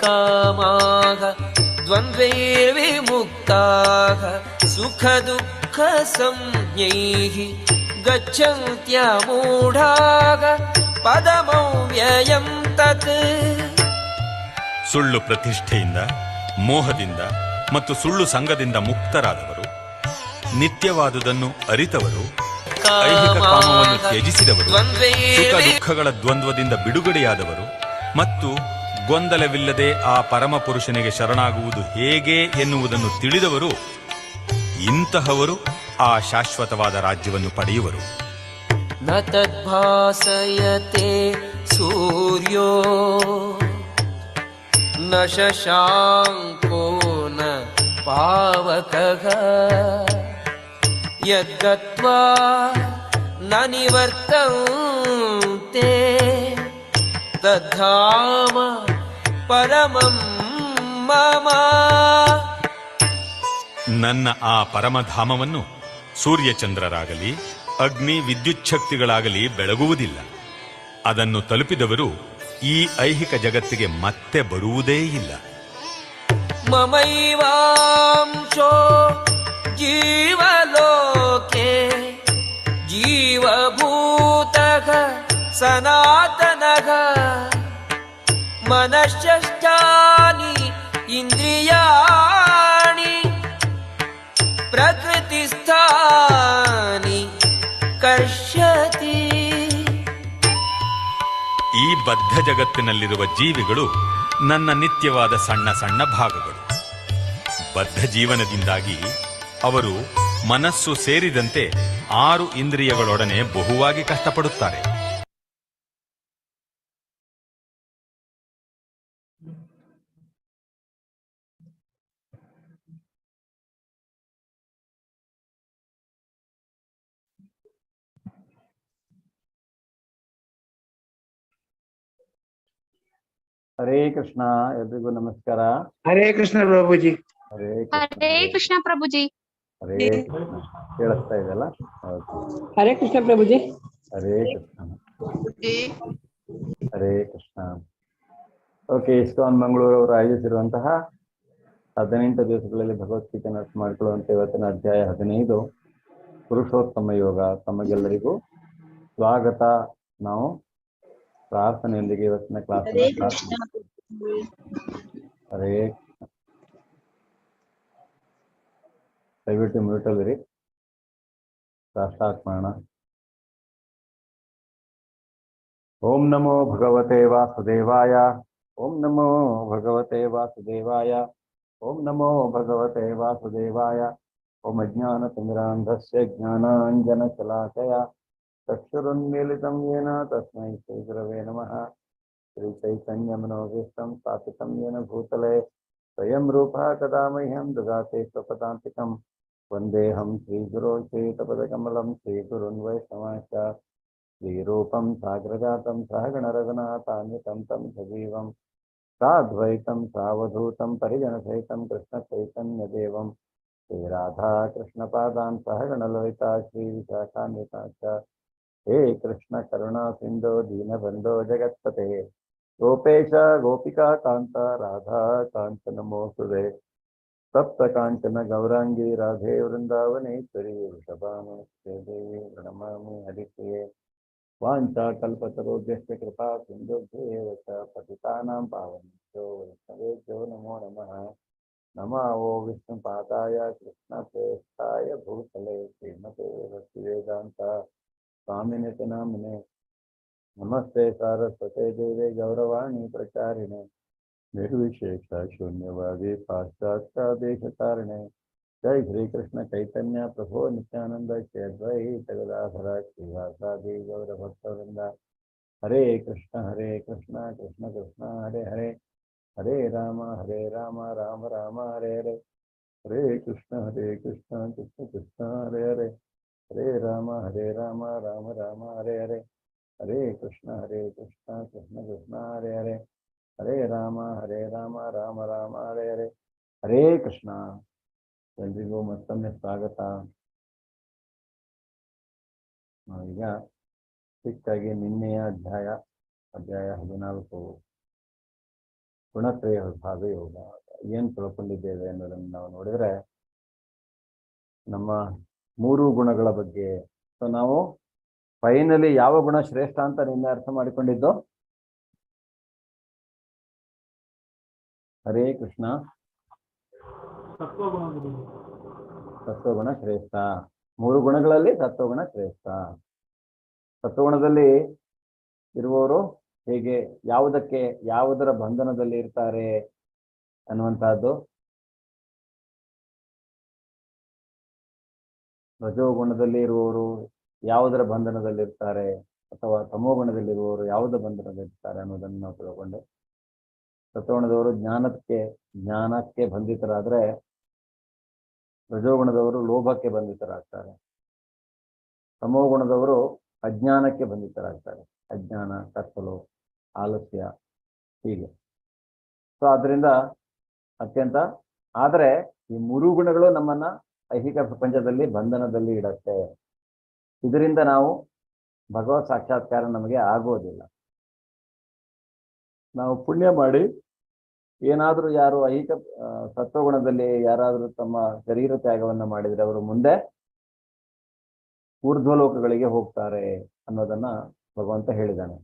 ಕಾಮಾಃ ದ್ವಂದ್ವೈರ್ವಿಮುಕ್ತಾಃ ಸುಖದುಃಖ ಸಂಜ್ಞೈಃ ಗಚ್ಚಂತ್ಯಮೂಢಾಃ ಪದಮವ್ಯಯಂ ತತ್. ಸುಳ್ಳು ಪ್ರತಿಷ್ಠೆಯಿಂದ, ಮೋಹದಿಂದ ಮತ್ತು ಸುಳ್ಳು ಸಂಘದಿಂದ ಮುಕ್ತರಾದವರು, ನಿತ್ಯವಾದುದನ್ನು ಅರಿತವರು, ಐಹಿಕ ಕಾಮವನ್ನು ತ್ಯಜಿಸಿದವರು, ಸುಖ ದುಃಖಗಳ ದ್ವಂದ್ವದಿಂದ ಬಿಡುಗಡೆಯಾದವರು ಮತ್ತು ಗೊಂದಲವಿಲ್ಲದೆ ಆ ಪರಮಪುರುಷನಿಗೆ ಶರಣಾಗುವುದು ಹೇಗೆ ಎನ್ನುವುದನ್ನು ತಿಳಿದವರು, ಇಂತಹವರು ಆ ಶಾಶ್ವತವಾದ ರಾಜ್ಯವನ್ನು ಪಡೆಯುವರು. ನ ತದ್ಭಾಸಯತೆ ಸೂರ್ಯೋ ನ ಶಶಾಂಕೋ ನ ಪಾವಕಃ ಯದ್ಗತ್ವಾ ನ ನಿವರ್ತಂತೆ ತದ್ಧಾಮ ಪರಮಂ ಮಮ. ನನ್ನ ಆ ಪರಮಧಾಮವನ್ನು ಸೂರ್ಯಚಂದ್ರರಾಗಲಿ ಅಗ್ನಿ ವಿದ್ಯುಚ್ಛಕ್ತಿಗಳಾಗಲಿ ಬೆಳಗುವುದಿಲ್ಲ. ಅದನ್ನು ತಲುಪಿದವರು ಈ ಐಹಿಕ ಜಗತ್ತಿಗೆ ಮತ್ತೆ ಬರುವುದೇ ಇಲ್ಲ. ಮಮೈವಾಂಶೋ ಜೀವಲೋಕೆ ಜೀವಭೂತಃ ಸನಾತನಃ ಮನಶ್ಚಷ್ಟಾನಿ ಇಂದ್ರಿಯಾಣಿ ಪ್ರಕೃತಿಸ್ಥಾನಿ ಕರ್ಷತಿ. ಈ ಬದ್ಧ ಜಗತ್ತಿನಲ್ಲಿರುವ ಜೀವಿಗಳು ನನ್ನ ನಿತ್ಯವಾದ ಸಣ್ಣ ಸಣ್ಣ ಭಾಗಗಳು. ಬದ್ಧ ಜೀವನದಿಂದಾಗಿ ಅವರು ಮನಸ್ಸು ಸೇರಿದಂತೆ 6 ಇಂದ್ರಿಯಗಳೊಡನೆ ಬಹುವಾಗಿ ಕಷ್ಟಪಡುತ್ತಾರೆ. ಹರೇ ಕೃಷ್ಣ. ಎಲ್ರಿಗೂ ನಮಸ್ಕಾರ. ಹರೇ ಕೃಷ್ಣ ಪ್ರಭುಜಿ. ಹರೇ ಕೃಷ್ಣ ಪ್ರಭುಜಿ. ಹರೇ ಕೃಷ್ಣ. ಕೇಳಿಸ್ತಾ ಇದೆಯಲ್ಲ? ಹರೇ ಕೃಷ್ಣ ಪ್ರಭುಜಿ. ಹರೇ ಕೃಷ್ಣ. ಹರೇ ಕೃಷ್ಣ. ಓಕೆ, ಇಸ್ಕಾನ್ ಮಂಗಳೂರು ಅವರು ಆಯೋಜಿಸಿರುವಂತಹ 18 ದಿವಸಗಳಲ್ಲಿ ಭಗವದ್ಗೀತೆಯನ್ನು ಅರ್ಥ ಮಾಡಿಕೊಳ್ಳುವಂತೆ ಇವತ್ತಿನ ಅಧ್ಯಾಯ 15 ಪುರುಷೋತ್ತಮ ಯೋಗ. ತಮಗೆಲ್ಲರಿಗೂ ಸ್ವಾಗತ. ನಾವು ಪ್ರಾರ್ಥನೆಯೊಂದಿಗೆ ಇವತ್ತಿನ ಕ್ಲಾಸ್ ಹರೇ ದಯವಿಟ್ಟು ಮ್ಯೂಟಲ್ಲಿರಿ. ಸ್ಟಾರ್ಟ್ ಮಾಡೋಣ. ಓಂ ನಮೋ ಭಗವತೆ ವಾಸುದೇವಾಯ. ಓಂ ನಮೋ ಭಗವತೆ ವಾಸುದೇವಾಯ. ಓಂ ನಮೋ ಭಗವತೆ ವಾಸುದೇವಾಯ. ಓಂ ಅಜ್ಞಾನತಿಮಿರಾಂಧಸ್ಯ ಜ್ಞಾನಾಂಜನಶಲಾಕಯ ಚಕ್ಷುರುನ್ಮೀಲಿತಂ ಯೇನ ತಸ್ಮೈ ಶ್ರೀ ಗುರವೇ ನಮಃ. ಶ್ರೀ ಚೈತನ್ಯಮನೋಭೀಷ್ಟಂ ಸ್ಥಾಪಿತಂ ಯೇನ ಭೂತಲೆ ಸ್ವಯಂ ರೂಪಃ ಕದಾ ಮಹ್ಯಂ ದದಾತಿ ಸ್ವಪದಾಂತಿಕಂ. ವಂದೇಹಂ ಶ್ರೀಗುರೋ ಶ್ರೀತಪದಕಮಲಂ ಶ್ರೀಗುರುನ್ ವೈಷ್ಣವಾಂಶ್ಚ ಶ್ರೀರೂಪಂ ಸಾಗ್ರಜಾತಂ ಸಹಗಣರಘುನಾಥಾನ್ವಿತಂ तं ಸಜೀವಂ ಸಾದ್ವೈತಂ ಸಾವಧೂತಂ ಪರಿಜನಸಹಿತಂ ಕೃಷ್ಣಚೈತನ್ಯದೇವಂ ಶ್ರೀರಾಧಾ ಕೃಷ್ಣಪಾದಾನ್ ಸಹಗಣಲಲಿತಾ ಶ್ರೀವಿಶಾಖಾನ್ವಿತಾ ಚ. ಹೇ ಕೃಷ್ಣ ಕರುಣಾ ಸಿಂಧೋ ದೀನಬಂಧೋ ಜಗತ್ಪತೆ ಗೋಪೇಶ ಗೋಪಿಕಾ ಕಾಂತ ರಾಧಾ ಕಾಂತ ನಮೋಸ್ತುತೆ. ಸಪ್ತ ಕಾಂಚನ ಗೌರಾಂಗಿ ರಾಧೆ ವೃಂದಾವನೇಶ್ವರಿ ವೃಷಭಾನುಸುತೆ ದೇವಿ ಪ್ರಣಮಾಮಿ ಹರಿಪ್ರಿಯೆ. ವಾಂಛಾ ಕಲ್ಪತರುಭ್ಯಶ್ಚ ಕೃಪಾ ಸಿಂಧುಭ್ಯೇವ ಚ ಪತಿತಾನಾಂ ಪಾವನೇಭ್ಯೋ ವೈಷ್ಣವೇಭ್ಯೋ ನಮೋ ನಮಃ. ನಮೋ ವಿಷ್ಣುಪಾದಾಯ ಕೃಷ್ಣಪ್ರೇಷ್ಠಾಯ ಭೂತಲೆ ಶ್ರೀಮತೆ ಭಕ್ತಿವೇದಾಂತ ಸ್ವಾಮಿನಿತಿ ನಾಮಿನೆ. ನಮಸ್ತೆ ಸಾರಸ್ವತೆ ದೇವೆ ಗೌರವಾಣಿ ಪ್ರಚಾರಿಣೆ ನಿರ್ವಿಶೇಷ ಶೂನ್ಯವಾದಿ ಪಾಶ್ಚಾತ್ಯ ದೇಶಕಾರಿಣೆ. ಜೈ ಶ್ರೀ ಕೃಷ್ಣ ಚೈತನ್ಯ ಪ್ರಭೋ ನಿತ್ಯಾನಂದ ಶ್ರೀ ಅದ್ವೈತ ಗದಾಧರ ಶ್ರೀವಾಸಾದಿ ಗೌರ ಭಕ್ತವೃಂದ. ಹರೇ ಕೃಷ್ಣ ಕೃಷ್ಣ ಕೃಷ್ಣ ಹರೇ ಹರೇ. ಹರೇ ರಾಮ ರಾಮ ರಾಮ ಹರೇ ಹರೇ. ಹರೇ ಕೃಷ್ಣ ಕೃಷ್ಣ ಕೃಷ್ಣ ಹರೇ ಹರೇ. ಹರೇ ರಾಮ ರಾಮ ರಾಮ ಹರೇ ಹರೇ. ಹರೇ ಕೃಷ್ಣ ಕೃಷ್ಣ ಕೃಷ್ಣ ಹರೇ ಹರೇ. ಹರೇ ರಾಮ ರಾಮ ರಾಮ ಹರೇ ಹರೇ. ಹರೇ ಕೃಷ್ಣ. ಎಲ್ರಿಗೂ ಮತ್ತೊಮ್ಮೆ ಸ್ವಾಗತ. ನಾವೀಗ ಚಿಕ್ಕಾಗಿ ನಿನ್ನೆಯ ಅಧ್ಯಾಯ 14 ಗುಣತ್ರಯ ವಿಭಾಗ ಯೋಗ ಏನು ತಿಳ್ಕೊಂಡಿದ್ದೇವೆ ಅನ್ನೋದನ್ನು ನಾವು ನೋಡಿದ್ರೆ ನಮ್ಮ 3 ಗುಣಗಳ ಬಗ್ಗೆ. ಸೊ ನಾವು ಫೈನಲಿ ಯಾವ ಗುಣ ಶ್ರೇಷ್ಠ ಅಂತ ನಿನ್ನೆ ಅರ್ಥ ಮಾಡಿಕೊಂಡಿದ್ದು? ಹರೇ ಕೃಷ್ಣ. ಸತ್ವಗುಣ ಶ್ರೇಷ್ಠ. 3 ಗುಣಗಳಲ್ಲಿ ಸತ್ವಗುಣ ಶ್ರೇಷ್ಠ. ಸತ್ವಗುಣದಲ್ಲಿ ಇರುವವರು ಹೇಗೆ, ಯಾವುದರ ಬಂಧನದಲ್ಲಿ ಇರ್ತಾರೆ ಅನ್ನುವಂತಹದ್ದು. ರಜೋಗುಣದಲ್ಲಿ ಇರುವವರು ಯಾವುದರ ಬಂಧನದಲ್ಲಿರ್ತಾರೆ, ಅಥವಾ ತಮೋಗುಣದಲ್ಲಿರುವವರು ಯಾವುದರ ಬಂಧನದಲ್ಲಿರ್ತಾರೆ ಅನ್ನೋದನ್ನು ನಾವು ತಿಳ್ಕೊಂಡೆ. ಸತ್ವಗುಣದವರು ಜ್ಞಾನಕ್ಕೆ ಬಂಧಿತರಾದ್ರೆ, ರಜೋಗುಣದವರು ಲೋಭಕ್ಕೆ ಬಂಧಿತರಾಗ್ತಾರೆ, ತಮೋಗುಣದವರು ಅಜ್ಞಾನಕ್ಕೆ ಬಂಧಿತರಾಗ್ತಾರೆ. ಅಜ್ಞಾನ, ಕತ್ತಲು, ಆಲಸ್ಯ, ಹೀಗೆ. ಸೊ ಅದರಿಂದ ಅತ್ಯಂತ ಆದರೆ ಈ 3 ಗುಣಗಳು ನಮ್ಮನ್ನ ಐಹಿಕ ಪ್ರಪಂಚದಲ್ಲಿ ಬಂಧನದಲ್ಲಿ ಇಡತ್ತೆ. ಇದರಿಂದ ನಾವು ಭಗವತ್ ಸಾಕ್ಷಾತ್ಕಾರ ನಮಗೆ ಆಗೋದಿಲ್ಲ. ನಾವು ಪುಣ್ಯ ಮಾಡಿ ಏನಾದರೂ ಯಾರು ಐಹಿಕ ಸತ್ವಗುಣದಲ್ಲಿ ಯಾರಾದರೂ ತಮ್ಮ ಶರೀರ ತ್ಯಾಗವನ್ನ ಮಾಡಿದರೆ ಅವರು ಮುಂದೆ ಊರ್ಧ್ವಲೋಕಗಳಿಗೆ ಹೋಗ್ತಾರೆ ಅನ್ನೋದನ್ನ ಭಗವಂತ ಹೇಳಿದ್ದಾನೆ.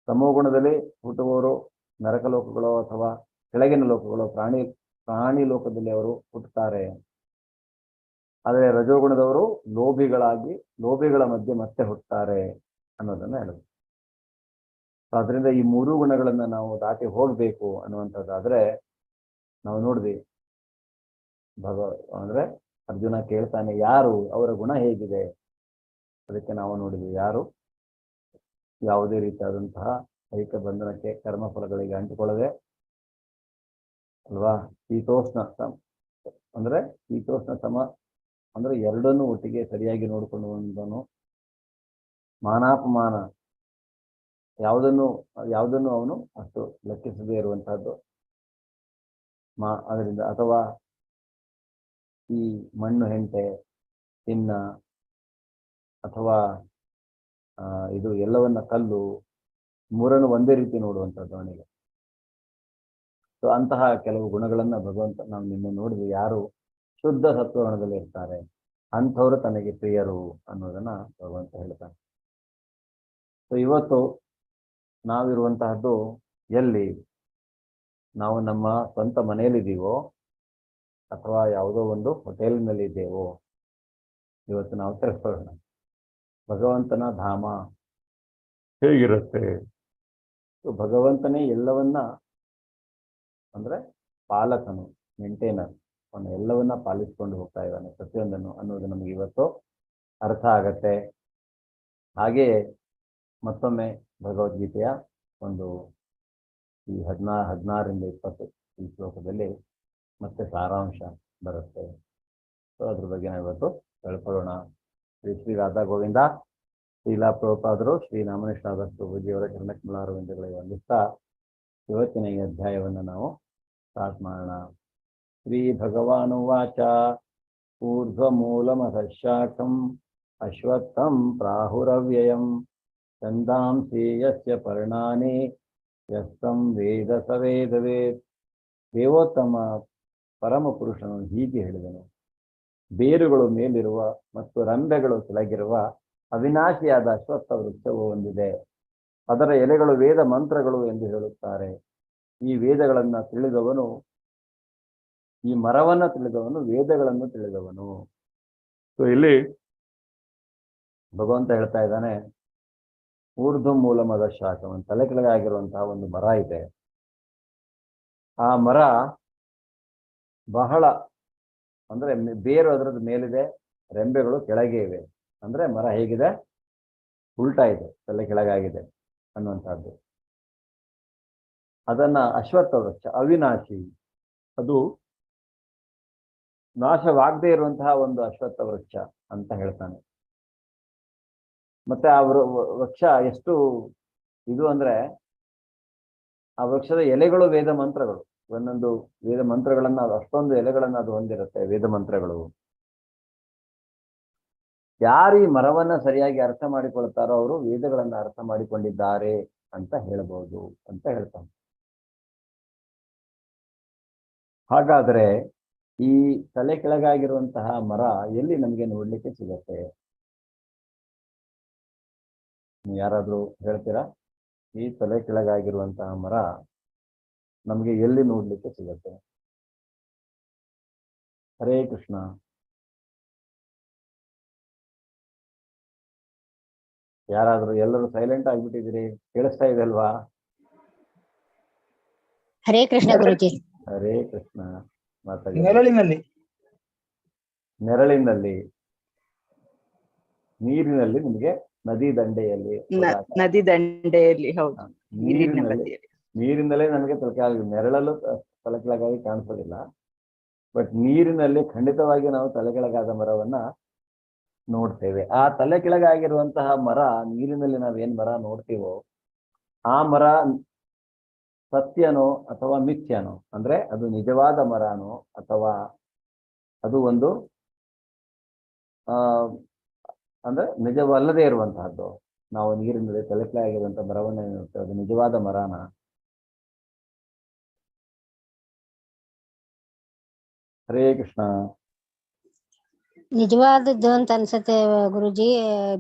ತಮೋಗುಣದಲ್ಲಿ ಹುಟ್ಟುವವರು ನರಕ ಲೋಕಗಳು ಅಥವಾ ಕೆಳಗಿನ ಲೋಕಗಳು, ಪ್ರಾಣಿ ಲೋಕದಲ್ಲಿ ಅವರು ಹುಟ್ಟುತ್ತಾರೆ. ಆದರೆ ರಜೋಗುಣದವರು ಲೋಭಿಗಳ ಮಧ್ಯೆ ಮತ್ತೆ ಹುಟ್ಟುತ್ತಾರೆ ಅನ್ನೋದನ್ನ ಹೇಳಿದ್ರು. ಆದ್ರಿಂದ ಈ 3 ಗುಣಗಳನ್ನ ನಾವು ದಾಟಿ ಹೋಗ್ಬೇಕು ಅನ್ನುವಂಥದ್ದಾದ್ರೆ ನಾವು ನೋಡಿದ್ವಿ. ಅಂದ್ರೆ ಅರ್ಜುನ ಕೇಳ್ತಾನೆ, ಯಾರು, ಅವರ ಗುಣ ಹೇಗಿದೆ? ಅದಕ್ಕೆ ನಾವು ನೋಡಿದ್ವಿ, ಯಾರು ಯಾವುದೇ ರೀತಿಯಾದಂತಹ ಐಹಿಕ ಬಂಧನಕ್ಕೆ, ಕರ್ಮಫಲಗಳಿಗೆ ಅಂಟಿಕೊಳ್ಳದೆ ಅಲ್ವಾ, ಶೀತೋಷ್ಣ ಸಮ ಅಂದ್ರೆ ಎರಡನ್ನೂ ಒಟ್ಟಿಗೆ ಸರಿಯಾಗಿ ನೋಡಿಕೊಂಡು ಮಾನಾಪಮಾನ ಯಾವುದನ್ನು ಅವನು ಅಷ್ಟು ಲೆಕ್ಕಿಸದೇ ಇರುವಂತಹದ್ದು. ಅದರಿಂದ ಅಥವಾ ಈ ಮಣ್ಣು, ಹೆಂಟೆ, ಚಿನ್ನ ಅಥವಾ ಇದು ಎಲ್ಲವನ್ನ, ಕಲ್ಲು, 3 ಒಂದೇ ರೀತಿ ನೋಡುವಂಥದ್ದು ಅವನಿಗೆ. ಸೊ ಅಂತಹ ಕೆಲವು ಗುಣಗಳನ್ನ ಭಗವಂತ ನಾವು ನಿನ್ನೆ ನೋಡಿದ್ವಿ. ಯಾರು ಶುದ್ಧ ಸತ್ವಗುಣದಲ್ಲಿ ಇರ್ತಾರೆ ಅಂಥವ್ರು ತನಗೆ ಪ್ರಿಯರು ಅನ್ನೋದನ್ನ ಭಗವಂತ ಹೇಳ್ತಾನೆ. ಸೊ ಇವತ್ತು ನಾವಿರುವಂತಹದ್ದು ಎಲ್ಲಿ? ನಾವು ನಮ್ಮ ಸ್ವಂತ ಮನೆಯಲ್ಲಿದ್ದೀವೋ ಅಥವಾ ಯಾವುದೋ ಒಂದು ಹೋಟೆಲ್ನಲ್ಲಿ ಇದ್ದೇವೋ? ಇವತ್ತು ನಾವು ತಿಳ್ಕೊಳ್ಳೋಣ, ಭಗವಂತನ ಧಾಮ ಹೇಗಿರುತ್ತೆ? ಭಗವಂತನೇ ಎಲ್ಲವನ್ನ ಅಂದ್ರೆ ಪಾಲಕನು, ಮೇಂಟೈನರ್, ಅವನು ಎಲ್ಲವನ್ನ ಪಾಲಿಸಿಕೊಂಡು ಹೋಗ್ತಾ ಇದ್ದಾನೆ ಪ್ರತಿಯೊಂದನ್ನು ಅನ್ನೋದು ನಮಗೆ ಇವತ್ತು ಅರ್ಥ ಆಗತ್ತೆ. ಹಾಗೆಯೇ ಮತ್ತೊಮ್ಮೆ ಭಗವದ್ಗೀತೆಯ ಒಂದು ಈ 16ರಿಂದ 20 ಈ ಶ್ಲೋಕದಲ್ಲಿ ಮತ್ತೆ ಸಾರಾಂಶ ಬರುತ್ತೆ. ಸೊ ಅದ್ರ ಬಗ್ಗೆ ನಾವು ಇವತ್ತು ತಿಳ್ಕೊಳ್ಳೋಣ. ಶ್ರೀ ರಾಧಾ ಗೋವಿಂದ, ಶ್ರೀಲಾ ಪ್ರಭುಪಾದರು, ಶ್ರೀ ರಾಮನಿಷ್ಠಾದ ಪ್ರಭುಜಿಯವರ ಚರಣಕಮಲಾರವಿಂದಗಳಿಗೆ ವಂದಿಸ್ತಾ ಇವತ್ತಿನ ಈ ಅಧ್ಯಾಯವನ್ನು ನಾವು ಸ್ಟಾರ್ಟ್ ಮಾಡೋಣ. ಶ್ರೀ ಭಗವಾನುವಾಚ ಊರ್ಧ್ವಮೂಲಮಧಃಶಾಖಂ ಅಶ್ವತ್ಥಂ ಪ್ರಾಹುರವ್ಯಯಂ ಛಂದಾಂಸಿ ಯಸ್ಯ ಪರ್ಣಾನಿ ಯಸ್ತಂ ವೇದ ಸ ವೇದವೇತ್. ದೇವೋತ್ತಮ ಪರಮ ಪುರುಷನು ಹೀಗೆ ಹೇಳಿದನು, ಬೇರುಗಳು ಮೇಲಿರುವ ಮತ್ತು ರಂಬೆಗಳು ಕೆಳಗಿರುವ ಅವಿನಾಶಿಯಾದ ಅಶ್ವತ್ಥ ವೃಕ್ಷವು ಹೊಂದಿದೆ. ಅದರ ಎಲೆಗಳು ವೇದ ಮಂತ್ರಗಳು ಎಂದು ಹೇಳುತ್ತಾರೆ. ಈ ವೇದಗಳನ್ನು ತಿಳಿದವನು, ಈ ಮರವನ್ನು ತಿಳಿದವನು ವೇದಗಳನ್ನು ತಿಳಿದವನು. ಸೊ ಇಲ್ಲಿ ಭಗವಂತ ಹೇಳ್ತಾ ಇದ್ದಾನೆ, ಊರ್ಧ್ವ ಮೂಲಮದ ಶಾಖ, ಒಂದು ತಲೆ ಕೆಳಗಾಗಿರುವಂತಹ ಒಂದು ಮರ ಇದೆ. ಆ ಮರ ಬಹಳ ಅಂದ್ರೆ ಬೇರು ಅದರದ್ದು ಮೇಲಿದೆ, ರೆಂಬೆಗಳು ಕೆಳಗೆ ಇವೆ. ಅಂದ್ರೆ ಮರ ಹೇಗಿದೆ? ಉಲ್ಟಾ ಇದೆ, ತಲೆ ಕೆಳಗಾಗಿದೆ ಅನ್ನುವಂಥದ್ದು. ಅದನ್ನ ಅಶ್ವತ್ಥ ವೃಕ್ಷ, ಅವಿನಾಶಿ, ಅದು ನಾಶವಾಗದೇ ಇರುವಂತಹ ಒಂದು ಅಶ್ವತ್ಥ ವೃಕ್ಷ ಅಂತ ಹೇಳ್ತಾನೆ. ಮತ್ತೆ ಆ ವೃಕ್ಷ ಎಷ್ಟು ಇದು ಅಂದ್ರೆ ಆ ವೃಕ್ಷದ ಎಲೆಗಳು ವೇದ ಮಂತ್ರಗಳು, ಒಂದೊಂದು ವೇದ ಮಂತ್ರಗಳನ್ನ, ಅಷ್ಟೊಂದು ಎಲೆಗಳನ್ನ ಅದು ಹೊಂದಿರುತ್ತೆ ವೇದ ಮಂತ್ರಗಳು. ಯಾರು ಈ ಮರವನ್ನ ಸರಿಯಾಗಿ ಅರ್ಥ ಮಾಡಿಕೊಳ್ತಾರೋ ಅವರು ವೇದಗಳನ್ನ ಅರ್ಥ ಮಾಡಿಕೊಂಡಿದ್ದಾರೆ ಅಂತ ಹೇಳ್ಬೋದು ಅಂತ ಹೇಳ್ತಾನೆ. ಹಾಗಾದ್ರೆ ಈ ತಲೆ ಕೆಳಗಾಗಿರುವಂತಹ ಮರ ಎಲ್ಲಿ ನಮಗೆ ನೋಡ್ಲಿಕ್ಕೆ ಸಿಗತ್ತೆ? ನೀವು ಯಾರಾದ್ರೂ ಹೇಳ್ತೀರಾ? ಈ ತಲೆ ಕೆಳಗಾಗಿರುವಂತಹ ಮರ ನಮಗೆ ಎಲ್ಲಿ ನೋಡ್ಲಿಕ್ಕೆ ಸಿಗತ್ತೆ? ಹರೇ ಕೃಷ್ಣ. ಯಾರಾದ್ರೂ? ಎಲ್ಲರೂ ಸೈಲೆಂಟ್ ಆಗ್ಬಿಟ್ಟಿದ್ದೀರಿ, ಕೇಳಿಸ್ತಾ ಇದೆ ಅಲ್ವಾ? ಹರೇ ಕೃಷ್ಣ ಗುರುಜಿ. ಹರೇ ಕೃಷ್ಣ. ಮಾತಾಡಿ. ನೆರಳಿನಲ್ಲಿ. ನೆರಳಿನಲ್ಲಿ, ನೀರಿನಲ್ಲಿ, ನಿಮಗೆ ನದಿ ದಂಡೆಯಲ್ಲಿ, ನದಿ ದಂಡೆಯಲ್ಲಿ, ಹೌದು, ನೀರಿನಲ್ಲಿ. ನೀರಿನಲ್ಲೇ ನಮಗೆ ತಲೆಕೆಳಗಾಗಿ, ನೆರಳಲ್ಲೂ ತಲೆಕೆಳಗಾಗಿ ಕಾಣಿಸೋದಿಲ್ಲ. ಬಟ್ ನೀರಿನಲ್ಲಿ ಖಂಡಿತವಾಗಿ ನಾವು ತಲೆಕೆಳಗಾದ ಮರವನ್ನ ನೋಡ್ತೇವೆ. ಆ ತಲೆ ಕೆಳಗಾಗಿರುವಂತಹ ಮರ, ನೀರಿನಲ್ಲಿ ನಾವೇನ್ ಮರ ನೋಡ್ತೀವೋ ಆ ಮರ ಸತ್ಯನೋ ಅಥವಾ ಮಿಥ್ಯನೋ, ಅಂದ್ರೆ ಅದು ನಿಜವಾದ ಮರನೋ ಅಥವಾ ಅದು ಒಂದು ಅಂದ್ರೆ ನಿಜವಲ್ಲದೆ ಇರುವಂತಹದ್ದು. ನಾವು ನೀರಿನಲ್ಲಿ ತಲೆ ಕೆಳಗಾಗಿರುವಂತಹ ಮರವನ್ನ ನೋಡ್ತೇವೆ, ಅದು ನಿಜವಾದ ಮರನ? ಹರೇ ಕೃಷ್ಣ. ನಿಜವಾದದ್ದು ಅಂತ ಅನ್ಸುತ್ತೆ ಗುರುಜಿ,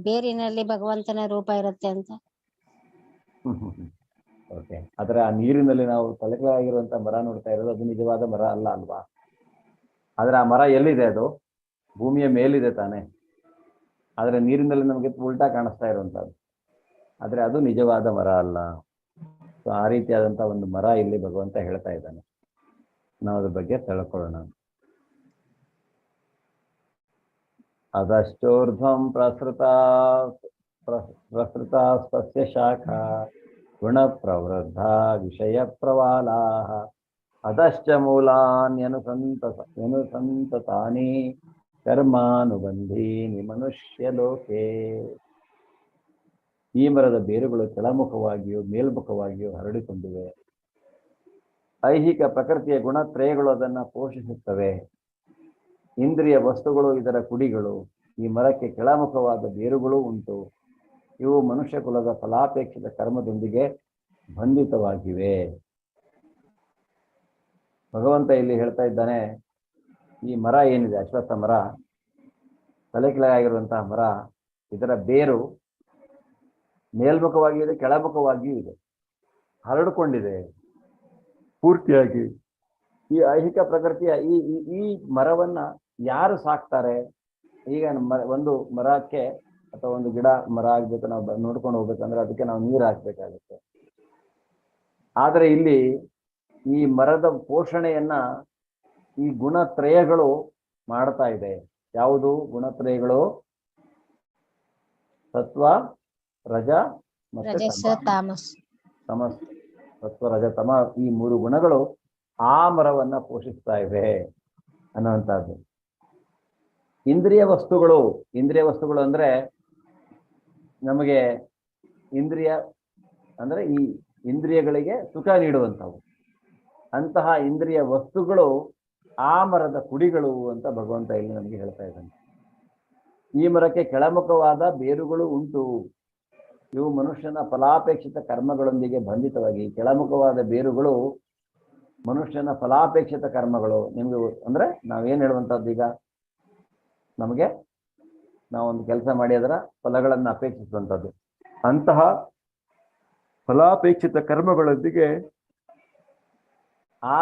ಬೇರಿನಲ್ಲಿ ಭಗವಂತನ ರೂಪ ಇರುತ್ತೆ ಅಂತ. ಓಕೆ. ಆದ್ರೆ ಆ ನೀರಿನಲ್ಲಿ ನಾವು ತಲೆ ಕೆಳಗಾಗಿರುವಂತಹ ಮರ ನೋಡ್ತಾ ಇರೋದು ಅದು ನಿಜವಾದ ಮರ ಅಲ್ಲ ಅಲ್ವಾ? ಆದ್ರೆ ಆ ಮರ ಎಲ್ಲಿದೆ? ಅದು ಭೂಮಿಯ ಮೇಲಿದೆ ತಾನೆ. ಆದ್ರೆ ನೀರಿನಲ್ಲಿ ನಮಗೆ ಉಲ್ಟಾ ಕಾಣಿಸ್ತಾ ಇರುವಂತಹದ್ದು, ಆದ್ರೆ ಅದು ನಿಜವಾದ ಮರ ಅಲ್ಲ. ಸೊ ಆ ರೀತಿಯಾದಂತಹ ಒಂದು ಮರ ಇಲ್ಲಿ ಭಗವಂತ ಹೇಳ್ತಾ ಇದ್ದಾನೆ. ನಾವು ಅದ್ರ ಬಗ್ಗೆ ತಿಳ್ಕೊಳ್ಳೋಣ. ಅದಶ್ಚೋರ್ಧ್ವಂ ಪ್ರಸೃತ ಸ್ವಸ್ಯ ಶಾಖಾ ಗುಣ ಪ್ರವೃದ್ಧ ವಿಷಯ ಪ್ರವಾಲಾ ಅದಶ್ಚ ಮೂಲಾನ್ಯನುಸಂತತಾನಿ ಕರ್ಮಾನುಬಂಧೀನಿ ಮನುಷ್ಯ ಲೋಕೆ. ಈ ಮರದ ಬೇರುಗಳು ಕೆಳಮುಖವಾಗಿಯೂ ಮೇಲ್ಮುಖವಾಗಿಯೂ ಹರಡಿಕೊಂಡಿವೆ. ಐಹಿಕ ಪ್ರಕೃತಿಯ ಗುಣತ್ರಯಗಳು ಅದನ್ನ ಪೋಷಿಸುತ್ತವೆ. ಇಂದ್ರಿಯ ವಸ್ತುಗಳು ಇದರ ಕುಡಿಗಳು. ಈ ಮರಕ್ಕೆ ಕೆಳಮುಖವಾದ ಬೇರುಗಳು ಉಂಟು. ಇವು ಮನುಷ್ಯ ಕುಲದ ಫಲಾಪೇಕ್ಷಿತ ಕರ್ಮದೊಂದಿಗೆ ಬಂಧಿತವಾಗಿವೆ. ಭಗವಂತ ಇಲ್ಲಿ ಹೇಳ್ತಾ ಇದ್ದಾನೆ, ಈ ಮರ ಏನಿದೆ, ಅಶ್ವತ್ಥ ಮರ, ತಲೆ ಕೆಳಗಾಗಿರುವಂತಹ ಮರ, ಇದರ ಬೇರು ಮೇಲ್ಮುಖವಾಗಿಯೂ ಇದೆ, ಕೆಳಮುಖವಾಗಿಯೂ ಇದೆ, ಹರಡಿಕೊಂಡಿದೆ ಪೂರ್ತಿಯಾಗಿ. ಈ ಐಹಿಕ ಪ್ರಕೃತಿಯ ಈ ಈ ಮರವನ್ನ ಯಾರು ಸಾಕ್ತಾರೆ? ಈಗ ಒಂದು ಮರಕ್ಕೆ ಅಥವಾ ಒಂದು ಗಿಡ ಮರ ಆಗ್ಬೇಕು, ನಾವು ನೋಡ್ಕೊಂಡು ಹೋಗ್ಬೇಕಂದ್ರೆ ಅದಕ್ಕೆ ನಾವು ನೀರು ಹಾಕ್ಬೇಕಾಗುತ್ತೆ. ಆದ್ರೆ ಇಲ್ಲಿ ಈ ಮರದ ಪೋಷಣೆಯನ್ನ ಈ ಗುಣತ್ರಯಗಳು ಮಾಡ್ತಾ ಇದೆ. ಯಾವುದು ಗುಣತ್ರಯಗಳು? ಸತ್ವ, ರಜ ಮತ್ತೆ ತಮಸ್. ಸತ್ವ, ರಜ, ತಮ, ಈ ಮೂರು ಗುಣಗಳು ಆ ಮರವನ್ನ ಪೋಷಿಸ್ತಾ ಇವೆ ಅನ್ನುವಂಥದ್ದು. ಇಂದ್ರಿಯ ವಸ್ತುಗಳು ಅಂದ್ರೆ ನಮಗೆ ಇಂದ್ರಿಯ ಅಂದ್ರೆ ಈ ಇಂದ್ರಿಯಗಳಿಗೆ ಸುಖ ನೀಡುವಂಥವು. ಅಂತಹ ಇಂದ್ರಿಯ ವಸ್ತುಗಳು ಆ ಮರದ ಕುಡಿಗಳು ಅಂತ ಭಗವಂತ ಇಲ್ಲಿ ನಮಗೆ ಹೇಳ್ತಾ ಇದ್ದಾನೆ. ಈ ಮರಕ್ಕೆ ಕೆಳಮುಖವಾದ ಬೇರುಗಳು ಉಂಟು. ಇವು ಮನುಷ್ಯನ ಫಲಾಪೇಕ್ಷಿತ ಕರ್ಮಗಳೊಂದಿಗೆ ಬಂಧಿತವಾಗಿ, ಕೆಳಮುಖವಾದ ಬೇರುಗಳು ಮನುಷ್ಯನ ಫಲಾಪೇಕ್ಷಿತ ಕರ್ಮಗಳು. ನಿಮ್ಗೆ ಅಂದ್ರೆ ನಾವೇನ್ ಹೇಳುವಂಥದ್ದು, ಈಗ ನಮಗೆ ನಾವೊಂದು ಕೆಲಸ ಮಾಡಿ ಅದರ ಫಲಗಳನ್ನು ಅಪೇಕ್ಷಿಸುವಂಥದ್ದು. ಅಂತಹ ಫಲಾಪೇಕ್ಷಿತ ಕರ್ಮಗಳೊಂದಿಗೆ ಆ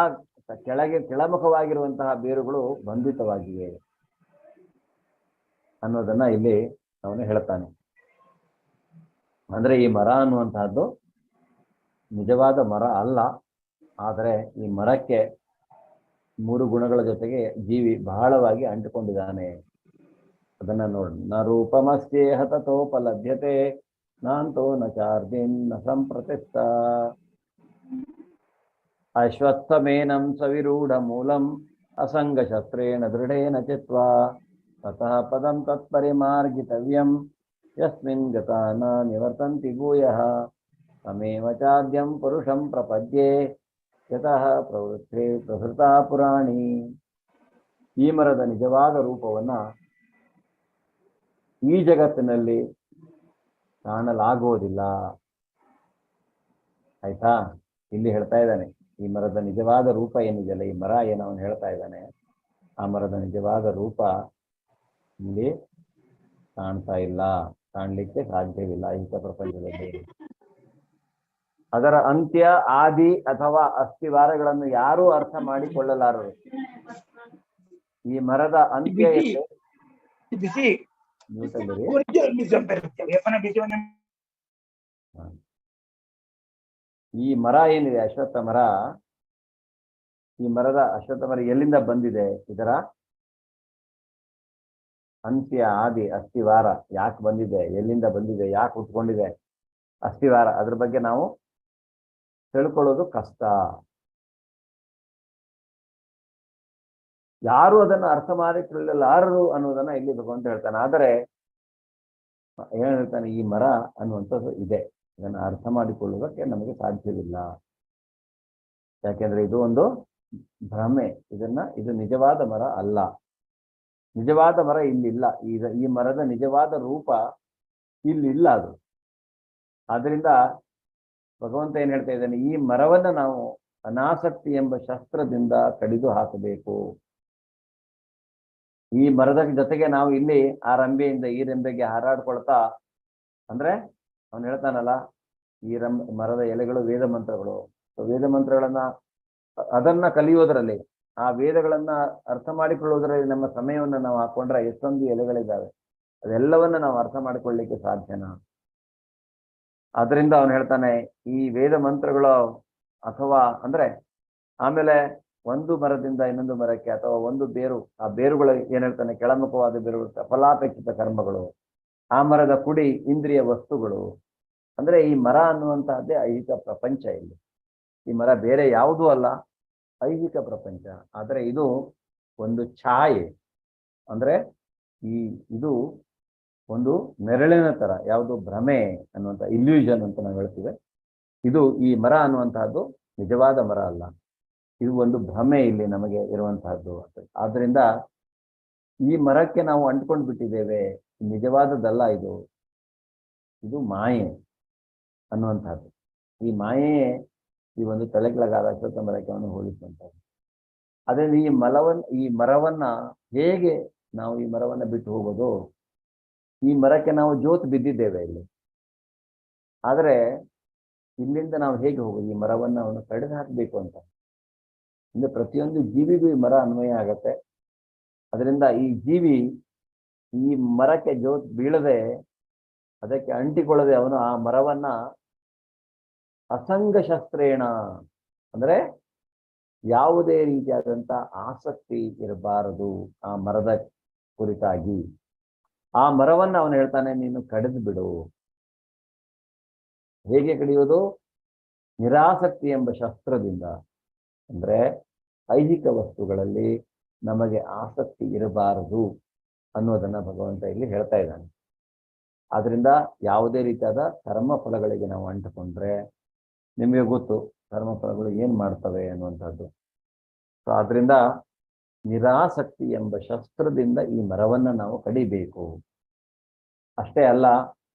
ಕೆಳಮುಖವಾಗಿರುವಂತಹ ಬೇರುಗಳು ಬಂಧಿತವಾಗಿವೆ ಅನ್ನೋದನ್ನ ಇಲ್ಲಿ ಅವನು ಹೇಳ್ತಾನೆ. ಅಂದ್ರೆ ಈ ಮರ ಅನ್ನುವಂತಹದ್ದು ನಿಜವಾದ ಮರ ಅಲ್ಲ. ಆದರೆ ಈ ಮರಕ್ಕೆ ಮೂರು ಗುಣಗಳ ಜೊತೆಗೆ ಜೀವಿ ಬಹಳವಾಗಿ ಅಂಟಿಕೊಂಡಿದ್ದಾನೆ. ಅದನ್ನ ನೋಡಿ, ನ ರೂಪಮಸ್ಯೇಹ ತಥೋಪಲಭ್ಯತೆ ನಾಂತೋ ನ ಚಾರ್ಜಿನ್ ನ ಸಂಪ್ರತಿಷ್ಠ ಅಶ್ವತ್ಥಮೇನಂ ಸವಿರೂಢ ಮೂಲಂ ಅಸಂಗ ಶಸ್ತ್ರೇಣ ದೃಢೇನ ಚಿತ್ವಾ ತತಃ ಪದಂ ತತ್ಪರಿಮಾರ್ಗಿತವ್ಯಂ ಯಸ್ಮಿನ್ ಗತಾ ನ ನಿವರ್ತಂತಿ ಭೂಯಃ ತಮೇವ ಚಾದ್ಯಂ ಪುರುಷಂ ಪ್ರಪದ್ಯೆ ಯತಃ ಪ್ರವೃತ್ತಿ ಪ್ರಸೃತ ಪುರಾಣಿ. ಈ ಮರದ ನಿಜವಾದ ರೂಪವನ್ನ ಈ ಜಗತ್ತಿನಲ್ಲಿ ಕಾಣಲಾಗುವುದಿಲ್ಲ. ಆಯ್ತಾ? ಇಲ್ಲಿ ಹೇಳ್ತಾ ಇದ್ದಾನೆ, ಈ ಮರದ ನಿಜವಾದ ರೂಪ ಏನಿದೆಯಲ್ಲ, ಈ ಮರ ಏನು ಅವನು ಹೇಳ್ತಾ ಇದ್ದಾನೆ, ಆ ಮರದ ನಿಜವಾದ ರೂಪ ಇಲ್ಲಿ ಕಾಣ್ತಾ ಇಲ್ಲ, ಕಾಣ್ಲಿಕ್ಕೆ ಸಾಧ್ಯವಿಲ್ಲ ಐಹಿಕ ಪ್ರಪಂಚದಲ್ಲಿ. ಅದರ ಅಂತ್ಯ, ಆದಿ ಅಥವಾ ಅಸ್ಥಿವಾರಗಳನ್ನು ಯಾರೂ ಅರ್ಥ ಮಾಡಿಕೊಳ್ಳಲಾರರು. ಈ ಮರದ ಅಂತ್ಯ ಎಲ್ಲಿ? ಬಿಸಿ ನ್ಯೂಟಲ್ಲಿರಿ. ಈ ಮರ ಏನಿದೆ ಅಶ್ವತ್ಥ ಮರ, ಈ ಮರದ ಅಶ್ವತ್ಥ ಮರ ಎಲ್ಲಿಂದ ಬಂದಿದೆ? ಇದರ ಅಂತ್ಯ, ಆದಿ, ಅಸ್ಥಿವಾರ ಯಾಕೆ ಬಂದಿದೆ, ಎಲ್ಲಿಂದ ಬಂದಿದೆ, ಯಾಕೆ ಹುಟ್ಕೊಂಡಿದೆ ಅಸ್ಥಿವಾರ, ಅದ್ರ ಬಗ್ಗೆ ನಾವು ತಿಳ್ಕೊಳ್ಳೋದು ಕಷ್ಟ. ಯಾರು ಅದನ್ನು ಅರ್ಥ ಮಾಡಿಕೊಳ್ಳಲಾರರು ಅನ್ನೋದನ್ನ ಇಲ್ಲಿ ಭಗವಂತ ಹೇಳ್ತಾನೆ. ಆದರೆ ಏನ್ ಹೇಳ್ತಾನೆ, ಈ ಮರ ಅನ್ನುವಂಥದ್ದು ಇದೆ, ಇದನ್ನು ಅರ್ಥ ಮಾಡಿಕೊಳ್ಳುವುದಕ್ಕೆ ನಮಗೆ ಸಾಧ್ಯವಿಲ್ಲ. ಯಾಕೆಂದ್ರೆ ಇದು ಒಂದು ಭ್ರಮೆ, ಇದು ನಿಜವಾದ ಮರ ಅಲ್ಲ. ನಿಜವಾದ ಮರ ಇಲ್ಲಿಲ್ಲ. ಈ ಮರದ ನಿಜವಾದ ರೂಪ ಇಲ್ಲಿಲ್ಲ ಅದು. ಆದ್ರಿಂದ ಭಗವಂತ ಏನ್ ಹೇಳ್ತಾ ಇದ್ದಾನೆ, ಈ ಮರವನ್ನ ನಾವು ಅನಾಸಕ್ತಿ ಎಂಬ ಶಸ್ತ್ರದಿಂದ ಕಡಿದು ಹಾಕಬೇಕು. ಈ ಮರದ ಜೊತೆಗೆ ನಾವು ಇಲ್ಲಿ ಆ ರಂಬೆಯಿಂದ ಈ ರೆಂಬೆಗೆ ಹಾರಾಡ್ಕೊಳ್ತಾ, ಅಂದ್ರೆ ಅವನು ಹೇಳ್ತಾನಲ್ಲ, ಈ ಮರದ ಎಲೆಗಳು ವೇದ ಮಂತ್ರಗಳು, ವೇದ ಮಂತ್ರಗಳನ್ನ ಅದನ್ನ ಕಲಿಯೋದ್ರಲ್ಲಿ, ಆ ವೇದಗಳನ್ನ ಅರ್ಥ ಮಾಡಿಕೊಳ್ಳುವುದರಲ್ಲಿ ನಮ್ಮ ಸಮಯವನ್ನು ನಾವು ಹಾಕೊಂಡ್ರೆ ಎಷ್ಟೊಂದು ಎಲೆಗಳಿದ್ದಾವೆ, ಅದೆಲ್ಲವನ್ನ ನಾವು ಅರ್ಥ ಮಾಡಿಕೊಳ್ಳಲಿಕ್ಕೆ ಸಾಧ್ಯನಾ? ಅದರಿಂದ ಅವನು ಹೇಳ್ತಾನೆ, ಈ ವೇದ ಮಂತ್ರಗಳು ಅಥವಾ ಅಂದ್ರೆ ಆಮೇಲೆ ಒಂದು ಮರದಿಂದ ಇನ್ನೊಂದು ಮರಕ್ಕೆ, ಅಥವಾ ಒಂದು ಬೇರು, ಆ ಬೇರುಗಳು ಏನ್ ಹೇಳ್ತಾನೆ, ಕೆಳಮುಖವಾದ ಬೇರುಗಳು ಫಲಾಪೇಕ್ಷಿತ ಕರ್ಮಗಳು, ಆ ಮರದ ಕುಡಿ ಇಂದ್ರಿಯ ವಸ್ತುಗಳು. ಅಂದ್ರೆ ಈ ಮರ ಅನ್ನುವಂತಹದ್ದೇ ಐಹಿಕ ಪ್ರಪಂಚ. ಇಲ್ಲಿ ಈ ಮರ ಬೇರೆ ಯಾವುದೂ ಅಲ್ಲ, ಐಹಿಕ ಪ್ರಪಂಚ. ಆದರೆ ಇದು ಒಂದು ಛಾಯೆ, ಅಂದ್ರೆ ಇದು ಒಂದು ನೆರಳಿನ ತರ, ಯಾವುದು ಭ್ರಮೆ ಅನ್ನುವಂಥ ಇಲ್ಯೂಷನ್ ಅಂತ ನಾವು ಹೇಳ್ತೀವಿ. ಇದು ಈ ಮರ ಅನ್ನುವಂತಹದ್ದು ನಿಜವಾದ ಮರ ಅಲ್ಲ, ಇದು ಒಂದು ಭ್ರಮೆ ಇಲ್ಲಿ ನಮಗೆ ಇರುವಂತಹದ್ದು. ಆದ್ರಿಂದ ಈ ಮರಕ್ಕೆ ನಾವು ಅಂಟ್ಕೊಂಡು ಬಿಟ್ಟಿದ್ದೇವೆ, ನಿಜವಾದದ್ದಲ್ಲ ಇದು ಮಾಯೆ ಅನ್ನುವಂಥದ್ದು. ಈ ಮಾಯೆಯೇ ಈ ಒಂದು ತಲೆ ಕೆಳಗಾದ ಅಶ್ವತ್ಥ ಮರಕ್ಕೆ ಅವನು ಹೋಲಿಸುವಂಥದ್ದು. ಅದರಿಂದ ಈ ಮರವನ್ನ ಹೇಗೆ ನಾವು ಈ ಮರವನ್ನ ಬಿಟ್ಟು ಹೋಗೋದು? ಈ ಮರಕ್ಕೆ ನಾವು ಜೋತು ಬಿದ್ದಿದ್ದೇವೆ ಇಲ್ಲಿ, ಆದರೆ ಇಲ್ಲಿಂದ ನಾವು ಹೇಗೆ ಹೋಗೋದು? ಈ ಮರವನ್ನ ಅವನು ಕಡಿದು ಹಾಕಬೇಕು ಅಂತ. ಅಂದ್ರೆ ಪ್ರತಿಯೊಂದು ಜೀವಿಗೂ ಈ ಮರ ಅನ್ವಯ ಆಗತ್ತೆ. ಅದರಿಂದ ಈ ಜೀವಿ ಈ ಮರಕ್ಕೆ ಜೋತ್ ಬೀಳದೆ, ಅದಕ್ಕೆ ಅಂಟಿಕೊಳ್ಳದೆ ಅವನು ಆ ಮರವನ್ನ ಅಸಂಗ ಶಸ್ತ್ರೇಣ, ಅಂದ್ರೆ ಯಾವುದೇ ರೀತಿಯಾದಂತ ಆಸಕ್ತಿ ಇರಬಾರದು ಆ ಮರದ ಕುರಿತಾಗಿ. ಆ ಮರವನ್ನ ಅವನು ಹೇಳ್ತಾನೆ, ನೀನು ಕಡಿದು ಬಿಡು. ಹೇಗೆ ಕಡಿಯೋದು? ನಿರಾಸಕ್ತಿ ಎಂಬ ಶಸ್ತ್ರದಿಂದ. ಅಂದ್ರೆ ಐಹಿಕ ವಸ್ತುಗಳಲ್ಲಿ ನಮಗೆ ಆಸಕ್ತಿ ಇರಬಾರದು ಅನ್ನೋದನ್ನ ಭಗವಂತ ಇಲ್ಲಿ ಹೇಳ್ತಾ ಇದ್ದಾನೆ. ಆದ್ರಿಂದ ಯಾವುದೇ ರೀತಿಯಾದ ಕರ್ಮ ಫಲಗಳಿಗೆ ನಾವು ಅಂಟಿಕೊಂಡ್ರೆ, ನಿಮಗೆ ಗೊತ್ತು ಕರ್ಮಫಲಗಳು ಏನ್ ಮಾಡ್ತವೆ ಅನ್ನುವಂಥದ್ದು. ಸೊ ಆದ್ರಿಂದ ನಿರಾಸಕ್ತಿ ಎಂಬ ಶಸ್ತ್ರದಿಂದ ಈ ಮರವನ್ನ ನಾವು ಕಡಿಬೇಕು. ಅಷ್ಟೇ ಅಲ್ಲ,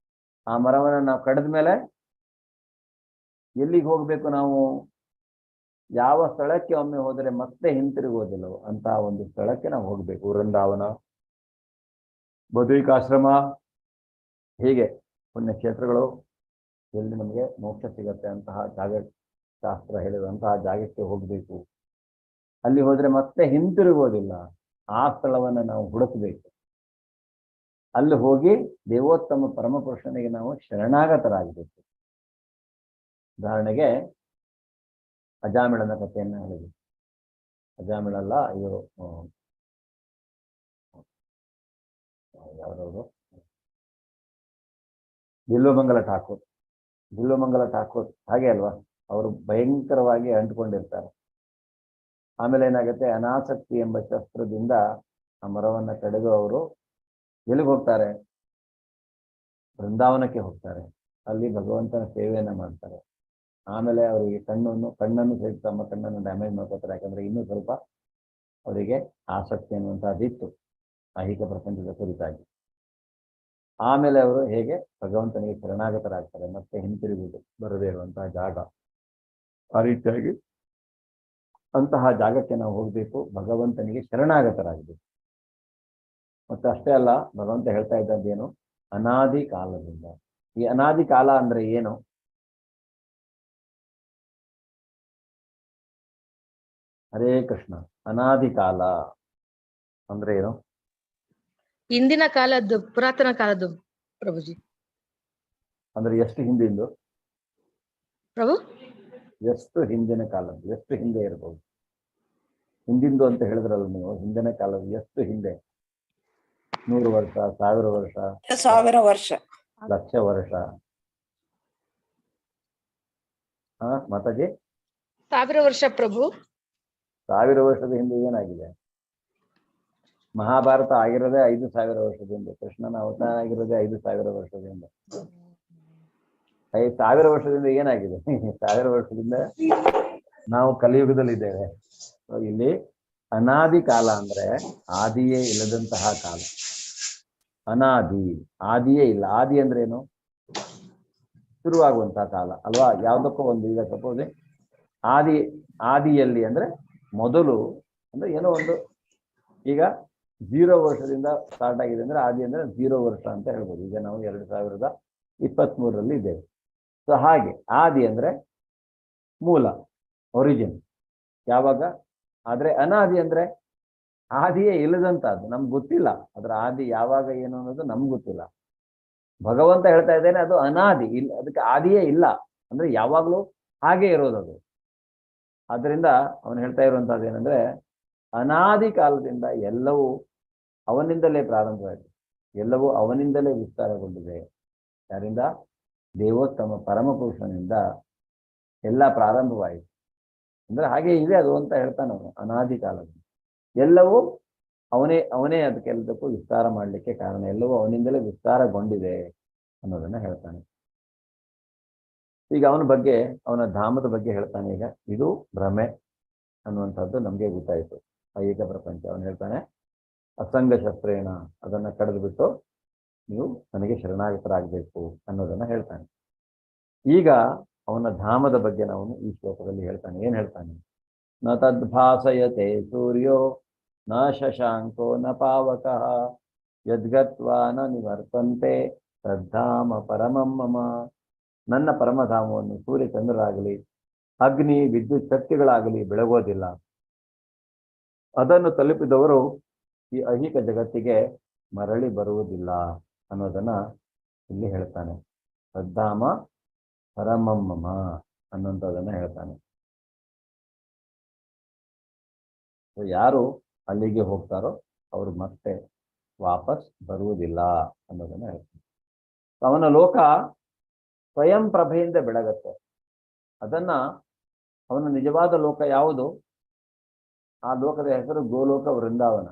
ಆ ಮರವನ್ನ ನಾವು ಕಡಿದ ಮೇಲೆ ಎಲ್ಲಿಗೆ ಹೋಗ್ಬೇಕು? ನಾವು ಯಾವ ಸ್ಥಳಕ್ಕೆ ಒಮ್ಮೆ ಹೋದರೆ ಮತ್ತೆ ಹಿಂತಿರುಗೋದಿಲ್ಲವೋ ಅಂತ ಒಂದು ಸ್ಥಳಕ್ಕೆ ನಾವು ಹೋಗ್ಬೇಕು. ವೃಂದಾವನ, ಬದ್ರಿಕಾಶ್ರಮ, ಹೀಗೆ ಪುಣ್ಯಕ್ಷೇತ್ರಗಳು, ಎಲ್ಲಿ ನಮಗೆ ಮೋಕ್ಷ ಸಿಗತ್ತೆ ಅಂತಹ ಜಾಗ, ಶಾಸ್ತ್ರ ಹೇಳಿದಂತಹ ಜಾಗಕ್ಕೆ ಹೋಗ್ಬೇಕು. ಅಲ್ಲಿ ಹೋದ್ರೆ ಮತ್ತೆ ಹಿಂತಿರುಗೋದಿಲ್ಲ, ಆ ಸ್ಥಳವನ್ನ ನಾವು ಹುಡುಕಬೇಕು. ಅಲ್ಲಿ ಹೋಗಿ ದೇವೋತ್ತಮ ಪರಮಪುರುಷನಿಗೆ ನಾವು ಶರಣಾಗತರಾಗಬೇಕು. ಉದಾಹರಣೆಗೆ ಅಜಾಮಿಳನ ಕಥೆಯನ್ನ ಹೇಳಿದೆ. ಅಜಾಮಿಳಲ್ಲ, ಇವರು ಯಾವ್ದವರು, ಬಿಲ್ವಮಂಗಲ ಠಾಕೂರ್. ಬಿಲ್ವಮಂಗಲ ಠಾಕೂರ್ ಹಾಗೆ ಅಲ್ವಾ, ಅವರು ಭಯಂಕರವಾಗಿ ಅಂಟ್ಕೊಂಡಿರ್ತಾರೆ. ಆಮೇಲೆ ಏನಾಗುತ್ತೆ, ಅನಾಸಕ್ತಿ ಎಂಬ ಶಸ್ತ್ರದಿಂದ ಆ ಮರವನ್ನ ಕಡಿದು ಅವರು ಎಲ್ಲಿಗೆ ಹೋಗ್ತಾರೆ? ಬೃಂದಾವನಕ್ಕೆ ಹೋಗ್ತಾರೆ. ಅಲ್ಲಿ ಭಗವಂತನ ಸೇವೆಯನ್ನ ಮಾಡ್ತಾರೆ. ಆಮೇಲೆ ಅವರಿಗೆ ಕಣ್ಣನ್ನು ಸಹಿತ ತಮ್ಮ ಕಣ್ಣನ್ನು ಡ್ಯಾಮೇಜ್ ಮಾಡ್ಕೋತಾರೆ. ಯಾಕಂದ್ರೆ ಇನ್ನೂ ಸ್ವಲ್ಪ ಅವರಿಗೆ ಆಸಕ್ತಿ ಅನ್ನುವಂಥದ್ದಿತ್ತು ಐಹಿಕ ಪ್ರಪಂಚದ ಕುರಿತಾಗಿ. ಆಮೇಲೆ ಅವರು ಹೇಗೆ ಭಗವಂತನಿಗೆ ಶರಣಾಗತರಾಗ್ತಾರೆ, ಮತ್ತೆ ಹಿಂತಿರುಗುವುದು ಬರದೇ ಇರುವಂತಹ ಜಾಗ. ಆ ರೀತಿಯಾಗಿ ಅಂತಹ ಜಾಗಕ್ಕೆ ನಾವು ಹೋಗಬೇಕು, ಭಗವಂತನಿಗೆ ಶರಣಾಗತರಾಗಬೇಕು. ಮತ್ತೆ ಅಷ್ಟೇ ಅಲ್ಲ, ಭಗವಂತ ಹೇಳ್ತಾ ಇದ್ದದ್ದೇನು, ಅನಾದಿ ಕಾಲದಿಂದ. ಈ ಅನಾದಿ ಕಾಲ ಅಂದ್ರೆ ಏನು? ಹರೇ ಕೃಷ್ಣ. ಅನಾದಿ ಕಾಲ ಅಂದ್ರೆ ಏನು? ಹಿಂದಿನ ಕಾಲದ್ದು, ಪುರಾತನ ಕಾಲದ್ದು ಪ್ರಭುಜಿ. ಅಂದ್ರೆ ಎಷ್ಟು ಹಿಂದಿಂದು? ಪ್ರಭು, ಎಷ್ಟು ಹಿಂದಿನ ಕಾಲದ್ದು? ಎಷ್ಟು ಹಿಂದೆ ಇರಬಹುದು? ಹಿಂದಿಂದು ಅಂತ ಹೇಳಿದ್ರಲ್ಲ ನೀವು, ಹಿಂದಿನ ಕಾಲದ್ದು ಎಷ್ಟು ಹಿಂದೆ? 100 ವರ್ಷ, 1000 ವರ್ಷ, 1000 ವರ್ಷ, ಲಕ್ಷ ವರ್ಷ? ಮಾತಾಜಿ, 1000 ವರ್ಷ ಪ್ರಭು. 1000 ವರ್ಷದ ಹಿಂದೆ ಏನಾಗಿದೆ? ಮಹಾಭಾರತ ಆಗಿರೋದೇ 5000 ವರ್ಷದ ಹಿಂದೆ. ಕೃಷ್ಣನ ಅವತಾರ ಆಗಿರೋದೇ 5000 ವರ್ಷದ ಹಿಂದೆ. 1000 ವರ್ಷದಿಂದ ಏನಾಗಿದೆ? 1000 ವರ್ಷದಿಂದ ನಾವು ಕಲಿಯುಗದಲ್ಲಿದ್ದೇವೆ. ಇಲ್ಲಿ ಅನಾದಿ ಕಾಲ ಅಂದ್ರೆ ಆದಿಯೇ ಇಲ್ಲದಂತಹ ಕಾಲ. ಅನಾದಿ, ಆದಿಯೇ ಇಲ್ಲ. ಆದಿ ಅಂದ್ರೆ ಏನು? ಶುರುವಾಗುವಂತಹ ಕಾಲ ಅಲ್ವಾ? ಯಾವ್ದಕ್ಕೂ ಒಂದು, ಈಗ ಸಪೋಸ್ ಆದಿಯಲ್ಲಿ ಅಂದ್ರೆ ಮೊದಲು ಅಂದ್ರೆ ಏನೋ ಒಂದು. ಈಗ 0 ವರ್ಷದಿಂದ ಸ್ಟಾರ್ಟ್ ಆಗಿದೆ ಅಂದ್ರೆ ಆದಿ ಅಂದ್ರೆ 0 ವರ್ಷ ಅಂತ ಹೇಳ್ಬೋದು. ಈಗ ನಾವು 2023ರಲ್ಲಿ ಇದ್ದೇವೆ. ಸೊ ಹಾಗೆ ಆದಿ ಅಂದ್ರೆ ಮೂಲ, ಒರಿಜಿನ್, ಯಾವಾಗ. ಆದ್ರೆ ಅನಾದಿ ಅಂದ್ರೆ ಆದಿಯೇ ಇಲ್ಲದಂತಹದ್ದು, ನಮ್ಗೆ ಗೊತ್ತಿಲ್ಲ ಅದರ ಆದಿ ಯಾವಾಗ ಏನು ಅನ್ನೋದು ನಮ್ಗೆ ಗೊತ್ತಿಲ್ಲ. ಭಗವಂತ ಹೇಳ್ತಾ ಇದ್ದೇನೆ ಅದು ಅನಾದಿ ಇಲ್ಲ, ಅದಕ್ಕೆ ಆದಿಯೇ ಇಲ್ಲ ಅಂದ್ರೆ ಯಾವಾಗ್ಲೂ ಹಾಗೆ ಇರೋದದು. ಆದ್ರಿಂದ ಅವನು ಹೇಳ್ತಾ ಇರುವಂತಹದ್ದು ಏನಂದ್ರೆ, ಅನಾದಿ ಕಾಲದಿಂದ ಎಲ್ಲವೂ ಅವನಿಂದಲೇ ಪ್ರಾರಂಭವಾಗಿದೆ, ಎಲ್ಲವೂ ಅವನಿಂದಲೇ ವಿಸ್ತಾರಗೊಂಡಿದೆ. ಯಾರಿಂದ? ದೇವೋತ್ತಮ ಪರಮಪುರುಷನಿಂದ ಎಲ್ಲ ಪ್ರಾರಂಭವಾಯಿತು. ಅಂದ್ರೆ ಹಾಗೆ ಇದೆ ಅದು ಅಂತ ಹೇಳ್ತಾನೆ ಅವನು. ಅನಾದಿ ಕಾಲದಿಂದ ಎಲ್ಲವೂ ಅವನೇ ಅದಕ್ಕೆಲ್ಲದಕ್ಕೂ ವಿಸ್ತಾರ ಮಾಡಲಿಕ್ಕೆ ಕಾರಣ, ಎಲ್ಲವೂ ಅವನಿಂದಲೇ ವಿಸ್ತಾರಗೊಂಡಿದೆ ಅನ್ನೋದನ್ನ ಹೇಳ್ತಾನೆ. ಈಗ ಅವನ ಬಗ್ಗೆ, ಅವನ ಧಾಮದ ಬಗ್ಗೆ ಹೇಳ್ತಾನೆ. ಈಗ ಇದು ಭ್ರಮೆ ಅನ್ನುವಂಥದ್ದು ನಮಗೆ ಗೊತ್ತಾಯಿತು, ಐಹಿಕ ಪ್ರಪಂಚ. ಅವನು ಹೇಳ್ತಾನೆ, ಅಸಂಗ ಶಸ್ತ್ರೇಣ, ಅದನ್ನ ಕಡಿದು ಬಿಟ್ಟು ನೀವು ನನಗೆ ಶರಣಾಗತರಾಗಬೇಕು ಅನ್ನೋದನ್ನ ಹೇಳ್ತಾನೆ. ಈಗ ಅವನ ಧಾಮದ ಬಗ್ಗೆ ನಾವು ಈ ಶ್ಲೋಕದಲ್ಲಿ ಹೇಳ್ತಾನೆ. ಏನ್ ಹೇಳ್ತಾನೆ? ನ ತದ್ಭಾಸಯತೆ ಸೂರ್ಯೋ ನ ಶಶಾಂಕೋ ನ ಪಾವಕಃ ಯದ್ಗತ್ವಾ ನ ನಿವರ್ತಂತೆ ತದ್ಧಾಮ ಪರಮಂ ಮಮ. ನನ್ನ ಪರಮಧಾಮವನ್ನು ಸೂರ್ಯ ಚಂದ್ರರಾಗಲಿ, ಅಗ್ನಿ ವಿದ್ಯುತ್ ಶಕ್ತಿಗಳಾಗಲಿ ಬೆಳಗೋದಿಲ್ಲ. ಅದನ್ನು ತಲುಪಿದವರು ಈ ಐಹಿಕ ಜಗತ್ತಿಗೆ ಮರಳಿ ಬರುವುದಿಲ್ಲ ಅನ್ನೋದನ್ನ ಇಲ್ಲಿ ಹೇಳ್ತಾನೆ. ತದ್ಧಾಮ ಪರಮಂ ಮಮ ಅನ್ನೋಂಥದ್ದನ್ನ ಹೇಳ್ತಾನೆ. ಯಾರು ಅಲ್ಲಿಗೆ ಹೋಗ್ತಾರೋ ಅವರು ಮತ್ತೆ ವಾಪಸ್ ಬರುವುದಿಲ್ಲ ಅನ್ನೋದನ್ನ ಹೇಳ್ತಾನೆ. ಅವನ ಲೋಕ ಸ್ವಯಂ ಪ್ರಭೆಯಿಂದ ಬೆಳಗತ್ತೆ. ಅದನ್ನ ಅವನ ನಿಜವಾದ ಲೋಕ ಯಾವುದು? ಆ ಲೋಕದ ಹೆಸರು ಗೋಲೋಕ ವೃಂದಾವನ.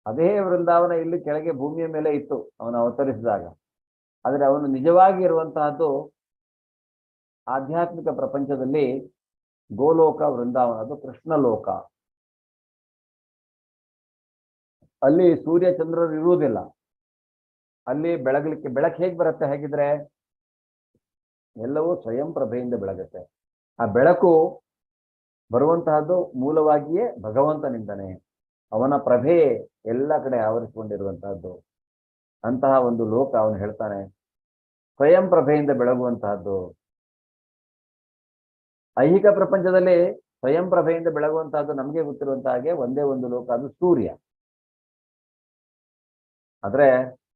ಅದೇ ವೃಂದಾವನ ಇಲ್ಲಿ ಕೆಳಗೆ ಭೂಮಿಯ ಮೇಲೆ ಇತ್ತು ಅವನು ಅವತರಿಸಿದಾಗ. ಆದರೆ ಅವನು ನಿಜವಾಗಿ ಇರುವಂತಹದ್ದು ಆಧ್ಯಾತ್ಮಿಕ ಪ್ರಪಂಚದಲ್ಲಿ ಗೋಲೋಕ ವೃಂದಾವನ, ಅದು ಕೃಷ್ಣ ಲೋಕ. ಅಲ್ಲಿ ಸೂರ್ಯ ಚಂದ್ರರು ಇರುವುದಿಲ್ಲ. ಅಲ್ಲಿ ಬೆಳಗಲಿಕ್ಕೆ ಬೆಳಕು ಹೇಗೆ ಬರುತ್ತೆ? ಹೇಗಿದ್ರೆ ಎಲ್ಲವೂ ಸ್ವಯಂ ಪ್ರಭೆಯಿಂದ ಬೆಳಗುತ್ತೆ. ಆ ಬೆಳಕು ಬರುವಂತಹದ್ದು ಮೂಲವಾಗಿಯೇ ಭಗವಂತನಿಂದನೇ. ಅವನ ಪ್ರಭೆ ಎಲ್ಲ ಕಡೆ ಆವರಿಸಿಕೊಂಡಿರುವಂತಹದ್ದು. ಅಂತಹ ಒಂದು ಲೋಕ ಅವನು ಹೇಳ್ತಾನೆ ಸ್ವಯಂ ಪ್ರಭೆಯಿಂದ ಬೆಳಗುವಂತಹದ್ದು. ಐಹಿಕ ಪ್ರಪಂಚದಲ್ಲಿ ಸ್ವಯಂ ಪ್ರಭೆಯಿಂದ ಬೆಳಗುವಂತಹದ್ದು ನಮಗೆ ಗೊತ್ತಿರುವಂತಹ ಹಾಗೆ ಒಂದೇ ಒಂದು ಲೋಕ, ಅದು ಸೂರ್ಯ. ಆದ್ರೆ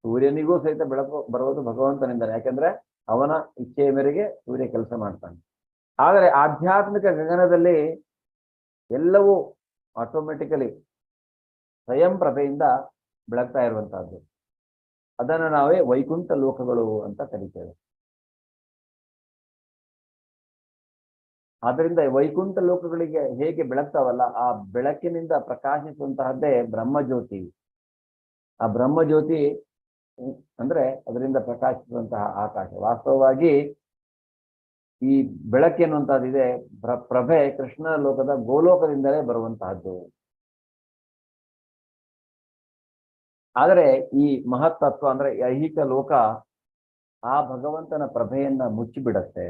ಸೂರ್ಯನಿಗೂ ಸಹಿತ ಬೆಳಕು ಬರುವುದು ಭಗವಂತನಿಂದನೇ. ಯಾಕೆಂದ್ರೆ ಅವನ ಇಚ್ಛೆಯ ಮೇರೆಗೆ ಸೂರ್ಯ ಕೆಲಸ ಮಾಡ್ತಾನೆ. ಆದರೆ ಆಧ್ಯಾತ್ಮಿಕ ಗಗನದಲ್ಲಿ ಎಲ್ಲವೂ ಆಟೋಮೆಟಿಕಲಿ ಸ್ವಯಂ ಪ್ರಭೆಯಿಂದ ಬೆಳಗ್ತಾ ಇರುವಂತಹದ್ದು. ಅದನ್ನು ನಾವೇ ವೈಕುಂಠ ಲೋಕಗಳು ಅಂತ ಕರಿತೇವೆ. ಆದ್ದರಿಂದ ವೈಕುಂಠ ಲೋಕಗಳಿಗೆ ಹೇಗೆ ಬೆಳಗ್ತಾವಲ್ಲ, ಆ ಬೆಳಕಿನಿಂದ ಪ್ರಕಾಶಿಸುವಂತಹದ್ದೇ ಬ್ರಹ್ಮಜ್ಯೋತಿ. ಆ ಬ್ರಹ್ಮಜ್ಯೋತಿ ಅಂದ್ರೆ ಅದರಿಂದ ಪ್ರಕಾಶಿಸುವಂತಹ ಆಕಾಶ. ವಾಸ್ತವವಾಗಿ ಈ ಬೆಳಕೆನ್ನುವಂತಹದ್ದಿದೆ, ಪ್ರಭೆ ಕೃಷ್ಣ ಲೋಕದ ಗೋಲೋಕದಿಂದಲೇ ಬರುವಂತಹದ್ದು. ಆದರೆ ಈ ಮಹತ್ತತ್ವ ಅಂದ್ರೆ ಐಹಿಕ ಲೋಕ ಆ ಭಗವಂತನ ಪ್ರಭೆಯನ್ನ ಮುಚ್ಚಿಬಿಡತ್ತೆ.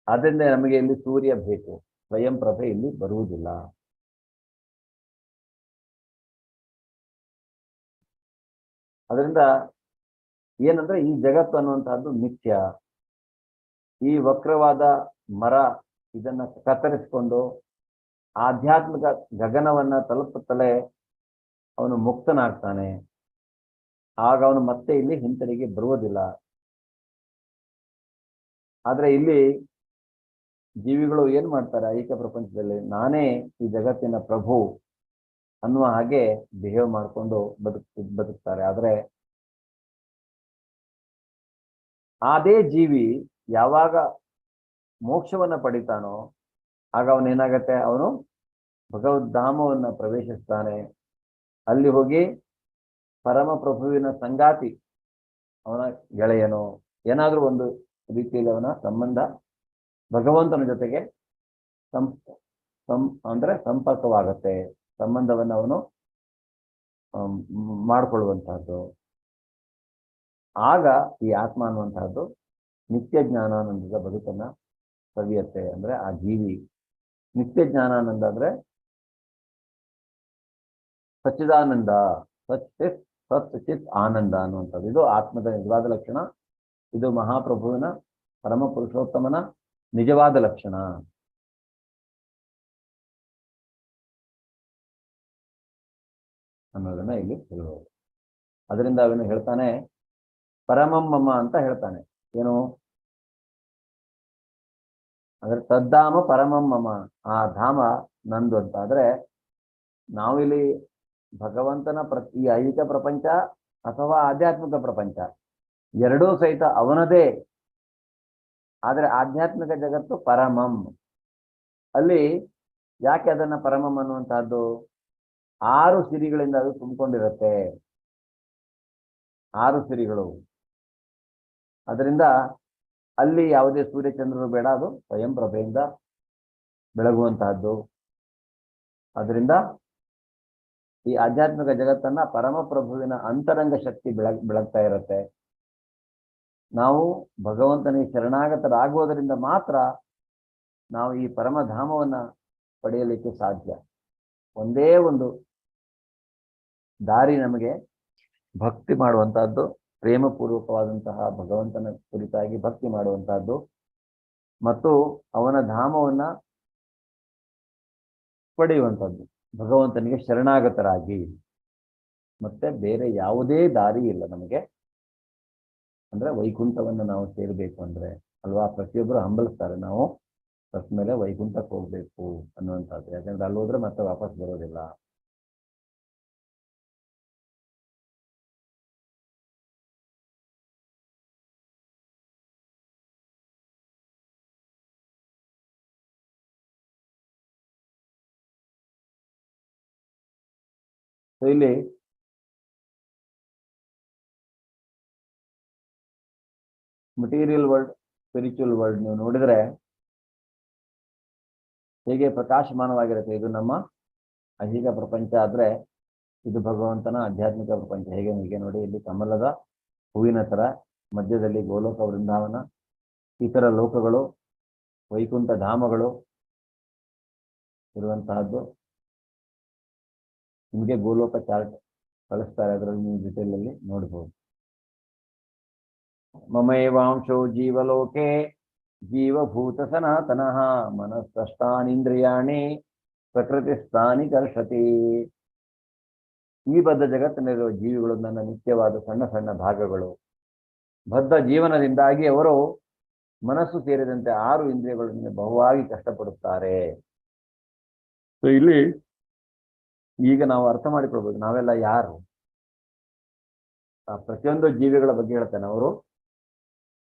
ಆದ್ದರಿಂದ ನಮಗೆ ಇಲ್ಲಿ ಸೂರ್ಯ ಬೇಕು. ಸ್ವಯಂ ಪ್ರಭೆ ಇಲ್ಲಿ ಬರುವುದಿಲ್ಲ. ಅದರಿಂದ ಏನಂದ್ರೆ ಈ ಜಗತ್ತು ಅನ್ನುವಂತಹದ್ದು ನಿತ್ಯ. ಈ ವಕ್ರವಾದ ಮರ ಇದನ್ನ ಕತ್ತರಿಸಿಕೊಂಡು ಆಧ್ಯಾತ್ಮಿಕ ಗಗನವನ್ನ ತಲುಪುತ್ತಲೇ ಅವನು ಮುಕ್ತನಾಗ್ತಾನೆ. ಆಗ ಅವನು ಮತ್ತೆ ಇಲ್ಲಿ ಹಿಂತಿರುಗಿ ಬರುವುದಿಲ್ಲ. ಆದ್ರೆ ಇಲ್ಲಿ ಜೀವಿಗಳು ಏನ್ ಮಾಡ್ತಾರೆ, ಐಕ್ಯ ಪ್ರಪಂಚದಲ್ಲಿ ನಾನೇ ಈ ಜಗತ್ತಿನ ಪ್ರಭು ಅನ್ನುವ ಹಾಗೆ ಬಿಹೇವ್ ಮಾಡಿಕೊಂಡು ಬದುಕ್ತಾರೆ. ಆದ್ರೆ ಅದೇ ಜೀವಿ ಯಾವಾಗ ಮೋಕ್ಷವನ್ನ ಪಡಿತಾನೋ ಆಗ ಅವನೇನಾಗತ್ತೆ, ಅವನು ಭಗವದ್ಧಾಮವನ್ನ ಪ್ರವೇಶಿಸ್ತಾನೆ. ಅಲ್ಲಿ ಹೋಗಿ ಪರಮ ಪ್ರಭುವಿನ ಸಂಗಾತಿ, ಅವನ ಗೆಳೆಯನೋ ಏನಾದ್ರೂ ಒಂದು ರೀತಿಯಲ್ಲಿ ಅವನ ಸಂಬಂಧ ಭಗವಂತನ ಜೊತೆಗೆ ಅಂದ್ರೆ ಸಂಪರ್ಕವಾಗತ್ತೆ. ಸಂಬಂಧವನ್ನು ಅವನು ಮಾಡಿಕೊಳ್ಳುವಂತಹದ್ದು. ಆಗ ಈ ಆತ್ಮ ಅನ್ನುವಂತಹದ್ದು ನಿತ್ಯ ಜ್ಞಾನಾನಂದದ ಬದುಕನ್ನ ಸವಿಯತ್ತೆ. ಅಂದ್ರೆ ಆ ಜೀವಿ ನಿತ್ಯ ಜ್ಞಾನಾನಂದ ಅಂದ್ರೆ ಸಚ್ಚಿದಾನಂದ, ಸತ್ ಚಿತ್ ಆನಂದ ಅನ್ನುವಂಥದ್ದು. ಇದು ಆತ್ಮದ ನಿಜವಾದ ಲಕ್ಷಣ. ಇದು ಮಹಾಪ್ರಭುವಿನ ಪರಮ ಪುರುಷೋತ್ತಮನ ನಿಜವಾದ ಲಕ್ಷಣ. ಅನ್ನೋದನ್ನ ಇಲ್ಲಿ ಹೇಳ್ಬೋದು. ಅದರಿಂದ ಅವನು ಹೇಳ್ತಾನೆ ಪರಮಮ್ಮಮ್ಮ ಅಂತ ಹೇಳ್ತಾನೆ. ಏನು ಅಂದ್ರೆ ತದ್ದಾಮ ಪರಮಮ್ಮಮ್ಮ, ಆ ಧಾಮ ನಂದು ಅಂತ. ಆದ್ರೆ ನಾವಿಲ್ಲಿ ಭಗವಂತನ ಈ ಐಹಿಕ ಪ್ರಪಂಚ ಅಥವಾ ಆಧ್ಯಾತ್ಮಿಕ ಪ್ರಪಂಚ ಎರಡೂ ಸಹಿತ ಅವನದೇ. ಆದ್ರೆ ಆಧ್ಯಾತ್ಮಿಕ ಜಗತ್ತು ಪರಮಂ. ಅಲ್ಲಿ ಯಾಕೆ ಅದನ್ನ ಪರಮಂ ಅನ್ನುವಂತಹದ್ದು, 6 ಸಿರಿಗಳಿಂದ ಅದು ತುಂಬಿಕೊಂಡಿರುತ್ತೆ. 6 ಸಿರಿಗಳು. ಅದರಿಂದ ಅಲ್ಲಿ ಯಾವುದೇ ಸೂರ್ಯಚಂದ್ರರು ಬೇಡ, ಅದು ಸ್ವಯಂ ಪ್ರಭೆಯಿಂದ ಬೆಳಗುವಂತಹದ್ದು. ಅದರಿಂದ ಈ ಆಧ್ಯಾತ್ಮಿಕ ಜಗತ್ತನ್ನ ಪರಮ ಪ್ರಭುವಿನ ಅಂತರಂಗ ಶಕ್ತಿ ಬೆಳಗ್ತಾ ಇರುತ್ತೆ. ನಾವು ಭಗವಂತನಿಗೆ ಶರಣಾಗತರಾಗುವುದರಿಂದ ಮಾತ್ರ ನಾವು ಈ ಪರಮಧಾಮವನ್ನ ಪಡೆಯಲಿಕ್ಕೆ ಸಾಧ್ಯ. ಒಂದೇ ಒಂದು ದಾರಿ ನಮಗೆ ಭಕ್ತಿ ಮಾಡುವಂತಹದ್ದು, ಪ್ರೇಮಪೂರ್ವಕವಾದಂತಹ ಭಗವಂತನ ಕುರಿತಾಗಿ ಭಕ್ತಿ ಮಾಡುವಂತಹದ್ದು ಮತ್ತು ಅವನ ಧಾಮವನ್ನ ಪಡೆಯುವಂಥದ್ದು, ಭಗವಂತನಿಗೆ ಶರಣಾಗತರಾಗಿ. ಮತ್ತೆ ಬೇರೆ ಯಾವುದೇ ದಾರಿ ಇಲ್ಲ ನಮಗೆ. ಅಂದ್ರೆ ವೈಕುಂಠವನ್ನು ನಾವು ಸೇರಬೇಕು ಅಂದ್ರೆ ಅಲ್ವಾ, ಪ್ರತಿಯೊಬ್ಬರು ಹಂಬಲಿಸ್ತಾರೆ, ನಾವು ಫಸ್ಟ್ ಮೇಲೆ ವೈಕುಂಠಕ್ಕೆ ಹೋಗ್ಬೇಕು ಅನ್ನುವಂಥದ್ದು. ಯಾಕಂದ್ರೆ ಅಲ್ಲಿ ಹೋದ್ರೆ ಮತ್ತೆ ವಾಪಸ್ ಬರೋದಿಲ್ಲ. ಇಲ್ಲಿ ಮಟೀರಿಯಲ್ ವರ್ಲ್ಡ್, ಸ್ಪಿರಿಚುವಲ್ ವರ್ಲ್ಡ್ ನೀವು ನೋಡಿದ್ರೆ ಹೇಗೆ ಪ್ರಕಾಶಮಾನವಾಗಿರುತ್ತೆ. ಇದು ನಮ್ಮ ಐಹಿಕ ಪ್ರಪಂಚ ಆದ್ರೆ ಇದು ಭಗವಂತನ ಆಧ್ಯಾತ್ಮಿಕ ಪ್ರಪಂಚ. ಹೀಗೆ ನೋಡಿ, ಇಲ್ಲಿ ಕಮಲದ ಹೂವಿನ ತರ ಮಧ್ಯದಲ್ಲಿ ಗೋಲೋಕ ವೃಂದಾವನ, ಇತರ ಲೋಕಗಳು, ವೈಕುಂಠ ಧಾಮಗಳು ಇರುವಂತಹದ್ದು. ನಿಮಗೆ ಗೋಲೋಕ ಚಾರ್ಟ್ ಕಳಿಸ್ತಾರೆ, ಅದರಲ್ಲಿ ನೀವು ಡಿಟೇಲ್ ಅಲ್ಲಿ ನೋಡ್ಬೋದು. ಮಮೈವಾಂಶೋ ಜೀವಲೋಕೆ ಜೀವಭೂತ ಸನಾತನಃ ಮನಸ್ಸಷ್ಟಾನಿಂದ್ರಿಯಾಣಿ ಪ್ರಕೃತಿಸ್ಥಾನಿ ಕರ್ಷತಿ. ಈ ಬದ್ಧ ಜಗತ್ತಿನಲ್ಲಿರುವ ಜೀವಿಗಳು ನನ್ನ ನಿತ್ಯವಾದ ಸಣ್ಣ ಸಣ್ಣ ಭಾಗಗಳು. ಬದ್ಧ ಜೀವನದಿಂದಾಗಿ ಅವರು ಮನಸ್ಸು ಸೇರಿದಂತೆ 6 ಇಂದ್ರಿಯಗಳನ್ನು ಬಹುವಾಗಿ ಕಷ್ಟಪಡುತ್ತಾರೆ. ಇಲ್ಲಿ ಈಗ ನಾವು ಅರ್ಥ ಮಾಡಿಕೊಳ್ಬೋದು, ನಾವೆಲ್ಲ ಯಾರು. ಪ್ರತಿಯೊಂದು ಜೀವಿಗಳ ಬಗ್ಗೆ ಹೇಳ್ತಾನೆ. ಅವರು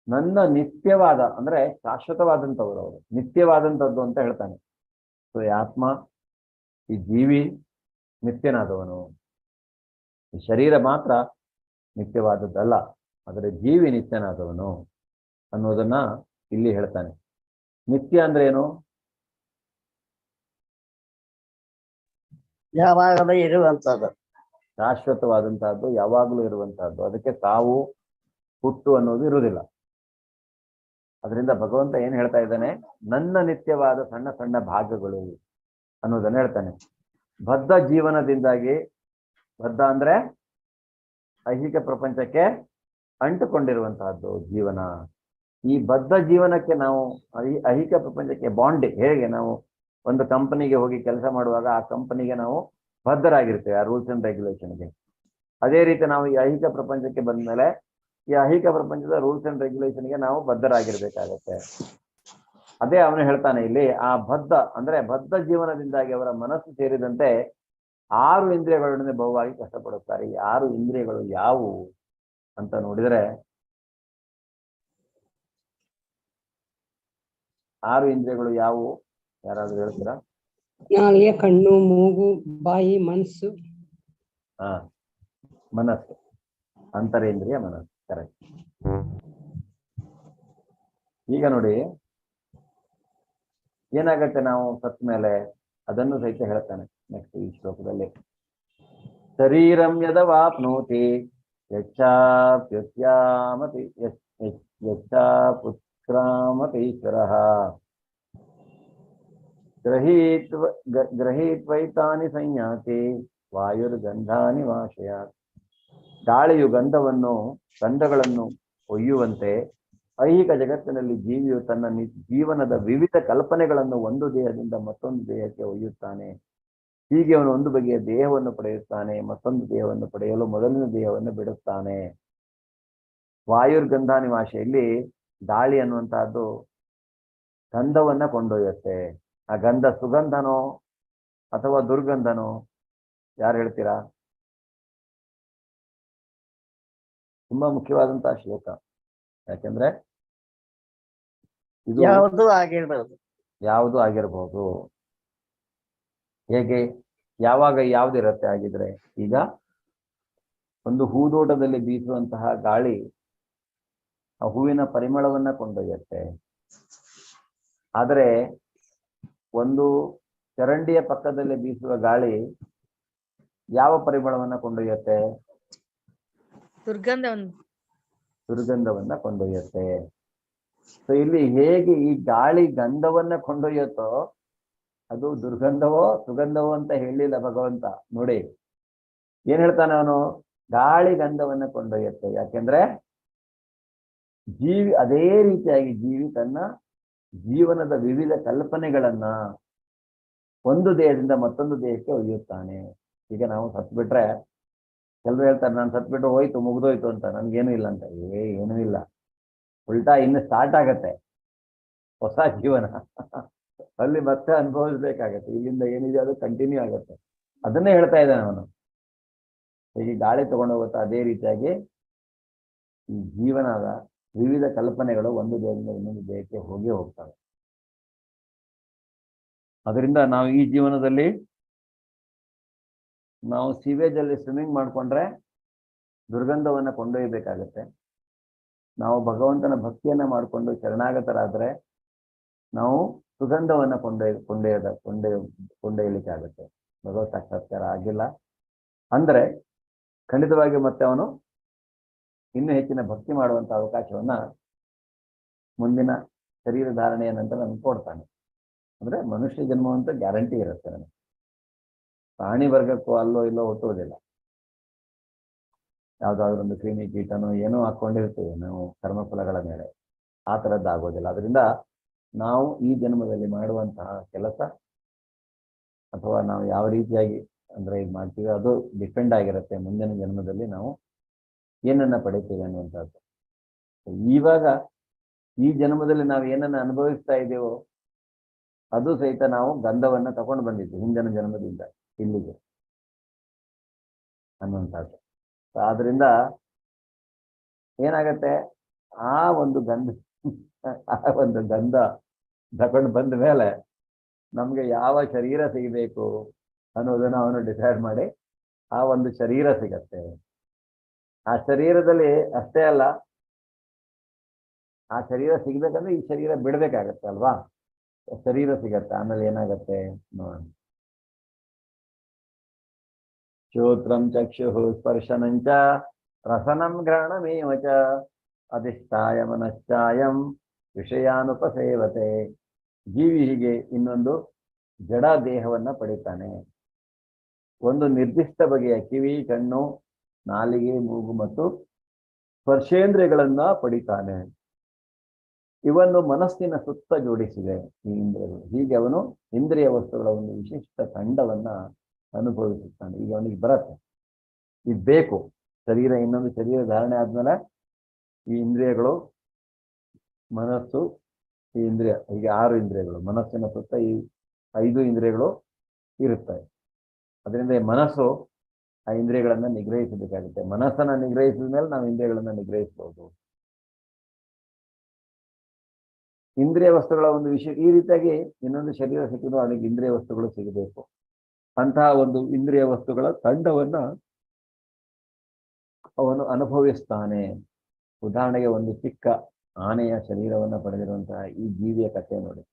ನನ್ನ ನಿತ್ಯವಾದ ಅಂದ್ರೆ ಶಾಶ್ವತವಾದಂಥವ್ರು, ಅವರು ನಿತ್ಯವಾದಂಥದ್ದು ಅಂತ ಹೇಳ್ತಾನೆ. ಸೊ ಈ ಆತ್ಮ, ಈ ಜೀವಿ ನಿತ್ಯನಾದವನು. ಈ ಶರೀರ ಮಾತ್ರ ನಿತ್ಯವಾದದ್ದಲ್ಲ, ಆದರೆ ಜೀವಿ ನಿತ್ಯನಾದವನು ಅನ್ನೋದನ್ನ ಇಲ್ಲಿ ಹೇಳ್ತಾನೆ. ನಿತ್ಯ ಅಂದ್ರೆ ಏನು? ಯಾವಾಗಲೂ ಇರುವಂತದ್ದು, ಶಾಶ್ವತವಾದಂತಹದ್ದು, ಯಾವಾಗಲೂ ಇರುವಂತಹದ್ದು. ಅದಕ್ಕೆ ಸಾವು ಹುಟ್ಟು ಅನ್ನೋದು ಇರುವುದಿಲ್ಲ. ಅದರಿಂದ ಭಗವಂತ ಏನ್ ಹೇಳ್ತಾ ಇದ್ದಾನೆ, ನನ್ನ ನಿತ್ಯವಾದ ಸಣ್ಣ ಸಣ್ಣ ಭಾಗಗಳು ಅನ್ನೋದನ್ನ ಹೇಳ್ತಾನೆ. ಬದ್ಧ ಜೀವನದಿಂದಾಗಿ, ಬದ್ಧ ಅಂದ್ರೆ ಐಹಿಕ ಪ್ರಪಂಚಕ್ಕೆ ಅಂಟುಕೊಂಡಿರುವಂತಹದ್ದು ಜೀವನ. ಈ ಬದ್ಧ ಜೀವನಕ್ಕೆ ನಾವು ಐಹಿಕ ಪ್ರಪಂಚಕ್ಕೆ ಬಾಂಡ್, ಹೇಗೆ ನಾವು ಒಂದು ಕಂಪನಿಗೆ ಹೋಗಿ ಕೆಲಸ ಮಾಡುವಾಗ ಆ ಕಂಪನಿಗೆ ನಾವು ಬದ್ಧರಾಗಿರ್ತೇವೆ, ಆ ರೂಲ್ಸ್ ಅಂಡ್ ರೆಗ್ಯುಲೇಷನ್ಗೆ. ಅದೇ ರೀತಿ ನಾವು ಈ ಐಹಿಕ ಪ್ರಪಂಚಕ್ಕೆ ಬಂದ್ಮೇಲೆ ಈ ಐಹಿಕ ಪ್ರಪಂಚದ ರೂಲ್ಸ್ ಅಂಡ್ ರೆಗ್ಯುಲೇಷನ್ಗೆ ನಾವು ಬದ್ಧರಾಗಿರ್ಬೇಕಾಗತ್ತೆ. ಅದೇ ಅವನು ಹೇಳ್ತಾನೆ ಇಲ್ಲಿ, ಆ ಬದ್ಧ ಜೀವನದಿಂದಾಗಿ ಅವರ ಮನಸ್ಸು ಸೇರಿದಂತೆ 6 ಇಂದ್ರಿಯಗಳೊಡನೆ ಬಹುವಾಗಿ ಕಷ್ಟಪಡುತ್ತಾರೆ. ಈ 6 ಇಂದ್ರಿಯಗಳು ಯಾವುವು ಅಂತ ನೋಡಿದರೆ, 6 ಇಂದ್ರಿಯಗಳು ಯಾವುವು ಯಾರಾದ್ರೂ ಹೇಳ್ತೀರಾ? ನಾಲಿಗೆ, ಕಣ್ಣು, ಮೂಗು, ಬಾಯಿ, ಮನಸ್ಸು. ಮನಸ್ಸು, ಅಂತರೇಂದ್ರಿಯ ಮನಸ್ಸು, ಕರೆಕ್ಟ್. ಈಗ ನೋಡಿ ಏನಾಗತ್ತೆ, ನಾವು ಸತ್ ಮೇಲೆ ಅದನ್ನು ಸಹಿತ ಹೇಳ್ತಾನೆ ನೆಕ್ಸ್ಟ್ ಈ ಶ್ಲೋಕದಲ್ಲಿ. ಶರೀರಂ ಯದವಾಪ್ನೋತಿ ಯಚ್ಚಾಪ್ಯುತ್ಕ್ರಾಮತಿ ಯಚ್ಚಾಪುತ್ಕ್ರಾಮತೀಶ್ವರಃ ಗೃಹೀತ್ವೈತಾನಿ ಸಂಯಾತಿ ವಾಯುರ್ಗಂಧಾನಿ ವಾಶಯಾತ್. ಗಾಳಿಯು ಗಂಧಗಳನ್ನು ಒಯ್ಯುವಂತೆ ಐಹಿಕ ಜಗತ್ತಿನಲ್ಲಿ ಜೀವಿಯು ತನ್ನ ಜೀವನದ ವಿವಿಧ ಕಲ್ಪನೆಗಳನ್ನು ಒಂದು ದೇಹದಿಂದ ಮತ್ತೊಂದು ದೇಹಕ್ಕೆ ಒಯ್ಯುತ್ತಾನೆ. ಹೀಗೆ ಅವನು ಒಂದು ಬಗೆಯ ದೇಹವನ್ನು ಪಡೆಯುತ್ತಾನೆ, ಮತ್ತೊಂದು ದೇಹವನ್ನು ಪಡೆಯಲು ಮೊದಲಿನ ದೇಹವನ್ನು ಬಿಡುತ್ತಾನೆ. ವಾಯುರ್ಗಂಧಾನಿ ವಾಶೆಯಲ್ಲಿ ಗಾಳಿ ಅನ್ನುವಂತಹದ್ದು ಗಂಧವನ್ನ ಕೊಂಡೊಯ್ಯುತ್ತೆ. ಆ ಗಂಧ ಸುಗಂಧನೋ ಅಥವಾ ದುರ್ಗಂಧನೋ, ಯಾರು ಹೇಳ್ತೀರಾ? ತುಂಬಾ ಮುಖ್ಯವಾದಂತಹ ಶ್ಲೋಕ. ಯಾಕೆಂದ್ರೆ ಇದು ಯಾವುದು ಆಗಿರ್ಬೋದು. ಹೇಗೆ, ಯಾವಾಗ ಯಾವ್ದಿರತ್ತೆ ಆಗಿದ್ರೆ, ಈಗ ಒಂದು ಹೂದೋಟದಲ್ಲಿ ಬೀಸುವಂತಹ ಗಾಳಿ ಆ ಹೂವಿನ ಪರಿಮಳವನ್ನ ಕೊಂಡೊಯ್ಯುತ್ತೆ. ಆದರೆ ಒಂದು ಚರಂಡಿಯ ಪಕ್ಕದಲ್ಲಿ ಬೀಸುವ ಗಾಳಿ ಯಾವ ಪರಿಮಳವನ್ನ ಕೊಂಡೊಯ್ಯುತ್ತೆ? ದುರ್ಗಂಧವನ್ನ ಕೊಂಡೊಯ್ಯುತ್ತೆ. ಸೊ ಇಲ್ಲಿ ಹೇಗೆ ಈ ಗಾಳಿ ಗಂಧವನ್ನ ಕೊಂಡೊಯ್ಯುತ್ತೋ, ಅದು ದುರ್ಗಂಧವೋ ಸುಗಂಧವೋ ಅಂತ ಹೇಳಿಲ್ಲ ಭಗವಂತ. ನೋಡಿ ಏನ್ ಹೇಳ್ತಾನೆ ಅವನು, ಗಾಳಿ ಗಂಧವನ್ನ ಕೊಂಡೊಯ್ಯುತ್ತೆ. ಯಾಕೆಂದ್ರೆ ಜೀವಿ ಅದೇ ರೀತಿಯಾಗಿ ಜೀವಿ ತನ್ನ ಜೀವನದ ವಿವಿಧ ಕಲ್ಪನೆಗಳನ್ನ ಒಂದು ದೇಹದಿಂದ ಮತ್ತೊಂದು ದೇಹಕ್ಕೆ ಒಯ್ಯುತ್ತಾನೆ. ಈಗ ನಾವು ಸತ್ಬಿಟ್ರೆ ಕೆಲವರು ಹೇಳ್ತಾರೆ, ನಾನು ಸತ್ಬಿಟ್ಟು ಹೋಯ್ತು ಮುಗಿದೋಯ್ತು ಅಂತ, ನನ್ಗೇನು ಇಲ್ಲ ಅಂತ. ಏನೂ ಇಲ್ಲ, ಉಲ್ಟಾ ಇನ್ನು ಸ್ಟಾರ್ಟ್ ಆಗತ್ತೆ ಹೊಸ ಜೀವನ. ಅಲ್ಲಿ ಮತ್ತೆ ಅನುಭವಿಸ್ಬೇಕಾಗತ್ತೆ. ಇಲ್ಲಿಂದ ಏನಿದೆ ಅದು ಕಂಟಿನ್ಯೂ ಆಗತ್ತೆ. ಅದನ್ನೇ ಹೇಳ್ತಾ ಇದ್ದಾನೆ ಅವನು. ಹೀಗೆ ಗಾಳಿ ತಗೊಂಡು ಹೋಗುತ್ತೆ, ಅದೇ ರೀತಿಯಾಗಿ ಈ ಜೀವನದ ವಿವಿಧ ಕಲ್ಪನೆಗಳು ಒಂದು ದೇಹದಿಂದ ಇನ್ನೊಂದು ದೇಹಕ್ಕೆ ಹೋಗ್ತವೆ. ಅದರಿಂದ ನಾವು ಈ ಜೀವನದಲ್ಲಿ ನಾವು ಸೀವೇಜ್ ಅಲ್ಲಿ ಸ್ವಿಮ್ಮಿಂಗ್ ಮಾಡ್ಕೊಂಡ್ರೆ ದುರ್ಗಂಧವನ್ನ ಕೊಂಡೊಯ್ಯಬೇಕಾಗತ್ತೆ. ನಾವು ಭಗವಂತನ ಭಕ್ತಿಯನ್ನ ಮಾಡಿಕೊಂಡು ಶರಣಾಗತರಾದ್ರೆ ನಾವು ಸುಗಂಧವನ್ನ ಕೊಂಡೊಯ್ಯಲಿಕ್ಕೆ ಆಗುತ್ತೆ. ಭಗವತ್ ಸಾಕ್ಷಾತ್ಕಾರ ಆಗಿಲ್ಲ ಅಂದ್ರೆ ಖಂಡಿತವಾಗಿ ಮತ್ತೆ ಅವನು ಇನ್ನೂ ಹೆಚ್ಚಿನ ಭಕ್ತಿ ಮಾಡುವಂತ ಅವಕಾಶವನ್ನ ಮುಂದಿನ ಶರೀರ ಧಾರಣೆಯ ನಂತರ ನಮ್ಗೆ ಕೊಡ್ತಾನೆ. ಅಂದ್ರೆ ಮನುಷ್ಯ ಜನ್ಮ ಅಂತ ಗ್ಯಾರಂಟಿ ಇರುತ್ತೆ ನನಗೆ. ಪ್ರಾಣಿ ವರ್ಗಕ್ಕೂ ಅಲ್ಲೋ ಇಲ್ಲೋ ಹುಟ್ಟುವುದಿಲ್ಲ. ಯಾವ್ದಾದ್ರು ಒಂದು ಕ್ರಿಮಿ ಕೀಟನೋ ಏನೋ ಹಾಕೊಂಡಿರ್ತೀವಿ ನಾವು ಕರ್ಮಫಲಗಳ ಮೇಲೆ, ಆ ಥರದ್ದು ಆಗೋದಿಲ್ಲ. ಅದರಿಂದ ನಾವು ಈ ಜನ್ಮದಲ್ಲಿ ಮಾಡುವಂತಹ ಕೆಲಸ ಅಥವಾ ನಾವು ಯಾವ ರೀತಿಯಾಗಿ ಅಂದ್ರೆ ಇದು ಮಾಡ್ತೀವಿ ಅದು ಡಿಪೆಂಡ್ ಆಗಿರುತ್ತೆ ಮುಂದಿನ ಜನ್ಮದಲ್ಲಿ ನಾವು ಏನನ್ನ ಪಡಿತೀವಿ ಅನ್ನುವಂಥದ್ದು. ಇವಾಗ ಈ ಜನ್ಮದಲ್ಲಿ ನಾವು ಏನನ್ನ ಅನುಭವಿಸ್ತಾ ಇದ್ದೇವೋ ಅದು ಸಹಿತ ನಾವು ಗಂಧವನ್ನ ತಗೊಂಡು ಬಂದಿದ್ವಿ ಹಿಂದಿನ ಜನ್ಮದಿಂದ ಇಲ್ಲಿಗೆ ಅನ್ನುವಂಥದ್ದು. ಆದ್ರಿಂದ ಏನಾಗತ್ತೆ, ಆ ಒಂದು ಗಂಧ ತಗೊಂಡು ಬಂದ ಮೇಲೆ ನಮ್ಗೆ ಯಾವ ಶರೀರ ಸಿಗಬೇಕು ಅನ್ನೋದನ್ನ ಅವನು ಡಿಸೈಡ್ ಮಾಡಿ ಆ ಒಂದು ಶರೀರ ಸಿಗತ್ತೆ. ಆ ಶರೀರದಲ್ಲಿ ಅಷ್ಟೇ ಅಲ್ಲ, ಆ ಶರೀರ ಸಿಗ್ಬೇಕಂದ್ರೆ ಈ ಶರೀರ ಬಿಡ್ಬೇಕಾಗತ್ತೆ ಅಲ್ವಾ. ಶರೀರ ಸಿಗತ್ತೆ, ಆಮೇಲೆ ಏನಾಗತ್ತೆ ನೋಡೋಣ. ಶ್ರೋತ್ರಂ ಚಕ್ಷು ಸ್ಪರ್ಶನಂಚ ರಸನಂ ಗ್ರಹಣಮೇವ ಚ ಅಧಿಷ್ಠಾಯ ಮನಶ್ಚಾಯಂ ವಿಷಯಾನುಪಸೇವತೆ. ಜೀವಿ ಹೀಗೆ ಇನ್ನೊಂದು ಜಡ ದೇಹವನ್ನ ಪಡಿತಾನೆ. ಒಂದು ನಿರ್ದಿಷ್ಟ ಬಗೆಯ ಕಿವಿ, ಕಣ್ಣು, ನಾಲಿಗೆ, ಮೂಗು ಮತ್ತು ಸ್ಪರ್ಶೇಂದ್ರಿಯಗಳನ್ನ ಪಡಿತಾನೆ. ಇವನ್ನು ಮನಸ್ಸಿನ ಸುತ್ತ ಜೋಡಿಸಿದೆ ಈ ಇಂದ್ರಿಯಗಳು. ಹೀಗೆ ಅವನು ಇಂದ್ರಿಯ ವಸ್ತುಗಳ ಒಂದು ವಿಶಿಷ್ಟ ಖಂಡವನ್ನ ಅನುಭವಿಸುತ್ತಾನೆ. ಈಗ ಅವನಿಗೆ ಬರತ್ತೆ, ಇದು ಬೇಕು. ಶರೀರ, ಇನ್ನೊಂದು ಶರೀರ ಧಾರಣೆ ಆದ್ಮೇಲೆ ಈ ಇಂದ್ರಿಯಗಳು, ಮನಸ್ಸು, ಈ ಇಂದ್ರಿಯ, ಹೀಗೆ 6 ಇಂದ್ರಿಯಗಳು, ಮನಸ್ಸಿನ ಸುತ್ತ ಈ 5 ಇಂದ್ರಿಯಗಳು ಇರುತ್ತವೆ. ಅದರಿಂದ ಮನಸ್ಸು ಆ ಇಂದ್ರಿಯಗಳನ್ನ ನಿಗ್ರಹಿಸಬೇಕಾಗುತ್ತೆ. ಮನಸ್ಸನ್ನ ನಿಗ್ರಹಿಸಿದ ಮೇಲೆ ನಾವು ಇಂದ್ರಿಯಗಳನ್ನ ನಿಗ್ರಹಿಸಬಹುದು. ಇಂದ್ರಿಯ ವಸ್ತುಗಳ ಒಂದು ವಿಷಯ ಈ ರೀತಿಯಾಗಿ ಇನ್ನೊಂದು ಶರೀರ ಸಿಕ್ಕಿದ್ರು ಅವನಿಗೆ ಇಂದ್ರಿಯ ವಸ್ತುಗಳು ಸಿಗಬೇಕು. ಅಂತಹ ಒಂದು ಇಂದ್ರಿಯ ವಸ್ತುಗಳ ತಂಡವನ್ನ ಅವನು ಅನುಭವಿಸ್ತಾನೆ. ಉದಾಹರಣೆಗೆ ಒಂದು ಚಿಕ್ಕ ಆನೆಯ ಶರೀರವನ್ನ ಪಡೆದಿರುವಂತಹ ಈ ಜೀವಿಯ ಕಥೆ ನೋಡಿ.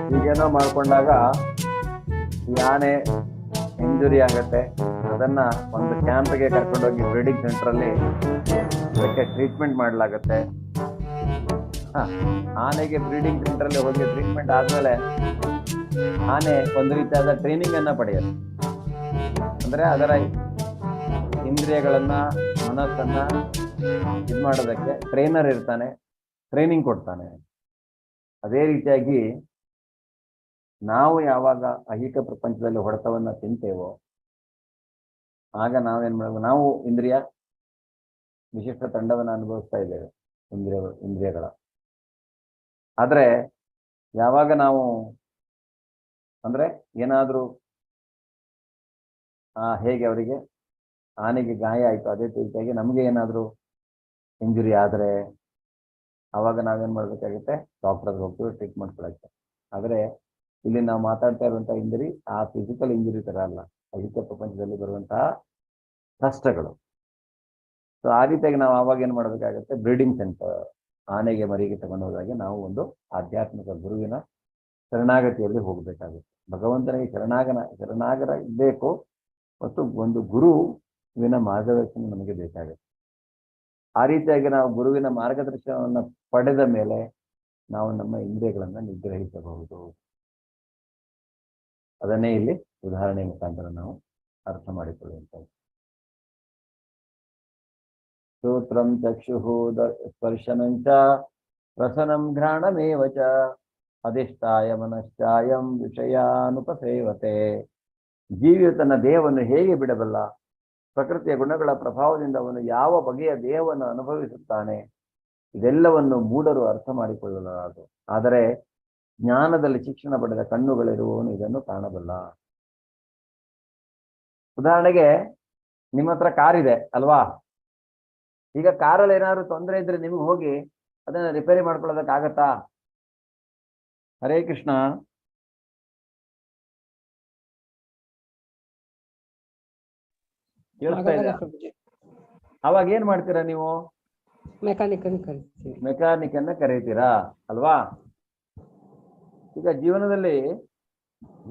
ಹೀಗೇನೋ ಮಾಡ್ಕೊಂಡಾಗ ಈ ಆನೆ ಇಂಜುರಿ ಆಗತ್ತೆ. ಅದನ್ನ ಒಂದು ಕ್ಯಾಂಪ್ಗೆ ಕರ್ಕೊಂಡೋಗಿ ಬ್ರೀಡಿಂಗ್ ಸೆಂಟರ್ ಅಲ್ಲಿ ಅದಕ್ಕೆ ಟ್ರೀಟ್ಮೆಂಟ್ ಮಾಡಲಾಗತ್ತೆ. ಆನೆಗೆ ಬ್ರೀಡಿಂಗ್ ಸೆಂಟರ್ ಅಲ್ಲಿ ಹೋಗಿ ಟ್ರೀಟ್ಮೆಂಟ್ ಆದ್ಮೇಲೆ ಆನೆ ಒಂದು ರೀತಿಯಾದ ಟ್ರೈನಿಂಗ್ ಅನ್ನ ಪಡೆಯುತ್ತೆ. ಅಂದ್ರೆ ಅದರ ಇಂದ್ರಿಯಗಳನ್ನ, ಮನಸ್ಸನ್ನ ಇದು ಮಾಡೋದಕ್ಕೆ ಟ್ರೈನರ್ ಇರ್ತಾನೆ, ಟ್ರೈನಿಂಗ್ ಕೊಡ್ತಾನೆ. ಅದೇ ರೀತಿಯಾಗಿ ನಾವು ಯಾವಾಗ ಐಹಿಕ ಪ್ರಪಂಚದಲ್ಲಿ ಹೊಡೆತವನ್ನ ತಿಂತೇವೋ ಆಗ ನಾವೇನ್ ಮಾಡಬೇಕು, ನಾವು ಇಂದ್ರಿಯ ವಿಶಿಷ್ಟ ತಂಡವನ್ನು ಅನುಭವಿಸ್ತಾ ಇದ್ದೇವೆ, ಇಂದ್ರಿಯಗಳ. ಆದ್ರೆ ಯಾವಾಗ ನಾವು ಅಂದ್ರೆ ಏನಾದ್ರೂ ಹೇಗೆ ಅವರಿಗೆ ಆನೆಗೆ ಗಾಯ ಆಯ್ತು, ಅದೇ ರೀತಿಯಾಗಿ ನಮಗೆ ಏನಾದ್ರೂ ಇಂಜುರಿ ಆದ್ರೆ ಅವಾಗ ನಾವೇನ್ ಮಾಡ್ಬೇಕಾಗುತ್ತೆ, ಡಾಕ್ಟರ್ ಹೋಗ್ತೀವಿ, ಟ್ರೀಟ್ಮೆಂಟ್ ಕೊಡಕ್ಕೆ. ಆದ್ರೆ ಇಲ್ಲಿ ನಾವು ಮಾತಾಡ್ತಾ ಇರುವಂತಹ ಇಂಜುರಿ ಆ ಫಿಸಿಕಲ್ ಇಂಜುರಿ ತರ ಅಲ್ಲ, ಐಹಿಕ ಪ್ರಪಂಚದಲ್ಲಿ ಬರುವಂತಹ ಕಷ್ಟಗಳು. ಸೊ ಆ ರೀತಿಯಾಗಿ ನಾವು ಆವಾಗ ಏನ್ ಮಾಡ್ಬೇಕಾಗತ್ತೆ, ಬ್ರೀಡಿಂಗ್ ಸೆಂಟರ್, ಆನೆಗೆ ಮರಿಗೆ ತಗೊಂಡು ಹೋದಾಗೆ ನಾವು ಒಂದು ಆಧ್ಯಾತ್ಮಿಕ ಗುರುವಿನ ಶರಣಾಗತಿಯಲ್ಲಿ ಹೋಗ್ಬೇಕಾಗುತ್ತೆ. ಭಗವಂತನಿಗೆ ಶರಣಾಗಬೇಕು ಮತ್ತು ಒಂದು ಗುರುವಿನ ಮಾರ್ಗದರ್ಶನ ನಮಗೆ ಬೇಕಾಗುತ್ತೆ. ಆ ರೀತಿಯಾಗಿ ನಾವು ಗುರುವಿನ ಮಾರ್ಗದರ್ಶನವನ್ನು ಪಡೆದ ಮೇಲೆ ನಾವು ನಮ್ಮ ಇಂದ್ರಿಯಗಳನ್ನ ನಿಗ್ರಹಿಸಬಹುದು. ಅದನ್ನೇ ಇಲ್ಲಿ ಉದಾಹರಣೆ ಮುಖಾಂತರ ನಾವು ಅರ್ಥ ಮಾಡಿಕೊಳ್ಳುವಂಥದ್ದು. ಶ್ರೋತ್ರಂ ಚಕ್ಷುಃ ಸ್ಪರ್ಶನಂಚ ರಸನಂ ಘ್ರಾಣಮೇವ ಚ ಅಧಿಷ್ಠಾಯ ಮನಶ್ಚಾಯಂ ವಿಷಯಾನುಪಸೇವತೆ. ಜೀವಿಯು ತನ್ನ ದೇಹವನ್ನು ಹೇಗೆ ಬಿಡಬಲ್ಲ? ಪ್ರಕೃತಿಯ ಗುಣಗಳ ಪ್ರಭಾವದಿಂದ ಅವನು ಯಾವ ಬಗೆಯ ದೇಹವನ್ನು ಅನುಭವಿಸುತ್ತಾನೆ? ಇದೆಲ್ಲವನ್ನು ಮೂಢರು ಅರ್ಥ ಮಾಡಿಕೊಳ್ಳಲಾರದು. ಆದರೆ ಜ್ಞಾನದಲ್ಲಿ ಶಿಕ್ಷಣ ಪಡೆದ ಕಣ್ಣುಗಳಿರುವವನು ಇದನ್ನು ಕಾಣಬಲ್ಲ. ಉದಾಹರಣೆಗೆ ನಿಮ್ಮ ಹತ್ರ ಕಾರಿದೆ ಅಲ್ವಾ? ಈಗ ಕಾರಲ್ಲಿ ಏನಾದ್ರು ತೊಂದರೆ ಇದ್ರೆ ನಿಮ್ಗೆ ಹೋಗಿ ಅದನ್ನ ರಿಪೇರಿ ಮಾಡ್ಕೊಳ್ಳೋದಕ್ಕಾಗತ್ತಾ? ಹರೇ ಕೃಷ್ಣ. ಕೇಳಿಸ್ತಾ ಇದೆ? ಅವಾಗ ಏನ್ ಮಾಡ್ತೀರಾ ನೀವು? ಮೆಕ್ಯಾನಿಕ್ ಅನ್ನ ಕರೀತೀರಾ ಅಲ್ವಾ? ಈಗ ಜೀವನದಲ್ಲಿ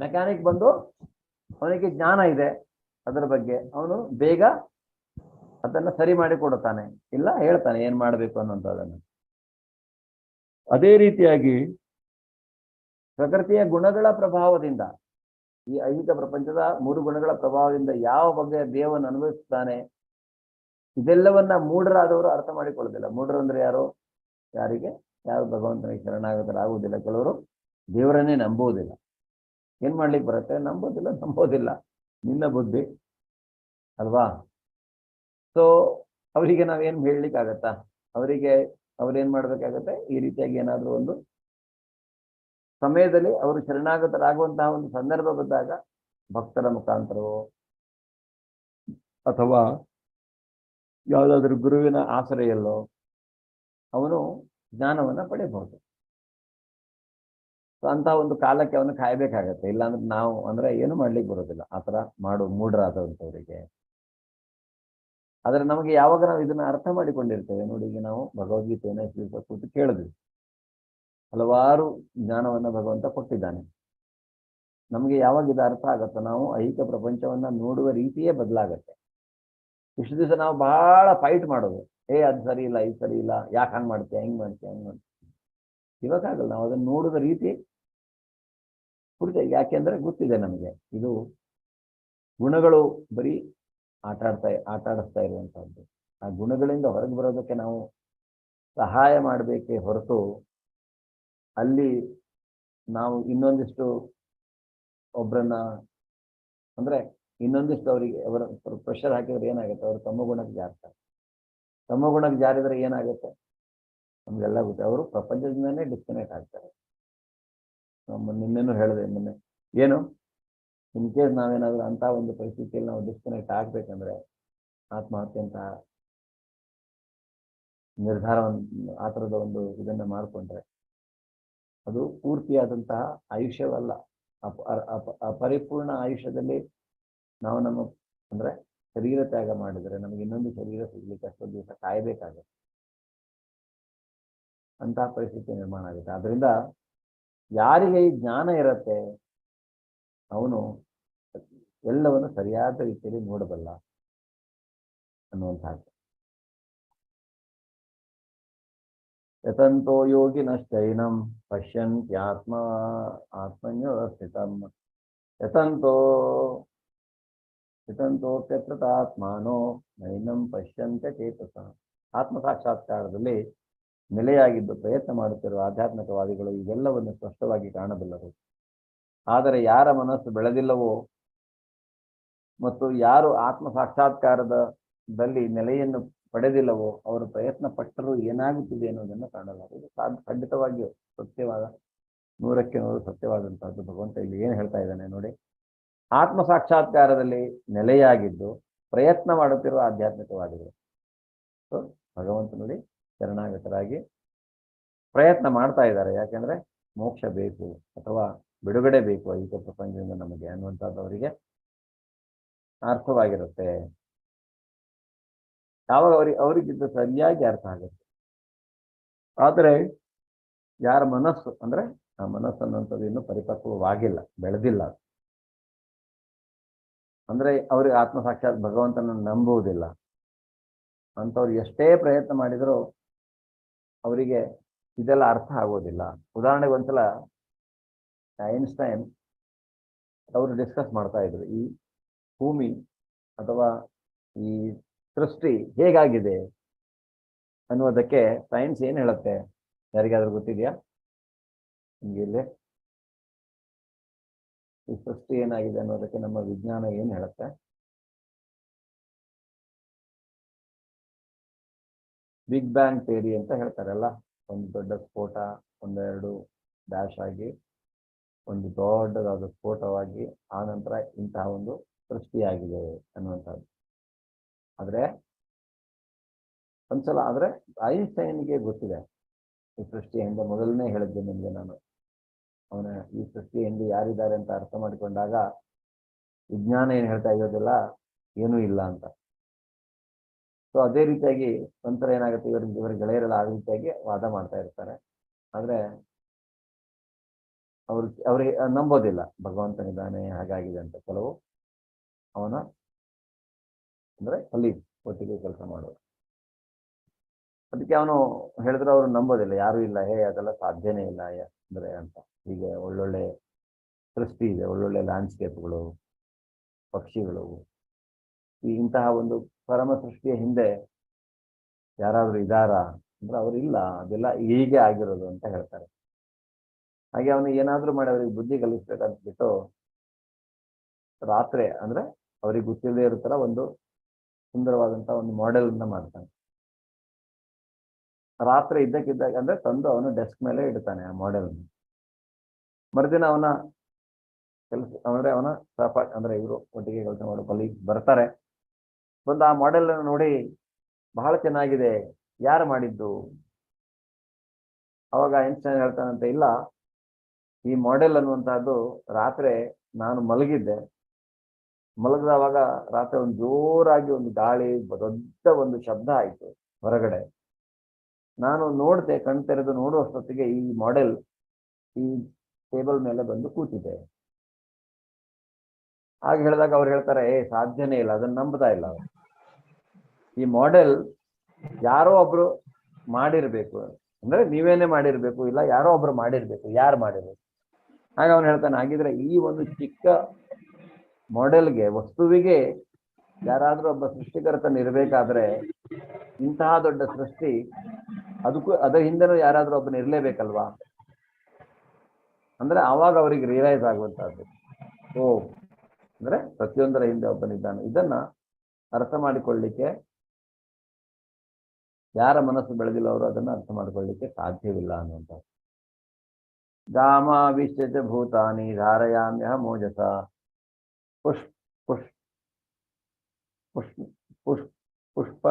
ಮೆಕ್ಯಾನಿಕ್ ಬಂದು ಅವನಿಗೆ ಜ್ಞಾನ ಇದೆ ಅದರ ಬಗ್ಗೆ, ಅವನು ಬೇಗ ಅದನ್ನ ಸರಿ ಮಾಡಿ ಕೊಡುತ್ತಾನೆ, ಇಲ್ಲ ಹೇಳ್ತಾನೆ ಏನ್ ಮಾಡ್ಬೇಕು ಅನ್ನೋಂಥದ್ದನ್ನು. ಅದೇ ರೀತಿಯಾಗಿ ಪ್ರಕೃತಿಯ ಗುಣಗಳ ಪ್ರಭಾವದಿಂದ, ಈ ಐಹಿಕ ಪ್ರಪಂಚದ 3 ಗುಣಗಳ ಪ್ರಭಾವದಿಂದ ಯಾವ ಬಗೆಯ ದೇಹವನ್ನು ಅನುಭವಿಸುತ್ತಾನೆ, ಇದೆಲ್ಲವನ್ನ ಮೂಢರಾದವರು ಅರ್ಥ ಮಾಡಿಕೊಳ್ಳೋದಿಲ್ಲ. ಮೂಢರು ಅಂದ್ರೆ ಯಾರು? ಯಾರು ಭಗವಂತನಿಗೆ ಶರಣಾಗತರಾಗುವುದಿಲ್ಲ. ಕೆಲವರು ದೇವರನ್ನೇ ನಂಬುವುದಿಲ್ಲ. ಏನ್ ಮಾಡ್ಲಿಕ್ಕೆ ಬರುತ್ತೆ? ನಂಬೋದಿಲ್ಲ ನಿನ್ನ ಬುದ್ಧಿ ಅಲ್ವಾ? ಸೊ ಅವರಿಗೆ ನಾವೇನ್ ಹೇಳಲಿಕ್ಕಾಗತ್ತಾ? ಅವ್ರೇನ್ ಮಾಡ್ಬೇಕಾಗತ್ತೆ, ಈ ರೀತಿಯಾಗಿ ಏನಾದ್ರೂ ಒಂದು ಸಮಯದಲ್ಲಿ ಅವರು ಶರಣಾಗತರಾಗುವಂತಹ ಒಂದು ಸಂದರ್ಭ ಬಂದಾಗ ಭಕ್ತರ ಮುಖಾಂತರವೋ ಅಥವಾ ಯಾವುದಾದ್ರೂ ಗುರುವಿನ ಆಶ್ರಯಲ್ಲೋ ಅವನು ಜ್ಞಾನವನ್ನ ಪಡೆಯಬಹುದು. ಅಂತ ಒಂದು ಕಾಲಕ್ಕೆ ಅವನು ಕಾಯ್ಬೇಕಾಗತ್ತೆ. ಇಲ್ಲಾಂದ್ರೆ ನಾವು ಏನು ಮಾಡ್ಲಿಕ್ಕೆ ಬರೋದಿಲ್ಲ ಆ ಥರ ಮೂಢರಾದಂಥವರಿಗೆ. ಆದ್ರೆ ನಮಗೆ ಯಾವಾಗ ನಾವು ಇದನ್ನ ಅರ್ಥ ಮಾಡಿಕೊಂಡಿರ್ತೇವೆ ನೋಡಿ, ಈಗ ನಾವು ಭಗವದ್ಗೀತೆಯನ್ನು ಇಷ್ಟು ದಿವಸ ಕೂತು ಕೇಳಿದ್ವಿ, ಹಲವಾರು ಜ್ಞಾನವನ್ನ ಭಗವಂತ ಕೊಟ್ಟಿದ್ದಾನೆ. ನಮಗೆ ಯಾವಾಗ ಇದು ಅರ್ಥ ಆಗತ್ತೋ ನಾವು ಐಹಿಕ ಪ್ರಪಂಚವನ್ನ ನೋಡುವ ರೀತಿಯೇ ಬದಲಾಗತ್ತೆ. ಇಷ್ಟು ದಿವಸ ನಾವು ಬಹಳ ಫೈಟ್ ಮಾಡೋದು, ಅದು ಸರಿ ಇಲ್ಲ, ಇದು ಸರಿ ಇಲ್ಲ, ಯಾಕೆ ಹಂಗೆ ಮಾಡ್ತೀಯ, ಹೆಂಗ್ ಮಾಡ್ತೀಯ, ಹಂಗೆ ಮಾಡ್ತೀಯ. ಇವಾಗಲ್ಲ, ನಾವು ಅದನ್ನು ನೋಡುವ ರೀತಿ ಪೂರ್ತಿ. ಯಾಕೆಂದ್ರೆ ಗೊತ್ತಿದೆ ನಮಗೆ ಇದು ಗುಣಗಳು ಬರೀ ಆಟಾಡಿಸ್ತಾ ಇರುವಂತಹದ್ದು. ಆ ಗುಣಗಳಿಂದ ಹೊರಗೆ ಬರೋದಕ್ಕೆ ನಾವು ಸಹಾಯ ಮಾಡಬೇಕೇ ಹೊರತು ಅಲ್ಲಿ ನಾವು ಇನ್ನೊಂದಿಷ್ಟು ಒಬ್ಬರನ್ನ ಅಂದ್ರೆ ಇನ್ನೊಂದಿಷ್ಟು ಅವರಿಗೆ ಅವರ ಪ್ರೆಷರ್ ಹಾಕಿದ್ರೆ ಏನಾಗುತ್ತೆ, ಅವರು ತಮ್ಮ ಗುಣಕ್ಕೆ ಜಾರ್ತಾರೆ. ತಮ್ಮ ಗುಣಕ್ಕೆ ಜಾರಿದ್ರೆ ಏನಾಗುತ್ತೆ ನಮ್ಗೆಲ್ಲ ಗೊತ್ತೆ, ಅವರು ಪ್ರಪಂಚದಿಂದನೇ ಡಿಸ್ಕನೆಕ್ಟ್ ಆಗ್ತಾರೆ. ನಿನ್ನೆನೂ ಹೇಳಿದೆ, ಮೊನ್ನೆ ಏನು ಇನ್ ಕೇಸ್ ನಾವೇನಾದ್ರೂ ಅಂತ ಒಂದು ಪರಿಸ್ಥಿತಿಯಲ್ಲಿ ನಾವು ಡಿಸ್ಕನೆಕ್ಟ್ ಆಗ್ಬೇಕಂದ್ರೆ ಆತ್ಮಹತ್ಯೆ ಅಂತ ನಿರ್ಧಾರವನ್ನು ಆ ಥರದ ಒಂದು ಇದನ್ನ ಮಾಡಿಕೊಂಡ್ರೆ ಅದು ಪೂರ್ತಿಯಾದಂತಹ ಆಯುಷ್ಯವಲ್ಲ. ಅಪರಿಪೂರ್ಣ ಆಯುಷ್ಯದಲ್ಲಿ ನಾವು ನಮ್ಮ ಅಂದ್ರೆ ಶರೀರ ತ್ಯಾಗ ಮಾಡಿದರೆ ನಮಗೆ ಇನ್ನೊಂದು ಶರೀರ ಸಿಗ್ಲಿಕ್ಕೆ ಅಷ್ಟೊಂದು ದಿವಸ ಕಾಯಬೇಕಾಗುತ್ತೆ. ಅಂತಹ ಪರಿಸ್ಥಿತಿ ನಿರ್ಮಾಣ ಆಗುತ್ತೆ. ಆದ್ರಿಂದ ಯಾರಿಗೆ ಈ ಜ್ಞಾನ ಇರತ್ತೆ ಅವನು ಎಲ್ಲವನ್ನು ಸರಿಯಾದ ರೀತಿಯಲ್ಲಿ ನೋಡಬಲ್ಲ ಅನ್ನುವಂಥದ್ದು. ಯತಂತೋ ಯೋಗಿನಶ್ಚೈನಂ ಆತ್ಮನ್ಯೋಸ್ಥಿತಂ ಯತಂತೋಪ್ಯಕೃತಾತ್ಮಾನೋ ನೈನಂ ಪಶ್ಯಂತ್ಯ ಚೇತಸ. ಆತ್ಮ ಸಾಕ್ಷಾತ್ಕಾರದಲ್ಲಿ ನೆಲೆಯಾಗಿದ್ದು ಪ್ರಯತ್ನ ಮಾಡುತ್ತಿರುವ ಆಧ್ಯಾತ್ಮಿಕವಾದಿಗಳು ಇವೆಲ್ಲವನ್ನು ಸ್ಪಷ್ಟವಾಗಿ ಕಾಣಬಲ್ಲರು. ಆದರೆ ಯಾರ ಮನಸ್ಸು ಬೆಳೆದಿಲ್ಲವೋ ಮತ್ತು ಯಾರು ಆತ್ಮ ಸಾಕ್ಷಾತ್ಕಾರದಲ್ಲಿ ನೆಲೆಯನ್ನು ಪಡೆದಿಲ್ಲವೋ ಅವರು ಪ್ರಯತ್ನ ಪಟ್ಟರೂ ಏನಾಗುತ್ತಿದೆ ಅನ್ನೋದನ್ನು ಕಾಣಲಾಗುವುದು. ಖಂಡಿತವಾಗಿಯೂ ಸತ್ಯವಾದ 100ಕ್ಕೆ 100 ಸತ್ಯವಾದಂತಹದ್ದು. ಭಗವಂತ ಇಲ್ಲಿ ಏನು ಹೇಳ್ತಾ ಇದ್ದಾನೆ ನೋಡಿ, ಆತ್ಮ ಸಾಕ್ಷಾತ್ಕಾರದಲ್ಲಿ ನೆಲೆಯಾಗಿದ್ದು ಪ್ರಯತ್ನ ಮಾಡುತ್ತಿರುವ ಆಧ್ಯಾತ್ಮಿಕವಾದಿಗಳು ಭಗವಂತ ನೋಡಿ ಶರಣಾಗತರಾಗಿ ಪ್ರಯತ್ನ ಮಾಡ್ತಾ ಇದ್ದಾರೆ. ಯಾಕೆಂದ್ರೆ ಮೋಕ್ಷ ಬೇಕು ಅಥವಾ ಬಿಡುಗಡೆ ಬೇಕು ಐಹಿಕ ಪ್ರಪಂಚದಿಂದ ನಮಗೆ ಅನ್ನುವಂಥದ್ದು ಅವರಿಗೆ ಅರ್ಥವಾಗಿರುತ್ತೆ. ಯಾವಾಗ ಅವರಿಗಿದ್ದು ಸರಿಯಾಗಿ ಅರ್ಥ ಆಗುತ್ತೆ. ಆದರೆ ಯಾರ ಮನಸ್ಸು ಅಂದ್ರೆ ಆ ಮನಸ್ಸು ಅನ್ನುವಂಥದ್ದು ಇನ್ನೂ ಪರಿಪಕ್ವವಾಗಿಲ್ಲ, ಬೆಳೆದಿಲ್ಲ, ಅಂದ್ರೆ ಅವ್ರಿಗೆ ಆತ್ಮ ಸಾಕ್ಷಾತ್ ಭಗವಂತನ ನಂಬುವುದಿಲ್ಲ ಅಂಥವ್ರು ಎಷ್ಟೇ ಪ್ರಯತ್ನ ಮಾಡಿದರೂ ಅವರಿಗೆ ಇದೆಲ್ಲ ಅರ್ಥ ಆಗೋದಿಲ್ಲ. ಉದಾಹರಣೆಗೆ ಒಂದ್ಸಲ ಐನ್ಸ್ಟೈನ್ ಅವರು ಡಿಸ್ಕಸ್ ಮಾಡ್ತಾ ಇದ್ರು, ಈ ಭೂಮಿ ಅಥವಾ ಈ ಸೃಷ್ಟಿ ಹೇಗಾಗಿದೆ ಅನ್ನುವುದಕ್ಕೆ ಸೈನ್ಸ್ ಏನು ಹೇಳುತ್ತೆ, ಯಾರಿಗಾದ್ರೂ ಗೊತ್ತಿದೆಯಾ ನಿಮ್ಗೆ? ಇಲ್ಲಿ ಈ ಸೃಷ್ಟಿ ಏನಾಗಿದೆ ಅನ್ನೋದಕ್ಕೆ ನಮ್ಮ ವಿಜ್ಞಾನ ಏನು ಹೇಳುತ್ತೆ? ಬಿಗ್ ಬ್ಯಾಂಗ್ ಥಿಯರಿ ಅಂತ ಹೇಳ್ತಾರಲ್ಲ, ಒಂದು ದೊಡ್ಡ ಸ್ಫೋಟ, ಒಂದೆರಡು ಡ್ಯಾಶ್ ಆಗಿ ಒಂದು ದೊಡ್ಡದಾದ ಸ್ಫೋಟವಾಗಿ ಆ ನಂತರ ಇಂತಹ ಒಂದು ಸೃಷ್ಟಿಯಾಗಿದೆ ಅನ್ನುವಂಥದ್ದು. ಆದ್ರೆ ಒಂದ್ಸಲ ಆದ್ರೆ ಐನ್ಸ್ಟೈನ್ಗೆ ಗೊತ್ತಿದೆ ಈ ಸೃಷ್ಟಿ ಹಿಂದೆ, ಮೊದಲನೇ ಹೇಳಿದ್ದೆ ನಿಮಗೆ ನಾನು, ಅವನ ಈ ಸೃಷ್ಟಿ ಹಿಂದೆ ಯಾರಿದ್ದಾರೆ ಅಂತ ಅರ್ಥ ಮಾಡಿಕೊಂಡಾಗ ವಿಜ್ಞಾನ ಏನು ಹೇಳ್ತಾ ಇರೋದಿಲ್ಲ, ಏನೂ ಇಲ್ಲ ಅಂತ. ಸೊ ಅದೇ ರೀತಿಯಾಗಿ ಒಂಥರ ಏನಾಗುತ್ತೆ, ಇವರ ಗೆಳೆಯರೆಲ್ಲ ಆ ರೀತಿಯಾಗಿ ವಾದ ಮಾಡ್ತಾ ಇರ್ತಾರೆ. ಆದ್ರೆ ಅವ್ರಿಗೆ ನಂಬೋದಿಲ್ಲ ಭಗವಂತನಿದ್ದಾನೆ ಹಾಗಾಗಿದೆ ಅಂತ. ಕೆಲವು ಅವನ ಅಂದ್ರೆ ಅಲ್ಲಿ ಒಟ್ಟಿಗೆ ಕೆಲಸ ಮಾಡೋದು, ಅದಕ್ಕೆ ಅವನು ಹೇಳಿದ್ರೆ ಅವರು ನಂಬೋದಿಲ್ಲ, ಯಾರು ಇಲ್ಲ, ಅದೆಲ್ಲ ಸಾಧ್ಯನೇ ಇಲ್ಲ ಅಂದ್ರೆ ಅಂತ. ಹೀಗೆ ಒಳ್ಳೊಳ್ಳೆ ಸೃಷ್ಟಿ ಇದೆ, ಒಳ್ಳೊಳ್ಳೆ ಲ್ಯಾಂಡ್ಸ್ಕೇಪ್ಗಳು, ಪಕ್ಷಿಗಳು, ಇಂತಹ ಒಂದು ಪರಮ ಸೃಷ್ಟಿಯ ಹಿಂದೆ ಯಾರಾದ್ರೂ ಇದ್ದಾರಾ ಅಂದ್ರೆ ಅವರು ಇಲ್ಲ, ಅದೆಲ್ಲ ಹೀಗೆ ಆಗಿರೋದು ಅಂತ ಹೇಳ್ತಾರೆ. ಹಾಗೆ ಅವನು ಏನಾದ್ರೂ ಮಾಡಿ ಅವ್ರಿಗೆ ಬುದ್ಧಿ ಕಲಿಸ್ಬೇಕಂತ ಬಿಟ್ಟು ರಾತ್ರಿ ಅಂದ್ರೆ ಅವ್ರಿಗೆ ಗೊತ್ತಿಲ್ಲದೆ ಇರೋ ತರ ಒಂದು ಸುಂದರವಾದಂತ ಒಂದು ಮಾಡೆಲ್ ಅನ್ನ ಮಾಡ್ತಾನೆ. ರಾತ್ರಿ ಇದ್ದಕ್ಕಿದ್ದಾಗ ಅಂದ್ರೆ ತಂದು ಅವನು ಡೆಸ್ಕ್ ಮೇಲೆ ಇಡ್ತಾನೆ ಆ ಮಾಡೆಲ್. ಮರುದಿನ ಅವನ ಕೆಲಸ ಅಂದ್ರೆ ಅವನ ಸಹಪಾಠಿ ಅಂದ್ರೆ ಇವರು ಒಟ್ಟಿಗೆ ಕೆಲಸ ಮಾಡೋ ಕಲೀಗ್ ಬರ್ತಾರೆ, ಬಂದು ಆ ಮಾಡೆಲ್ ಅನ್ನು ನೋಡಿ ಬಹಳ ಚೆನ್ನಾಗಿದೆ, ಯಾರು ಮಾಡಿದ್ದು? ಅವಾಗ ಐನ್ಸ್ಟೈನ್ ಹೇಳ್ತಾನಂತೆ, ಇಲ್ಲ, ಈ ಮಾಡೆಲ್ ಅನ್ನುವಂತಹದ್ದು ರಾತ್ರಿ ನಾನು ಮಲಗಿದ್ದೆ, ಮಲಗಿದವಾಗ ರಾತ್ರಿ ಒಂದು ಜೋರಾಗಿ ಒಂದು ಗಾಳಿ ದೊಡ್ಡ ಒಂದು ಶಬ್ದ ಆಯಿತು ಹೊರಗಡೆ. ನಾನು ನೋಡ್ದೆ, ಕಣ್ ತೆರೆದು ನೋಡುವಷ್ಟೊತ್ತಿಗೆ ಈ ಮಾಡೆಲ್ ಈ ಟೇಬಲ್ ಮೇಲೆ ಬಂದು ಕೂತಿದೆ. ಹಾಗೆ ಹೇಳಿದಾಗ ಅವ್ರು ಹೇಳ್ತಾರೆ, ಸಾಧ್ಯನೇ ಇಲ್ಲ, ಅದನ್ನ ನಂಬ್ತಾ ಇಲ್ಲ ಅವರು. ಈ ಮಾಡೆಲ್ ಯಾರೋ ಒಬ್ರು ಮಾಡಿರ್ಬೇಕು, ಅಂದ್ರೆ ನೀವೇನೆ ಮಾಡಿರ್ಬೇಕು, ಇಲ್ಲ ಯಾರೋ ಒಬ್ರು ಮಾಡಿರ್ಬೇಕು, ಯಾರು ಮಾಡಿರ್ಬೇಕು. ಹಾಗೆ ಅವನು ಹೇಳ್ತಾನೆ, ಹಾಗಿದ್ರೆ ಈ ಒಂದು ಚಿಕ್ಕ ಮಾಡೆಲ್ಗೆ, ವಸ್ತುವಿಗೆ ಯಾರಾದ್ರೂ ಒಬ್ಬ ಸೃಷ್ಟಿಕರ್ತನಿರ್ಬೇಕಾದ್ರೆ ಇಂತಹ ದೊಡ್ಡ ಸೃಷ್ಟಿ ಅದಕ್ಕೂ ಅದರ ಹಿಂದೆನೂ ಯಾರಾದ್ರೂ ಒಬ್ಬನ ಇರ್ಲೇಬೇಕಲ್ವಾ? ಅಂದ್ರೆ ಆವಾಗ ಅವರಿಗೆ ರಿಯಲೈಸ್ ಆಗುವಂತಹದ್ದು, ಓ ಅಂದ್ರೆ ಪ್ರತಿಯೊಂದರ ಹಿಂದೆ ಒಬ್ಬನಿದ್ದಾನೆ. ಇದನ್ನ ಅರ್ಥ ಮಾಡಿಕೊಳ್ಳಿಕ್ಕೆ ಯಾರ ಮನಸ್ಸು ಬೆಳೆದಿಲ್ಲ ಅವರು ಅದನ್ನ ಅರ್ಥ ಮಾಡಿಕೊಳ್ಳಿಕ್ಕೆ ಸಾಧ್ಯವಿಲ್ಲ ಅನ್ನುವಂಥ. ಗಾಮಾವಿಶ್ಯಚ ಭೂತಾನಿ ಧಾರಯಾಮ್ಯಹ ಮೋಜಸ ಪುಷ್ ಪುಷ್ ಪುಷ್ ಪುಷ್ ಪುಷ್ಪ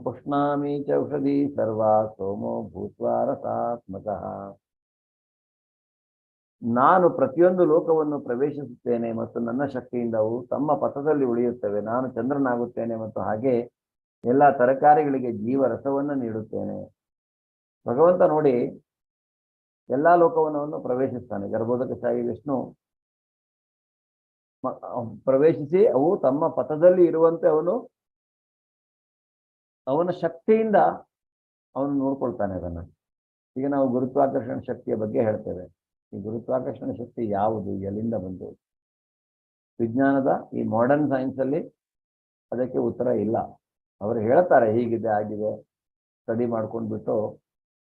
ಪುಷ್ಣಾಮಿ ಚ ಔಷಧಿ ಸರ್ವಾ ಸೋಮೋ ಭೂತ್ವಾ ರಸಾತ್ಮಕಃ. ನಾನು ಪ್ರತಿಯೊಂದು ಲೋಕವನ್ನು ಪ್ರವೇಶಿಸುತ್ತೇನೆ ಮತ್ತು ನನ್ನ ಶಕ್ತಿಯಿಂದ ಅವು ತಮ್ಮ ಪಥದಲ್ಲಿ ಉಳಿಯುತ್ತವೆ. ನಾನು ಚಂದ್ರನಾಗುತ್ತೇನೆ ಮತ್ತು ಹಾಗೆ ಎಲ್ಲ ತರಕಾರಿಗಳಿಗೆ ಜೀವರಸವನ್ನು ನೀಡುತ್ತೇನೆ. ಭಗವಂತ ನೋಡಿ ಎಲ್ಲಾ ಲೋಕವನ್ನು ಪ್ರವೇಶಿಸ್ತಾನೆ. ಗರ್ಭೋದಕಶಾಹಿ ವಿಷ್ಣು ಪ್ರವೇಶಿಸಿ ಅವು ತಮ್ಮ ಪಥದಲ್ಲಿ ಇರುವಂತೆ ಅವನ ಶಕ್ತಿಯಿಂದ ಅವನು ನೋಡ್ಕೊಳ್ತಾನೆ ಅದನ್ನ. ಈಗ ನಾವು ಗುರುತ್ವಾಕರ್ಷಣ ಶಕ್ತಿಯ ಬಗ್ಗೆ ಹೇಳ್ತೇವೆ. ಈ ಗುರುತ್ವಾಕರ್ಷಣ ಶಕ್ತಿ ಯಾವುದು, ಎಲ್ಲಿಂದ ಬಂತು? ವಿಜ್ಞಾನದ ಈ ಮಾಡರ್ನ್ ಸೈನ್ಸ್ ಅಲ್ಲಿ ಅದಕ್ಕೆ ಉತ್ತರ ಇಲ್ಲ. ಅವರು ಹೇಳ್ತಾರೆ ಹೀಗಿದೆ ಆಗಿದೆ, ಸ್ಟಡಿ ಮಾಡ್ಕೊಂಡ್ಬಿಟ್ಟು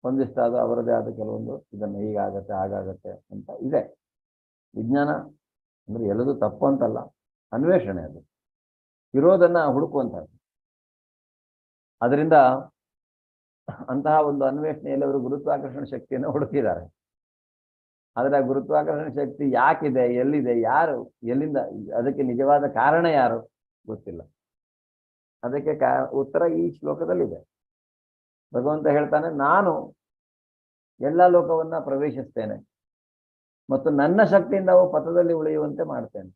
ಒಂದಿಷ್ಟಾದ ಅವರದೇ ಆದ ಕೆಲವೊಂದು ಇದನ್ನು ಹೀಗಾಗತ್ತೆ ಹಾಗಾಗತ್ತೆ ಅಂತ ಇದೆ. ವಿಜ್ಞಾನ ಅಂದ್ರೆ ಎಲ್ಲದೂ ತಪ್ಪು ಅಂತಲ್ಲ, ಅನ್ವೇಷಣೆ, ಅದು ಇರೋದನ್ನ ಹುಡುಕುವಂಥದ್ದು. ಅದರಿಂದ ಅಂತಹ ಒಂದು ಅನ್ವೇಷಣೆಯಲ್ಲಿ ಅವರು ಗುರುತ್ವಾಕರ್ಷಣ ಶಕ್ತಿಯನ್ನು ಹುಡುಕಿದ್ದಾರೆ. ಆದರೆ ಆ ಗುರುತ್ವಾಕರ್ಷಣ ಶಕ್ತಿ ಯಾಕಿದೆ, ಎಲ್ಲಿದೆ, ಯಾರು, ಎಲ್ಲಿಂದ, ಅದಕ್ಕೆ ನಿಜವಾದ ಕಾರಣ ಯಾರು ಗೊತ್ತಿಲ್ಲ. ಅದಕ್ಕೆ ಉತ್ತರ ಈ ಶ್ಲೋಕದಲ್ಲಿದೆ. ಭಗವಂತ ಹೇಳ್ತಾನೆ, ನಾನು ಎಲ್ಲ ಲೋಕವನ್ನ ಪ್ರವೇಶಿಸ್ತೇನೆ ಮತ್ತು ನನ್ನ ಶಕ್ತಿಯಿಂದ ಅವು ಪಥದಲ್ಲಿ ಉಳಿಯುವಂತೆ ಮಾಡ್ತೇನೆ.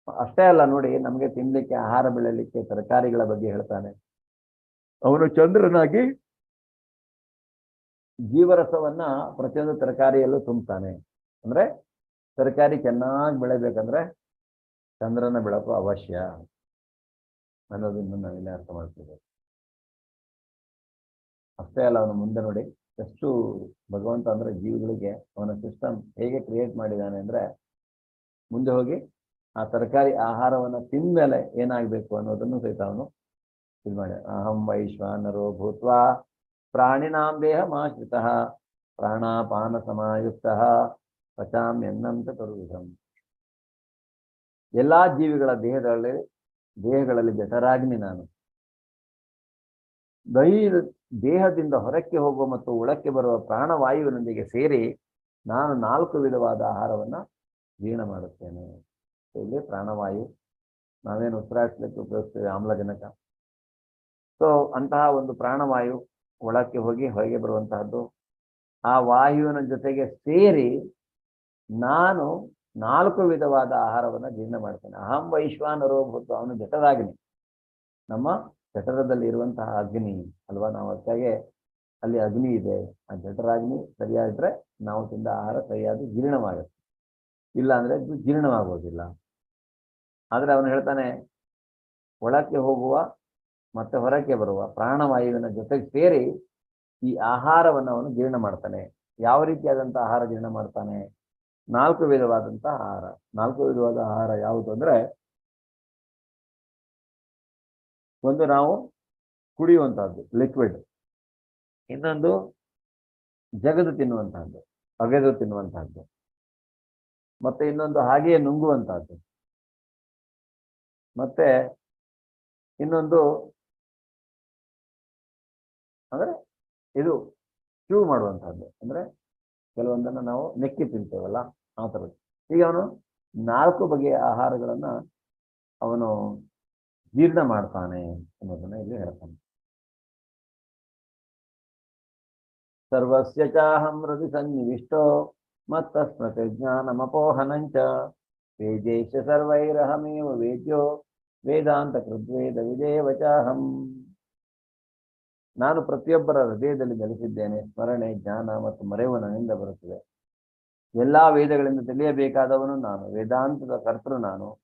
ಅಷ್ಟೇ ಅಲ್ಲ ನೋಡಿ, ನಮಗೆ ತಿನ್ಲಿಕ್ಕೆ ಆಹಾರ ಬೆಳೆಯಲಿಕ್ಕೆ ತರಕಾರಿಗಳ ಬಗ್ಗೆ ಹೇಳ್ತಾನೆ. ಅವನು ಚಂದ್ರನಾಗಿ ಜೀವರಸವನ್ನ ಪ್ರತಿಯೊಂದು ತರಕಾರಿಯಲ್ಲೂ ತುಂಬ್ತಾನೆ. ಅಂದ್ರೆ ತರಕಾರಿ ಚೆನ್ನಾಗಿ ಬೆಳೆಬೇಕಂದ್ರೆ ಚಂದ್ರನ ಬೆಳಕು ಅವಶ್ಯ ಅನ್ನೋದನ್ನು ನಾವಿಲ್ಲಿ ಅರ್ಥ ಮಾಡ್ತೀವಿ. ಅಷ್ಟೇ ಅಲ್ಲ, ಅವನು ಮುಂದೆ ನೋಡಿ ಎಷ್ಟು ಭಗವಂತ ಅಂದ್ರೆ ಜೀವಿಗಳಿಗೆ ಅವನ ಸಿಸ್ಟಮ್ ಹೇಗೆ ಕ್ರಿಯೇಟ್ ಮಾಡಿದ್ದಾನೆ ಅಂದ್ರೆ, ಮುಂದೆ ಹೋಗಿ ಆ ತರಕಾರಿ ಆಹಾರವನ್ನ ತಿಂದ್ಮೇಲೆ ಏನಾಗಬೇಕು ಅನ್ನೋದನ್ನು ಸಹಿತ ಅವನು ಇದು ಮಾಡಿ. ಅಹಂ ವೈಶ್ವಾನರೋ ಭೂತ್ವಾ ಪ್ರಾಣಿನಾಂ ದೇಹಮಾಶ್ರಿತಃ ಪ್ರಾಣಾಪಾನ ಸಮಾಯುಕ್ತಃ ಪಚಾಮ್ಯನ್ನಂ ಚತುರ್ವಿಧಂ. ಎಲ್ಲಾ ಜೀವಿಗಳ ದೇಹಗಳಲ್ಲಿ ಜಠರಾಗ್ನಿ ನಾನು. ದೇಹದಿಂದ ಹೊರಕ್ಕೆ ಹೋಗುವ ಮತ್ತು ಒಳಕ್ಕೆ ಬರುವ ಪ್ರಾಣವಾಯುವಿನೊಂದಿಗೆ ಸೇರಿ ನಾನು 4 ವಿಧವಾದ ಆಹಾರವನ್ನ ಜೀರ್ಣ ಮಾಡುತ್ತೇನೆ. ಇಲ್ಲಿ ಪ್ರಾಣವಾಯು, ನಾವೇನು ಉಸಿರಾಡಿಸ್ಲಿಕ್ಕೆ ಉಪಯೋಗಿಸ್ತೇವೆ ಆಮ್ಲಜನಕ. ಸೊ ಅಂತಹ ಒಂದು ಪ್ರಾಣವಾಯು ಒಳಕ್ಕೆ ಹೋಗಿ ಹೊರಗೆ ಬರುವಂತಹದ್ದು. ಆ ವಾಯುವಿನ ಜೊತೆಗೆ ಸೇರಿ ನಾನು 4 ವಿಧವಾದ ಆಹಾರವನ್ನ ಜೀರ್ಣ ಮಾಡ್ತೇನೆ. ಅಹಂ ವೈಶ್ವಾನರೋ ಭೂತ, ಅವನು ಜಠರಾಗ್ನಿ, ನಮ್ಮ ಜಠರದಲ್ಲಿ ಇರುವಂತಹ ಅಗ್ನಿ ಅಲ್ವಾ. ನಾವು ಅದಕ್ಕಾಗೆ ಅಲ್ಲಿ ಅಗ್ನಿ ಇದೆ. ಆ ಜಠರಾಗ್ನಿ ಸರಿಯಾಗಿದ್ರೆ ನಾವು ತಿಂದ ಆಹಾರ ಸರಿಯಾಗಿ ಜೀರ್ಣವಾಗುತ್ತೆ, ಇಲ್ಲ ಅಂದ್ರೆ ಅದು ಜೀರ್ಣವಾಗೋದಿಲ್ಲ. ಆದ್ರೆ ಅವನು ಹೇಳ್ತಾನೆ, ಒಳಕ್ಕೆ ಹೋಗುವ ಮತ್ತೆ ಹೊರಕ್ಕೆ ಬರುವ ಪ್ರಾಣವಾಯುವಿನ ಜೊತೆಗೆ ಸೇರಿ ಈ ಆಹಾರವನ್ನು ಅವನು ಜೀರ್ಣ ಮಾಡ್ತಾನೆ. ಯಾವ ರೀತಿಯಾದಂತಹ ಆಹಾರ ಜೀರ್ಣ ಮಾಡ್ತಾನೆ? 4 ವಿಧವಾದಂತಹ ಆಹಾರ. 4 ವಿಧವಾದ ಆಹಾರ ಯಾವುದು ಅಂದ್ರೆ, ಒಂದು ನಾವು ಕುಡಿಯುವಂತಹದ್ದು ಲಿಕ್ವಿಡ್, ಇನ್ನೊಂದು ಜಗದು ತಿನ್ನುವಂತಹದ್ದು, ಅಗೆದು ತಿನ್ನುವಂತಹದ್ದು, ಮತ್ತೆ ಇನ್ನೊಂದು ಹಾಗೆಯೇ ನುಂಗುವಂತಹದ್ದು, ಮತ್ತೆ ಇನ್ನೊಂದು ಅಂದ್ರೆ ಇದು ಚೂ ಮಾಡುವಂತಹದ್ದು, ಅಂದ್ರೆ ಕೆಲವೊಂದನ್ನು ನಾವು ನೆಕ್ಕಿ ತಿಂತೇವಲ್ಲ ಆ ಥರದ್ದು. ಈಗ ಅವನು 4 ಬಗೆಯ ಆಹಾರಗಳನ್ನ ಅವನು ಜೀರ್ಣ ಮಾಡ್ತಾನೆ ಅನ್ನೋದನ್ನ ಇಲ್ಲಿ ಹೇಳ್ತಾನೆ. ಸರ್ವಸ್ಯ ಚಾಹಂ ಹೃದಿ ಸನ್ನಿವಿಷ್ಟೋ ಮತ್ತ ಸ್ಮೃತಿ ಜ್ಞಾನಮಪೋಹನಂಚ ವೇದೇಶ ಸರ್ವೈರಹಮೇವ ವೇದ್ಯೋ ವೇದಾಂತ ಕೃದ್ವೇದ ವಿಜಯವಚಾಹಂ. ನಾನು ಪ್ರತಿಯೊಬ್ಬರ ಹೃದಯದಲ್ಲಿ ನೆಲೆಸಿದ್ದೇನೆ. ಸ್ಮರಣೆ, ಜ್ಞಾನ ಮತ್ತು ಮರೆವು ನನ್ನಿಂದ ಬರುತ್ತದೆ. ಎಲ್ಲಾ ವೇದಗಳಿಂದ ತಿಳಿಯಬೇಕಾದವನು ನಾನು. ವೇದಾಂತದ ಕರ್ತೃ ನಾನು.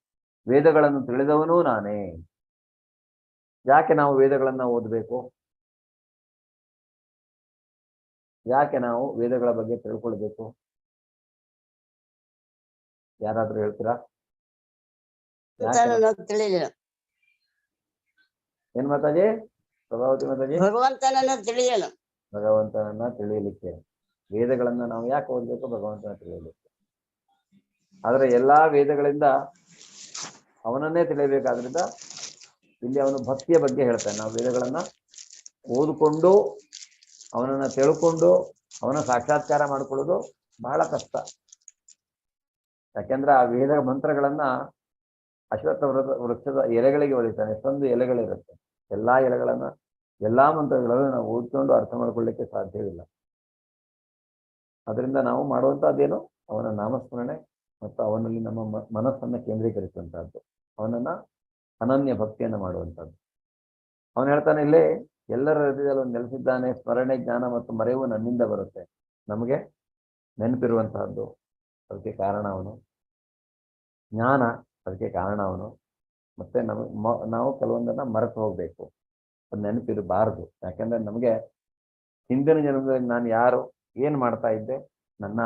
ವೇದಗಳನ್ನು ತಿಳಿದವನೂ ನಾನೇ. ಯಾಕೆ ನಾವು ವೇದಗಳನ್ನ ಓದಬೇಕು? ಯಾಕೆ ನಾವು ವೇದಗಳ ಬಗ್ಗೆ ತಿಳ್ಕೊಳ್ಬೇಕು? ಯಾರಾದ್ರೂ ಹೇಳ್ತೀರಾ? ತಿಳಿಲಿಲ್ಲ. ಏನ್ ಮಾತಾಜಿ? ಪ್ರಭಾವತಿ ಮಾತಾಜಿ? ಭಗವಂತನನ್ನ ತಿಳಿಯಲು. ಭಗವಂತನನ್ನ ತಿಳಿಯಲಿಕ್ಕೆ. ವೇದಗಳನ್ನ ನಾವು ಯಾಕೆ ಓದ್ಬೇಕು? ಭಗವಂತನ ತಿಳಿಯಲಿಕ್ಕೆ. ಆದ್ರೆ ಎಲ್ಲಾ ವೇದಗಳಿಂದ ಅವನನ್ನೇ ತಿಳಿಯಬೇಕಾದ್ರಿಂದ ಇಲ್ಲಿ ಅವನು ಭಕ್ತಿಯ ಬಗ್ಗೆ ಹೇಳ್ತಾನೆ. ನಾವು ವೇದಗಳನ್ನ ಓದಿಕೊಂಡು ಅವನನ್ನ ತಿಳ್ಕೊಂಡು ಅವನ ಸಾಕ್ಷಾತ್ಕಾರ ಮಾಡ್ಕೊಳ್ಳೋದು ಬಹಳ ಕಷ್ಟ. ಯಾಕೆಂದ್ರೆ ಆ ವೇದ ಮಂತ್ರಗಳನ್ನ ಅಶ್ವತ್ಥ ವೃಕ್ಷದ ಎಲೆಗಳಿಗೆ ಹೊಲಿತಾನೆ. ಎಷ್ಟೊಂದು ಎಲೆಗಳಿರುತ್ತೆ. ಎಲ್ಲಾ ಎಲೆಗಳನ್ನ, ಎಲ್ಲಾ ಮಂತ್ರಗಳನ್ನು ನಾವು ಓದ್ಕೊಂಡು ಅರ್ಥ ಮಾಡ್ಕೊಳ್ಳಿಕ್ಕೆ ಸಾಧ್ಯವಿಲ್ಲ. ಅದರಿಂದ ನಾವು ಮಾಡುವಂತಹದ್ದೇನು? ಅವನ ನಾಮಸ್ಮರಣೆ ಮತ್ತು ಅವನಲ್ಲಿ ನಮ್ಮ ಮನಸ್ಸನ್ನ ಕೇಂದ್ರೀಕರಿಸುವಂತಹದ್ದು, ಅವನನ್ನ ಅನನ್ಯ ಭಕ್ತಿಯನ್ನು ಮಾಡುವಂಥದ್ದು. ಅವನು ಹೇಳ್ತಾನೆ ಇಲ್ಲೇ, ಎಲ್ಲರ ಹೃದಯದಲ್ಲಿ ಅವನು ನೆಲೆಸಿದ್ದಾನೆ. ಸ್ಮರಣೆ, ಜ್ಞಾನ ಮತ್ತು ಮರೆವು ನನ್ನಿಂದ ಬರುತ್ತೆ. ನಮಗೆ ನೆನಪಿರುವಂತಹದ್ದು, ಅದಕ್ಕೆ ಕಾರಣ ಅವನು. ಜ್ಞಾನ, ಅದಕ್ಕೆ ಕಾರಣ ಅವನು. ಮತ್ತೆ ನಾವು ಕೆಲವೊಂದನ್ನ ಮರೆತು ಹೋಗ್ಬೇಕು. ಅದು ನೆನಪಿರಬಾರದು. ಯಾಕೆಂದ್ರೆ ನಮಗೆ ಹಿಂದಿನ ಜನ್ಮದಲ್ಲಿ ನಾನು ಯಾರು, ಏನು ಮಾಡ್ತಾ ಇದ್ದೆ, ನನ್ನ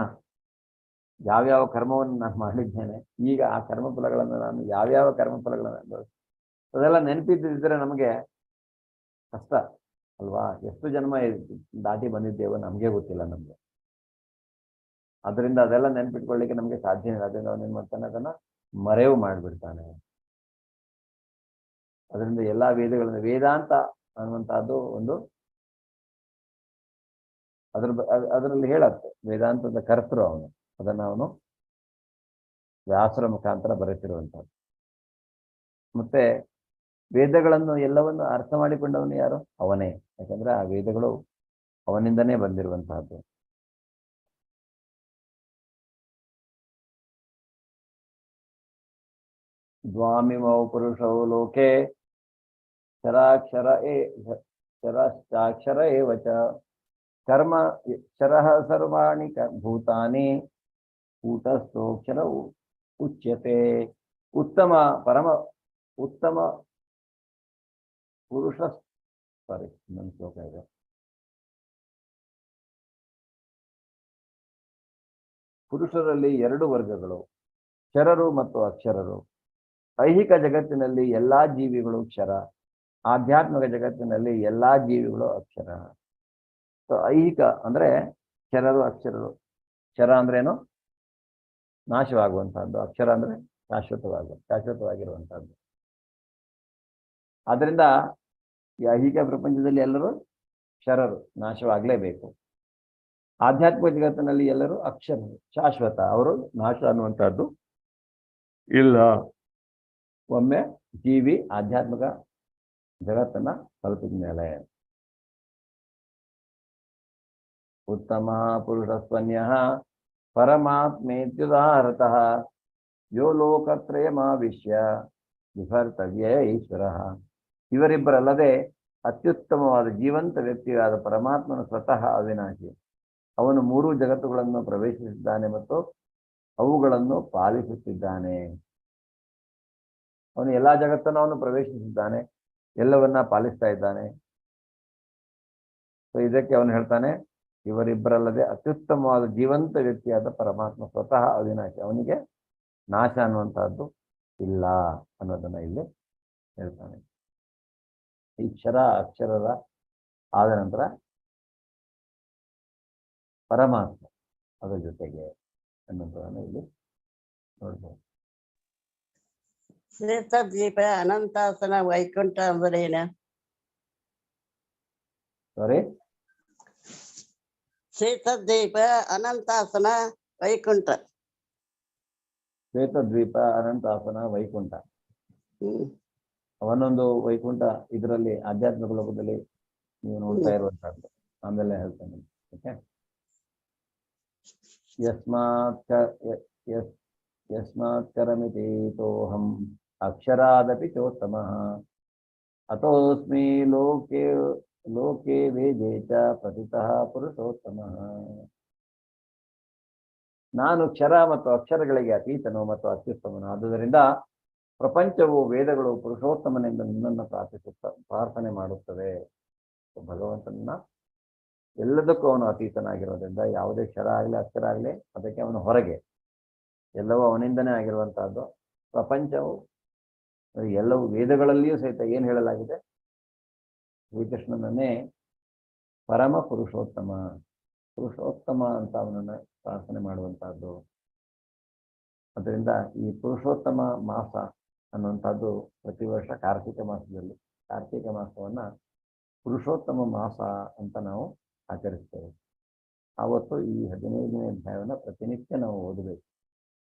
ಯಾವ್ಯಾವ ಕರ್ಮವನ್ನು ನಾನು ಮಾಡಿದ್ದೇನೆ, ಈಗ ಆ ಕರ್ಮಫಲಗಳನ್ನು ನಾನು ಯಾವ್ಯಾವ ಕರ್ಮಫಲಗಳನ್ನು ಅನುಭವಿಸ್ತೇನೆ, ಅದೆಲ್ಲ ನೆನಪಿದ್ದಿದ್ರೆ ನಮಗೆ ಕಷ್ಟ ಅಲ್ವಾ? ಎಷ್ಟು ಜನ್ಮ ದಾಟಿ ಬಂದಿದ್ದೇವೋ ನಮಗೆ ಗೊತ್ತಿಲ್ಲ ನಮಗೆ. ಅದರಿಂದ ಅದೆಲ್ಲ ನೆನಪಿಟ್ಕೊಳ್ಳಿಕ್ಕೆ ನಮಗೆ ಸಾಧ್ಯ ಇಲ್ಲ. ಅದರಿಂದ ಅವನೇನ್ ಮಾಡ್ತಾನೆ? ಅದನ್ನ ಮರೆವು ಮಾಡಿಬಿಡ್ತಾನೆ. ಅದರಿಂದ ಎಲ್ಲಾ ವೇದಗಳನ್ನು, ವೇದಾಂತ ಅನ್ನುವಂತಹದ್ದು ಒಂದು ಅದರಲ್ಲಿ ಹೇಳತ್ತೆ. ವೇದಾಂತದ ಕರ್ತೃ ಅವನು. ಅದನ್ನ ಅವನು ವ್ಯಾಸರ ಮುಖಾಂತರ ಬರೆತಿರುವಂತಹದ್ದು. ಮತ್ತೆ ವೇದಗಳನ್ನು ಎಲ್ಲವನ್ನು ಅರ್ಥ ಮಾಡಿಕೊಂಡವನು ಯಾರು? ಅವನೇ. ಯಾಕಂದ್ರೆ ಆ ವೇದಗಳು ಅವನಿಂದನೇ ಬಂದಿರುವಂತಹದ್ದು. ದ್ವಾಮಿಮೌ ಪುರುಷೌ ಲೋಕೆ ಶರಾಕ್ಷರ ಏವಚ ಕರ್ಮ ಶರಃ ಸರ್ವಾಣಿ ಭೂತಾನಿ ಕೂಟಸ್ಥೋಕ್ಷರ ಉಚ್ಯತೆ. ಉತ್ತಮ ಪುರುಷ, ಸಾರಿ ನನ್ನ ಶ್ಲೋಕ ಇದೆ. ಪುರುಷರಲ್ಲಿ ಎರಡು ವರ್ಗಗಳು, ಕ್ಷರರು ಮತ್ತು ಅಕ್ಷರರು. ಐಹಿಕ ಜಗತ್ತಿನಲ್ಲಿ ಎಲ್ಲಾ ಜೀವಿಗಳು ಕ್ಷರ, ಆಧ್ಯಾತ್ಮಿಕ ಜಗತ್ತಿನಲ್ಲಿ ಎಲ್ಲಾ ಜೀವಿಗಳು ಅಕ್ಷರ. ಸೊ ಐಹಿಕ ಅಂದ್ರೆ ಕ್ಷರರು, ಅಕ್ಷರರು. ಕ್ಷರ ಅಂದ್ರೇನು? ನಾಶವಾಗುವಂತಹದ್ದು. ಅಕ್ಷರ ಅಂದ್ರೆ ಶಾಶ್ವತವಾಗಿರುವಂತಹದ್ದು. ಆದ್ರಿಂದ ಈ ಐಹಿಕ ಪ್ರಪಂಚದಲ್ಲಿ ಎಲ್ಲರೂ ಕ್ಷರರು, ನಾಶವಾಗಲೇಬೇಕು. ಆಧ್ಯಾತ್ಮಿಕ ಜಗತ್ತಿನಲ್ಲಿ ಎಲ್ಲರೂ ಅಕ್ಷರರು, ಶಾಶ್ವತ. ಅವರು ನಾಶ ಅನ್ನುವಂಥದ್ದು ಇಲ್ಲ. ಒಮ್ಮೆ ಜೀವಿ ಆಧ್ಯಾತ್ಮಿಕ ಜಗತ್ತನ್ನ ತಲುಪಿದ ಮೇಲೆ. ಉತ್ತಮ ಪುರುಷಸ್ವನ್ಯ ಪರಮಾತ್ಮೇತ್ಯುದಾಹರತಃ ಯೋ ಲೋಕತ್ರಯಮಾವಿಶ್ಯ ವಿಭರ್ತವ್ಯ ಈಶ್ವರ. ಇವರಿಬ್ಬರಲ್ಲದೆ ಅತ್ಯುತ್ತಮವಾದ ಜೀವಂತ ವ್ಯಕ್ತಿಯಾದ ಪರಮಾತ್ಮನ ಸ್ವತಃ ಅವಿನಾಶಿ. ಅವನು ಮೂರು ಜಗತ್ತುಗಳನ್ನು ಪ್ರವೇಶಿಸಿದ್ದಾನೆ ಮತ್ತು ಅವುಗಳನ್ನು ಪಾಲಿಸುತ್ತಿದ್ದಾನೆ. ಅವನು ಎಲ್ಲಾ ಜಗತ್ತನ್ನು ಅವನು ಪ್ರವೇಶಿಸಿದ್ದಾನೆ, ಎಲ್ಲವನ್ನ ಪಾಲಿಸ್ತಾ ಇದ್ದಾನೆ. ಸೊ ಇದಕ್ಕೆ ಅವನು ಹೇಳ್ತಾನೆ, ಇವರಿಬ್ಬರಲ್ಲದೆ ಅತ್ಯುತ್ತಮವಾದ ಜೀವಂತ ವ್ಯಕ್ತಿಯಾದ ಪರಮಾತ್ಮ ಸ್ವತಃ ಅವಿನಾಶಿ. ಅವನಿಗೆ ನಾಶ ಅನ್ನುವಂತಹದ್ದು ಇಲ್ಲ ಅನ್ನೋದನ್ನ ಇಲ್ಲಿ ಹೇಳ್ತಾನೆ. ಈ ಅಕ್ಷರದ ಆದ ನಂತರ ಪರಮಾತ್ಮ ಅದರ ಜೊತೆಗೆ ಅನ್ನೋದನ್ನು ಇಲ್ಲಿ ನೋಡ್ಬೋದು. ಶ್ವೇತದ್ವೀಪ ಅನಂತಾಸನ ವೈಕುಂಠ ಅಂದ್ರೇನ? ಸಾರಿ, ಶ್ವೇತದ್ವೀಪ ಅನಂತಾಸನ ವೈಕುಂಠ. ಶ್ವೇತದ್ವೀಪ ಅನಂತಾಸನ ವೈಕುಂಠ. ಒಂದೊಂದು ವೈಕುಂಠ ಇದರಲ್ಲಿ ಆಧ್ಯಾತ್ಮಿಕ ಲೋಕದಲ್ಲಿ ನೀವು ನೋಡ್ತಾ ಇರುವಂತಹದ್ದು. ಆಮೇಲೆ ಹೇಳ್ತೇನೆ. ಓಕೆ. ಯಸ್ಮಾತ್ ಕರಮಿತಿ ತೋಹಂ ಅಕ್ಷರಾದಪಿ ಚೋತ್ತಮಃ ಅತೋಸ್ಮಿ ಲೋಕೆ ಲೋಕೆ ವೇದೇ ಚ ಪ್ರಥಿತಃ ಪುರುಷೋತ್ತಮಃ. ನಾನು ಕ್ಷರ ಮತ್ತು ಅಕ್ಷರಗಳಿಗೆ ಅತೀತನು ಮತ್ತು ಅತ್ಯುತ್ತಮನು. ಆದುದರಿಂದ ಪ್ರಪಂಚವು ವೇದಗಳು ಪುರುಷೋತ್ತಮನಿಂದ ನಿನ್ನನ್ನು ಪ್ರಾರ್ಥನೆ ಮಾಡುತ್ತವೆ. ಭಗವಂತನ ಎಲ್ಲದಕ್ಕೂ ಅವನು ಅತೀತನಾಗಿರೋದ್ರಿಂದ ಯಾವುದೇ ಕ್ಷರ ಆಗಲಿ ಅಕ್ಷರ ಆಗಲಿ ಅದಕ್ಕೆ ಅವನು ಹೊರಗೆ, ಎಲ್ಲವೂ ಅವನಿಂದನೇ ಆಗಿರುವಂತಹದ್ದು. ಪ್ರಪಂಚವು ಎಲ್ಲವೂ ವೇದಗಳಲ್ಲಿಯೂ ಸಹಿತ ಏನು ಹೇಳಲಾಗಿದೆ, ಶ್ರೀಕೃಷ್ಣನನ್ನೇ ಪರಮ ಪುರುಷೋತ್ತಮ ಅಂತ ಅವನನ್ನು ಪ್ರಾರ್ಥನೆ ಮಾಡುವಂತಹದ್ದು. ಅದರಿಂದ ಈ ಪುರುಷೋತ್ತಮ ಮಾಸ ಅನ್ನುವಂಥದ್ದು ಪ್ರತಿ ವರ್ಷ ಕಾರ್ತಿಕ ಮಾಸದಲ್ಲಿ, ಕಾರ್ತಿಕ ಮಾಸವನ್ನ ಪುರುಷೋತ್ತಮ ಮಾಸ ಅಂತ ನಾವು ಆಚರಿಸ್ತೇವೆ. ಆವತ್ತು ಈ 15ನೇ ಅಧ್ಯಾಯವನ್ನು ಪ್ರತಿನಿತ್ಯ ನಾವು ಓದಬೇಕು,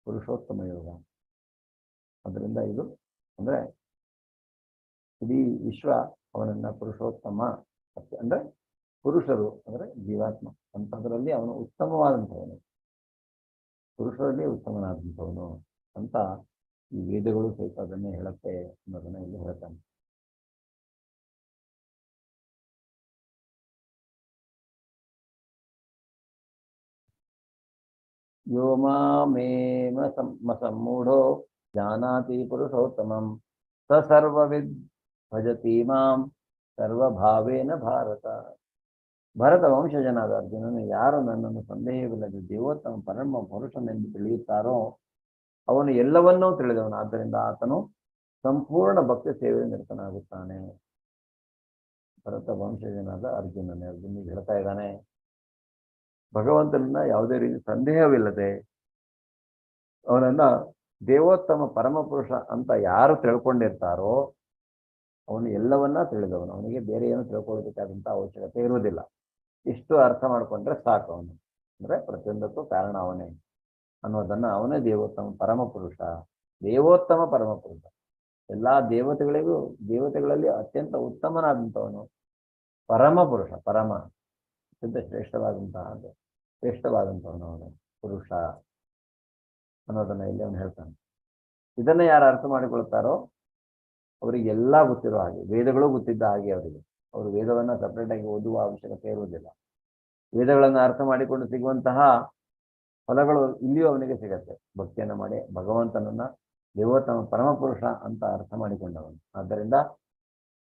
ಪುರುಷೋತ್ತಮ ಯೋಗ. ಅದರಿಂದ ಇದು ಅಂದ್ರೆ ಇಡೀ ವಿಶ್ವ ಅವನನ್ನ ಪುರುಷೋತ್ತಮ ಅಂದ್ರೆ ಪುರುಷರು ಅಂದ್ರೆ ಜೀವಾತ್ಮ ಅಂತದ್ರಲ್ಲಿ ಅವನು ಉತ್ತಮವಾದಂಥವನು, ಪುರುಷರಲ್ಲಿ ಉತ್ತಮನಾದಂಥವನು ಅಂತ ಈ ವೇದಗಳು ಸಹಿತ ಅದನ್ನೇ ಹೇಳುತ್ತೆ ಅನ್ನೋದನ್ನ ಇಲ್ಲಿ ಹೇಳ್ತಾನೆ. ಯೋ ಮಾಮೇವ ಸಮ್ಮೂಢೋ ಜಾನಾತಿ ಪುರುಷೋತ್ತಮಂ ಸ ಸರ್ವವಿದ್ ಭಜತಿ ಮಾಂ ಸರ್ವಭಾವೇನ ಭಾರತ. ಭರತ ವಂಶಜನಾದ ಅರ್ಜುನನು ಯಾರು ನನ್ನನ್ನು ಸಂದೇಹವಿಲ್ಲದೆ ದೇವೋತ್ತಮ ಪರಮ ಪುರುಷನೆಂದು ತಿಳಿಯುತ್ತಾರೋ ಅವನು ಎಲ್ಲವನ್ನೂ ತಿಳಿದವನು. ಆದ್ದರಿಂದ ಆತನು ಸಂಪೂರ್ಣ ಭಕ್ತಿ ಸೇವೆ ನಿರತನಾಗುತ್ತಾನೆ. ಭರತ ವಂಶಜನಾದ ಅರ್ಜುನಿಗೆ ಹೇಳ್ತಾ ಇದ್ದಾನೆ, ಭಗವಂತನನ್ನ ಯಾವುದೇ ರೀತಿ ಸಂದೇಹವಿಲ್ಲದೆ ಅವನನ್ನ ದೇವೋತ್ತಮ ಪರಮಪುರುಷ ಅಂತ ಯಾರು ತಿಳ್ಕೊಂಡಿರ್ತಾರೋ ಅವನು ಎಲ್ಲವನ್ನ ತಿಳಿದವನು. ಅವನಿಗೆ ಬೇರೆ ಏನು ತಿಳ್ಕೊಳ್ಬೇಕಾದಂತ ಅವಶ್ಯಕತೆ ಇರುವುದಿಲ್ಲ. ಇಷ್ಟು ಅರ್ಥ ಮಾಡ್ಕೊಂಡ್ರೆ ಸಾಕು. ಅವನು ಅಂದ್ರೆ ಪ್ರತಿಯೊಂದಕ್ಕೂ ಕಾರಣ ಅವನೇ ಅನ್ನೋದನ್ನ, ಅವನೇ ದೇವೋತ್ತಮ ಪರಮಪುರುಷ, ದೇವೋತ್ತಮ ಪರಮಪುರುಷ. ಎಲ್ಲಾ ದೇವತೆಗಳಲ್ಲಿ ಅತ್ಯಂತ ಉತ್ತಮನಾದಂಥವನು ಪರಮಪುರುಷ, ಪರಮ ಅತ್ಯಂತ ಶ್ರೇಷ್ಠವಾದಂಥವನು ಅವನು ಪುರುಷ ಅನ್ನೋದನ್ನ ಇಲ್ಲಿ ಅವನು ಹೇಳ್ತಾನೆ. ಇದನ್ನ ಯಾರು ಅರ್ಥ ಮಾಡಿಕೊಳ್ತಾರೋ ಅವರಿಗೆ ಎಲ್ಲ ಗೊತ್ತಿರೋ ಹಾಗೆ, ವೇದಗಳು ಗೊತ್ತಿದ್ದ ಹಾಗೆ ಅವರಿಗೆ. ಅವರು ವೇದವನ್ನ ಸಪ್ರೇಟ್ ಆಗಿ ಓದುವ ಅವಶ್ಯಕತೆ ಇರುವುದಿಲ್ಲ. ವೇದಗಳನ್ನು ಅರ್ಥ ಮಾಡಿಕೊಂಡು ಸಿಗುವಂತಹ ಫಲಗಳು ಇಲ್ಲಿಯೂ ಅವನಿಗೆ ಸಿಗತ್ತೆ. ಭಕ್ತಿಯನ್ನ ಮಾಡಿ ಭಗವಂತನನ್ನ ದೇವೋತ್ತಮ ಪರಮಪುರುಷ ಅಂತ ಅರ್ಥ ಮಾಡಿಕೊಂಡವನು. ಆದ್ದರಿಂದ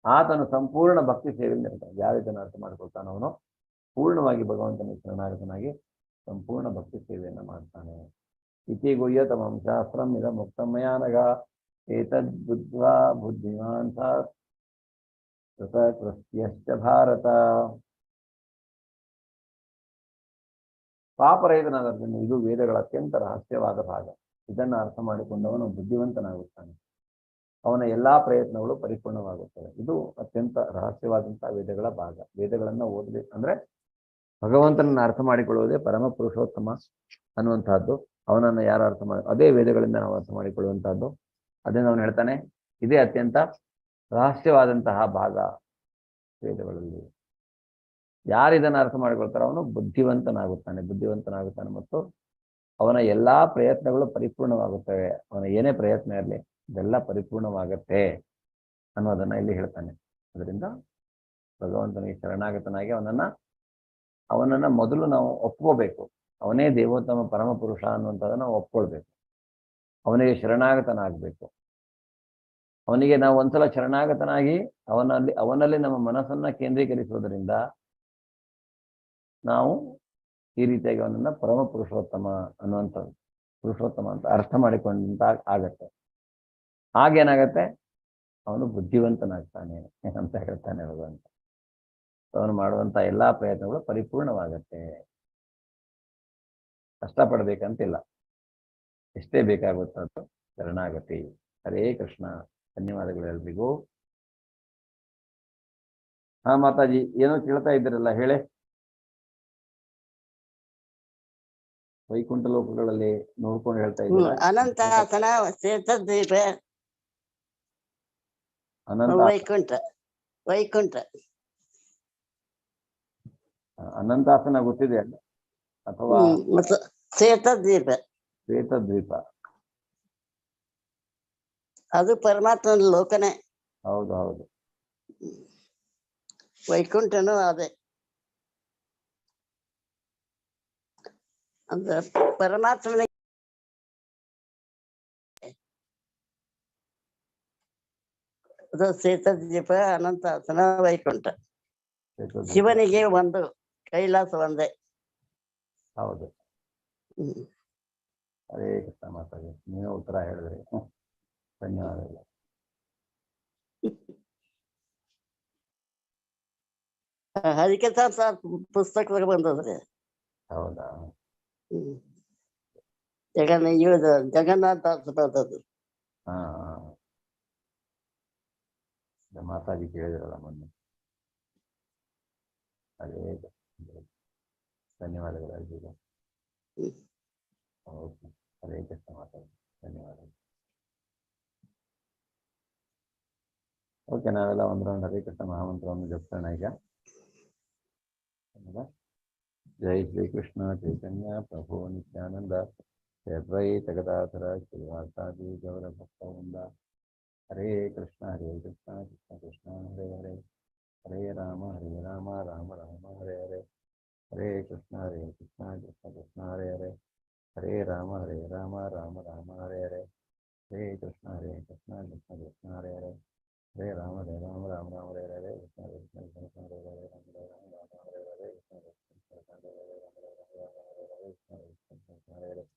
ಆತನು ಸಂಪೂರ್ಣ ಭಕ್ತಿ ಸೇವೆಯಿಂದ ಇರ್ತಾನೆ. ಯಾವ ಇದನ್ನು ಅರ್ಥ ಮಾಡಿಕೊಳ್ತಾನೆ ಅವನು ಪೂರ್ಣವಾಗಿ ಭಗವಂತನ ಶರಣಾಗತನಾಗಿ ಸಂಪೂರ್ಣ ಭಕ್ತಿ ಸೇವೆಯನ್ನು ಮಾಡ್ತಾನೆ. ಇತಿ ಗುಹ್ಯತಮಂ ಶಾಸ್ತ್ರಂ ಇದ ಮುಕ್ತಂ ಮಯಾ ನಘ ಏತದ್ ಬುದ್ಧ್ವಾ ಬುದ್ಧಿಮಾನ್ ಕೃತ್ಯಶ್ಚ ಭಾರತ. ಪಾಪರಹಿತನಾದ ಅರ್ಜುನ, ಇದು ವೇದಗಳ ಅತ್ಯಂತ ರಹಸ್ಯವಾದ ಭಾಗ. ಇದನ್ನ ಅರ್ಥ ಮಾಡಿಕೊಂಡವನು ಬುದ್ಧಿವಂತನಾಗುತ್ತಾನೆ. ಅವನ ಎಲ್ಲಾ ಪ್ರಯತ್ನಗಳು ಪರಿಪೂರ್ಣವಾಗುತ್ತವೆ. ಇದು ಅತ್ಯಂತ ರಹಸ್ಯವಾದಂತಹ ವೇದಗಳ ಭಾಗ. ವೇದಗಳನ್ನ ಓದಬೇಕು ಅಂದ್ರೆ ಭಗವಂತನನ್ನ ಅರ್ಥ ಮಾಡಿಕೊಳ್ಳುವುದೇ ಪರಮ ಪುರುಷೋತ್ತಮ ಅನ್ನುವಂತಹದ್ದು. ಅವನನ್ನು ಯಾರು ಅರ್ಥ ಮಾಡಿ, ಅದೇ ವೇದಗಳಿಂದ ನಾವು ಅರ್ಥ ಮಾಡಿಕೊಳ್ಳುವಂತಹದ್ದು. ಅದನ್ನು ಅವನು ಹೇಳ್ತಾನೆ, ಇದೇ ಅತ್ಯಂತ ರಹಸ್ಯವಾದಂತಹ ಭಾಗ ವೇದಗಳಲ್ಲಿ. ಯಾರು ಇದನ್ನು ಅರ್ಥ ಮಾಡಿಕೊಳ್ತಾರೋ ಅವನು ಬುದ್ಧಿವಂತನಾಗುತ್ತಾನೆ ಮತ್ತು ಅವನ ಎಲ್ಲಾ ಪ್ರಯತ್ನಗಳು ಪರಿಪೂರ್ಣವಾಗುತ್ತವೆ. ಅವನ ಏನೇ ಪ್ರಯತ್ನ ಇರಲಿ ಇದೆಲ್ಲ ಪರಿಪೂರ್ಣವಾಗತ್ತೆ ಅನ್ನೋದನ್ನ ಇಲ್ಲಿ ಹೇಳ್ತಾನೆ. ಅದರಿಂದ ಭಗವಂತನಿಗೆ ಶರಣಾಗತನಾಗಿ ಅವನನ್ನ ಮೊದಲು ನಾವು ಒಪ್ಕೋಬೇಕು. ಅವನೇ ದೇವೋತ್ತಮ ಪರಮಪುರುಷ ಅನ್ನುವಂಥದ್ದನ್ನು ನಾವು ಒಪ್ಕೊಳ್ಬೇಕು. ಅವನಿಗೆ ಶರಣಾಗತನಾಗಬೇಕು. ಅವನಿಗೆ ನಾವು ಒಂದ್ಸಲ ಶರಣಾಗತನಾಗಿ ಅವನಲ್ಲಿ ನಮ್ಮ ಮನಸ್ಸನ್ನ ಕೇಂದ್ರೀಕರಿಸುವುದರಿಂದ ನಾವು ಈ ರೀತಿಯಾಗಿ ಅವನನ್ನ ಪರಮ ಪುರುಷೋತ್ತಮ ಅನ್ನುವಂಥದ್ದು, ಪುರುಷೋತ್ತಮ ಅಂತ ಅರ್ಥ ಮಾಡಿಕೊಂಡಂತ ಆಗತ್ತೆ. ಆಗೇನಾಗತ್ತೆ, ಅವನು ಬುದ್ಧಿವಂತನಾಗ್ತಾನೆ ಅಂತ ಹೇಳ್ತಾನೆ ಭಗವಂತ. ಅವನು ಮಾಡುವಂತ ಎಲ್ಲಾ ಪ್ರಯತ್ನಗಳು ಪರಿಪೂರ್ಣವಾಗತ್ತೆ. ಕಷ್ಟಪಡ್ಬೇಕಂತಿಲ್ಲ, ಎಷ್ಟೇ ಬೇಕಾಗುತ್ತೋ ಶರಣಾಗತಿ. ಹರೇ ಕೃಷ್ಣ. ಧನ್ಯವಾದಗಳು ಎಲ್ರಿಗೂ. ಹಾ ಮಾತಾಜಿ, ಏನೋ ಕೇಳ್ತಾ ಇದ್ದೀರಲ್ಲ, ಹೇಳೆ. ವೈಕುಂಠ ಲೋಕಗಳಲ್ಲಿ ನೋಡ್ಕೊಂಡು ಹೇಳ್ತಾ ಇದ್ದೀರಾ? ಅನಂತಾಸನ ತೀರ್ಥದ್ವೀಪ ವೈಕುಂಠ ಅನಂತಾಸನ ಗೊತ್ತಿದೆ ಅಲ್ಲ, ಅಥವಾ ಶ್ವೇತದ್ವೀಪ. ಶ್ವೇತದ್ವೀಪ ಅದು ಪರಮಾತ್ಮನ ಲೋಕನೇ. ಹೌದು ಹೌದು. ವೈಕುಂಠನು ಅದೇ. ಅಂದ್ರೆ ಪರಮಾತ್ಮನ ಅದು ಸೇತದ್ವೀಪ, ಅನಂತಾಸನ, ವೈಕುಂಠ. ಶಿವನಿಗೆ ಒಂದು, ಕೈಲಾಸ ಒಂದೇ. ಹೌದು. ಹರೇ ಕೃಷ್ಣ ಮಾತಾಡಿ, ನೀವೇ ಉತ್ತರ ಹೇಳಿದ್ರಿ. ಧನ್ಯವಾದಗಳು. ಹರಿಕಥಾಸ ಪುಸ್ತಕದಾಗ ಬಂದದ್ರಿ. ಹೌದಾ? ಜಗನ್ನಾಥ ಬರ್ತದ್ದು. ಹಾ ಮಾತಾಡಿ ಕೇಳಿದ್ರಲ್ಲ ಮೊನ್ನೆ. ಅದೇ ಧನ್ಯವಾದಗಳು ಅರ್ಜುನ. ಓಕೆ, ಹರೇ ಕೃಷ್ಣ ಮಾತಾಡಿ, ಧನ್ಯವಾದಗಳು. ಓಕೆ, ನಾವೆಲ್ಲ ಒಂದು ರೌಂಡ್ ಹರೇ ಕೃಷ್ಣ ಮಹಾಮಂತ್ರವನ್ನು ಜಪಿಸೋಣ ಈಗ. ಜೈ ಶ್ರೀ ಕೃಷ್ಣ ಚೈತನ್ಯ ಪ್ರಭು ನಿತ್ಯಾನಂದ, ಶ್ರೀ ಅದ್ವೈತ ಗದಾಧರ ಶ್ರೀವಾಸಾದಿ ಗೌರ ಭಕ್ತವೃಂದ. ಹರೇ ಕೃಷ್ಣ ಕೃಷ್ಣ ಕೃಷ್ಣ ಹರೇ ಹರೇ, ಹರೇ ರಾಮ ರಾಮ ರಾಮ ಹರೇ ಹರೇ, ಹರೇ ಕೃಷ್ಣ ಕೃಷ್ಣ ಕೃಷ್ಣ ಹರೇ ಹರೇ, ಹರೇ ರಾಮ ರಾಮ ರಾಮ ಹರೇ ಹರೇ, ಹರೇ ಕೃಷ್ಣ ಕೃಷ್ಣ ಕೃಷ್ಣ ಹರೇ ಹರೇ, ಹರೇ ರಾಮ ರಾಮ ಹರೇ ಹರೇ, ಕೃಷ್ಣ ಕೃಷ್ಣ ಕೃಷ್ಣ ಹರೇ ಹರೇ, ರಾಮ ಹರೇ ಹರೇ, ಹರೇ ರಾಮ ರಾಮ ಹರೇ ಹರೇ,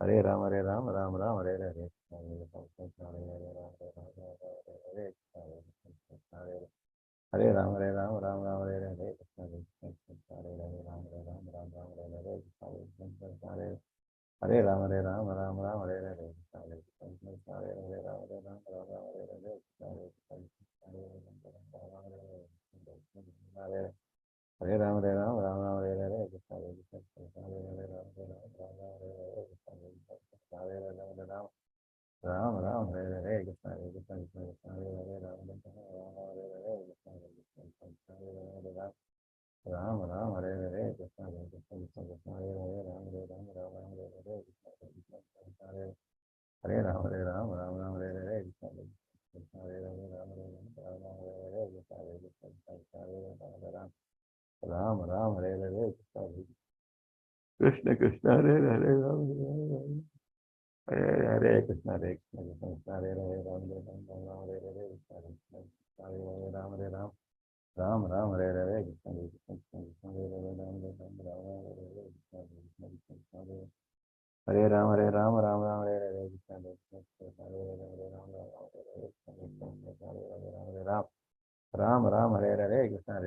ಹರೇ ರಾಮ ರಾಮ ಹರೇ ಹರೇ, ಕೃಷ್ಣ ಕೃಷ್ಣ ಕೃಷ್ಣ ಹರೇ ಹರೇ, ರಾಮ ರಾಮ ಹರೇ ಹರೇ, ಕೃಷ್ಣ ಕೃಷ್ಣ ಹರೇ ಹರೇ, ಹರೇ ರಾಮ ರಾಮ ಹರೇ ಹರೇ, ಕೃಷ್ಣ ಕೃಷ್ಣ ಹರೇ ಹರೇ, ರಾಮ ರಾಮ ಹರೇ ಹರೇ, ಕೃಷ್ಣ ಹರೇ ರಾಮ ರಾಮ ಹರೇ ಹರೇ, ಕೃಷ್ಣ ಕೃಷ್ಣ ಹರೇ ಹರೇ, ರಾಮ ರಾಮ ಹರೇ ಹರೇ, ಕೃಷ್ಣ ಕೃಷ್ಣ ಹರೇ ಹರೇ, ರಾಮ ರಾಮ ಹರೇ ಹರೇ, ಕೃಷ್ಣ ಕೃಷ್ಣ ಹರೇ ಹರೇ, ರಾಮ ರಾಮ ಹರೇ ಹರೇ, ಕೃಷ್ಣ ಕೃಷ್ಣ ಹರೇ ಹರೇ, ಹರೇ ರಾಮ ರಾಮ ಹರೇ ಹರೇ, ಕೃಷ್ಣ ಕೃಷ್ಣ ಹರೇ ಹರೇ, ರಾಮ ರಾಮ ಹರೇ ಹರೇ, ಕೃಷ್ಣ ಕೃಷ್ಣ ಹರೇ ಹರೇ, ರಾಮ ರಾಮ ಹರೇ ಹರೇ, ಕೃಷ್ಣ ಕೃಷ್ಣ ಹರೇ ಹರೇ, ಹರೇ ಹರೇ, ಕೃಷ್ಣ ಕೃಷ್ಣ ಹರೇ ಹರೇ, ರಾಮ ರಾಮ ಹರೇ ಹರೇ, ಕೃಷ್ಣ ಕೃಷ್ಣ ಹರೇ ಹರೇ, ರಾಮ ರಾಮ ಹರೇ ಹರೇ, ಕೃಷ್ಣ ಕೃಷ್ಣ ಹರೇ ಹರೇ, ರಾಮ ರಾಮ ಹರೇ ಹರೇ, ಕೃಷ್ಣ ಕೃಷ್ಣ ಹರೇ ಹರೇ, ಹರೇ ರಾಮ ರಾಮ ಹರೇ ಹರೇ, ಕೃಷ್ಣ ಕೃಷ್ಣ ಹರೇ ಹರೇ, ಹರೇ ರಾಮ ಹರೇ ಹರೇ, ಕೃಷ್ಣ ಕೃಷ್ಣ ಹರೇ ಹರೇ, ರಾಮ ಹರೇ ಹರೇ, ಕೃಷ್ಣ ಕೃಷ್ಣ ಹರೇ ಹರೇ, ರಾಮ ರಾಮ ಹರೇ ಹರೇ, ಕೃಷ್ಣ ಕೃಷ್ಣ ಹರೇ ಹರೇ, ಹರೇ ರಾಮ ಹರೇ ಹರೇ, ಕೃಷ್ಣ ಕೃಷ್ಣ ಹರೇ ಹರೇ, ರಾಮ ರಾಮ ಹರೇ ಹರೇ, ಕೃಷ್ಣ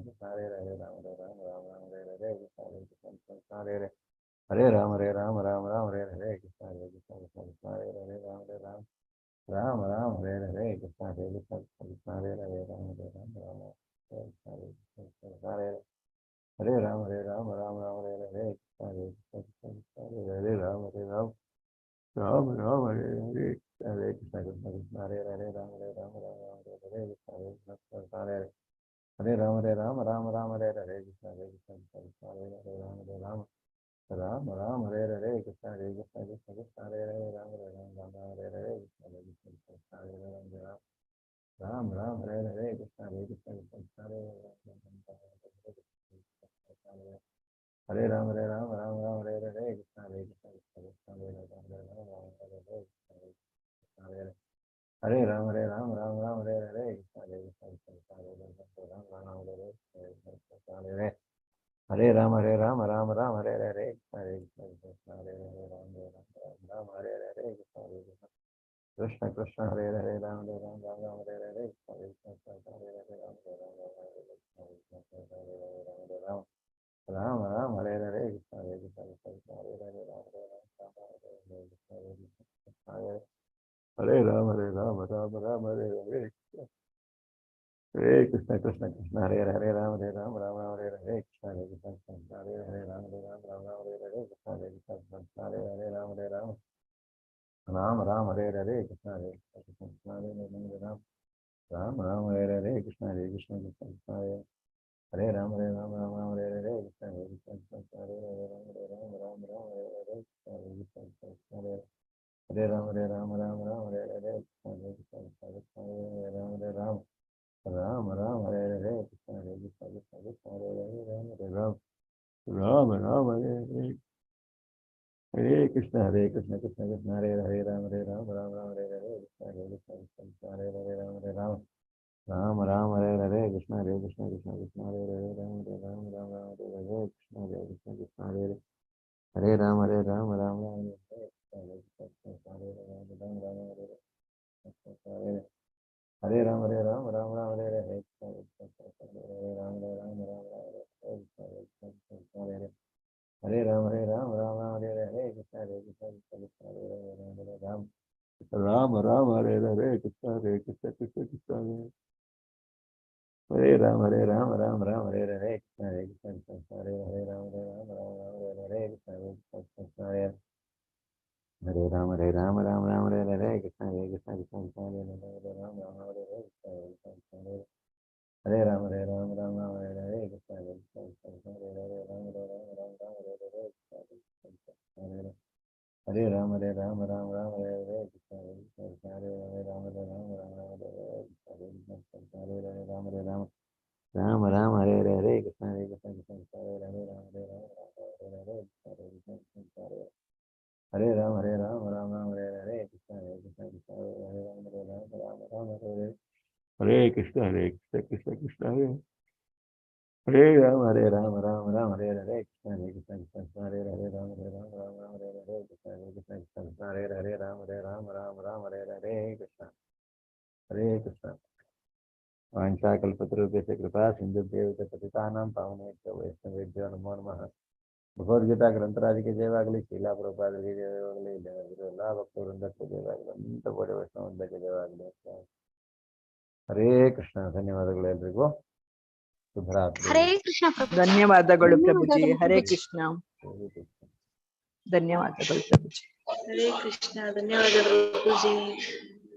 ಕೃಷ್ಣ ಹರೇ ಹರೇ, ರಾಮ ರಾಮ ಹರೇ ರಾಮ ರಾಮ ಹರೇ ಹರೇ, ಕೃಷ್ಣ ಕೃಷ್ಣ ಹರೇ ಹರೇ, ರಾಮ ರಾಮ ಹರೇ ಹರೇ, ಹರೇ ಕೃಷ್ಣ ಕೃಷ್ಣ ಹರೇ ಹರೇ, ರಾಮ ರಾಮ ಹರೇ ಹರೇ, ಕೃಷ್ಣ ಕೃಷ್ಣ ಹರೇ ಹರೇ, ಹರೇ ರಾಮ ರಾಮ ಹರೇ ಹರೇ, ಕೃಷ್ಣ ಕೃಷ್ಣ ಹರೇ ಹರೇ, ರಾಮ ರಾಮ ಹರೇ ಹರೇ, ಕೃಷ್ಣ ಕೃಷ್ಣ ಹರೇ ಹರೇ, ರಾಮ ರಾಮ ಹರೇ ಹರೇ, ಕೃಷ್ಣ ಕೃಷ್ಣ ಹರೇ ಹರೇ, ರಾಮ ರಾಮ ಹರೇ ಹರೇ, ಕೃಷ್ಣ ಕೃಷ್ಣ ಹರೇ ಹರೇ, ಹರೇ ರಾಮ ರಾಮ ಹರೇ ಹರೇ, ಕೃಷ್ಣ ಕೃಷ್ಣ ಹರೇ ಹರೇ, ಹರೇ ರಾಮ ರಾಮ ಹರೇ ಹರೇ, ಕೃಷ್ಣ ಕೃಷ್ಣ ಹರೇ ಹರೇ, ಹರೇ ರಾಮ ರಾಮ ಹರೇ ಹರೇ, ಕೃಷ್ಣ ಕೃಷ್ಣ ಹರೇ ಹರೇ, ರಾಮ ಹರೇ ಹರೇ, ಕೃಷ್ಣ ಕೃಷ್ಣ ಹರೇ ಹರೇ, ರಾಮ ರಾಮ ಹರೇ ಹರೇ, ಕೃಷ್ಣ ಕೃಷ್ಣ ಹರೇ ಹರೇ, ರಾಮ ರಾಮ ಹರೇ ಹರೇ, ಕೃಷ್ಣ ಕೃಷ್ಣ ಹರೇ ಹರೇ, ಹರೇ ರಾಮ ರಾಮ ಹರೇ ಹರೇ, ಹರೇ ಕೃಷ್ಣ ಕೃಷ್ಣ ಹರೇ ಹರೇ, ರಾಮ ರಾಮ ಹರೇ ಹರೇ, ಕೃಷ್ಣ ಕೃಷ್ಣ ಹರೇ ಹರೇ, ರಾಮ ರಾಮ ಹರೇ ಹರೇ, ಕೃಷ್ಣ ಕೃಷ್ಣ ಹರೇ ಹರೇ, ರಾಮ ರಾಮ ಹರೇ ಹರೇ, ಕೃಷ್ಣ ಕೃಷ್ಣ ಹರೇ ಹರೇ, ರಾಮ ರಾಮ ಹರೇ ಹರೇ, ಕೃಷ್ಣ ಕೃಷ್ಣ ಹರೇ ಹರೇ, ರಾಮ ರಾಮ ಹರೇ ಹರೇ, ಕೃಷ್ಣ ಕೃಷ್ಣ ಹರೇ ಹರೇ, ರಾಮ ರಾಮ ಹರೇ ಹರೇ, ಕೃಷ್ಣ ಕೃಷ್ಣ ಹರೇ ಹರೇ, ಹರೇ ರಾಮ ಹರೇ ಹರೇ, राम राम हरे हरे हरे कृष्ण कृष्ण कृष्ण हरे हरे राम राम राम हरे हरे हरे कृष्ण कृष्ण हरे हरे राम राम हरे हरे कृष्ण कृष्ण कृष्ण हरे हरे राम राम हरे हरे कृष्ण कृष्ण हरे हरे राम राम राम हरे हरे कृष्ण हरे राम राम हरे हरे राम हरे राम हरे हरे कृष्ण हरे राम राम हरे हरे हरे राम हरे राम हरे हरे कृष्ण कृष्ण हरे राम राम हरे हरे कृष्ण कृष्ण कृष्ण हरे राम हरे राम हरे हरे कृष्ण कृष्ण हरे हरे राम हरे कृष्ण कृष्ण हरे राम हरे राम हरे हरे कृष्ण कृष्ण कृष्ण हरे राम हरे हरे हरे राम हरे राम हरे हरे कृष्ण कृष्ण कृष्ण हरे राम हरे हरे राम हरे राम हरे हरे कृष्ण कृष्ण हरे राम हरे राम हरे राम हरे राम हरे हरे कृष्ण कृष्ण हरे राम हरे हरे राम हरे राम हरे हरे कृष्ण कृष्ण हरे राम हरे हरे कृष्ण कृष्ण कृष्ण हरे राम हरे राम हरे हरे कृष्ण कृष्ण कृष्ण हरे हरे राम हरे राम हरे हरे कृष्ण कृष्ण कृष्ण हरे हरे राम हरे राम हरे हरे कृष्ण हरे कृष्ण वाञ्छाकल्पतरुभ्यश्च कृपा सिन्धुभ्येव च पतितानां पावनेभ्यो वैष्णवेभ्यो नमो नमः ಭಗವದ್ಗೀತಾ ಗ್ರಂಥರಾಜಿಗೆ ಜಯವಾಗಲಿ, ಶೀಲಾ ಪ್ರಭುಪಾದರಿಗೆ ಜಯವಾಗಲಿ, ಎಲ್ಲ ಭಕ್ತವೃಂದಕ್ಕೆ ಜಯವಾಗಲಿ, ಅನಂತ ಕೋಟಿ ವೈಷ್ಣವೃಂದಕ್ಕೆ ಜಯವಾಗಲಿ. ಹರೇ ಕೃಷ್ಣ. ಧನ್ಯವಾದಗಳು ಎಲ್ರಿಗೂ. ಶುಭರಾತ್ರಿ. ಹರೇ ಕೃಷ್ಣ ಪ್ರಭುಜಿ. ಧನ್ಯವಾದಗಳು ಪ್ರಭುಜಿ. ಧನ್ಯವಾದಗಳು ಹರೇ ಪ್ರಭುಜಿ. ಕೃಷ್ಣ. ಧನ್ಯವಾದಗಳು ಪ್ರಭುಜಿ. ಹರೇ ಕೃಷ್ಣ ಧನ್ಯವಾದಗಳು ಪ್ರಭುಜಿ.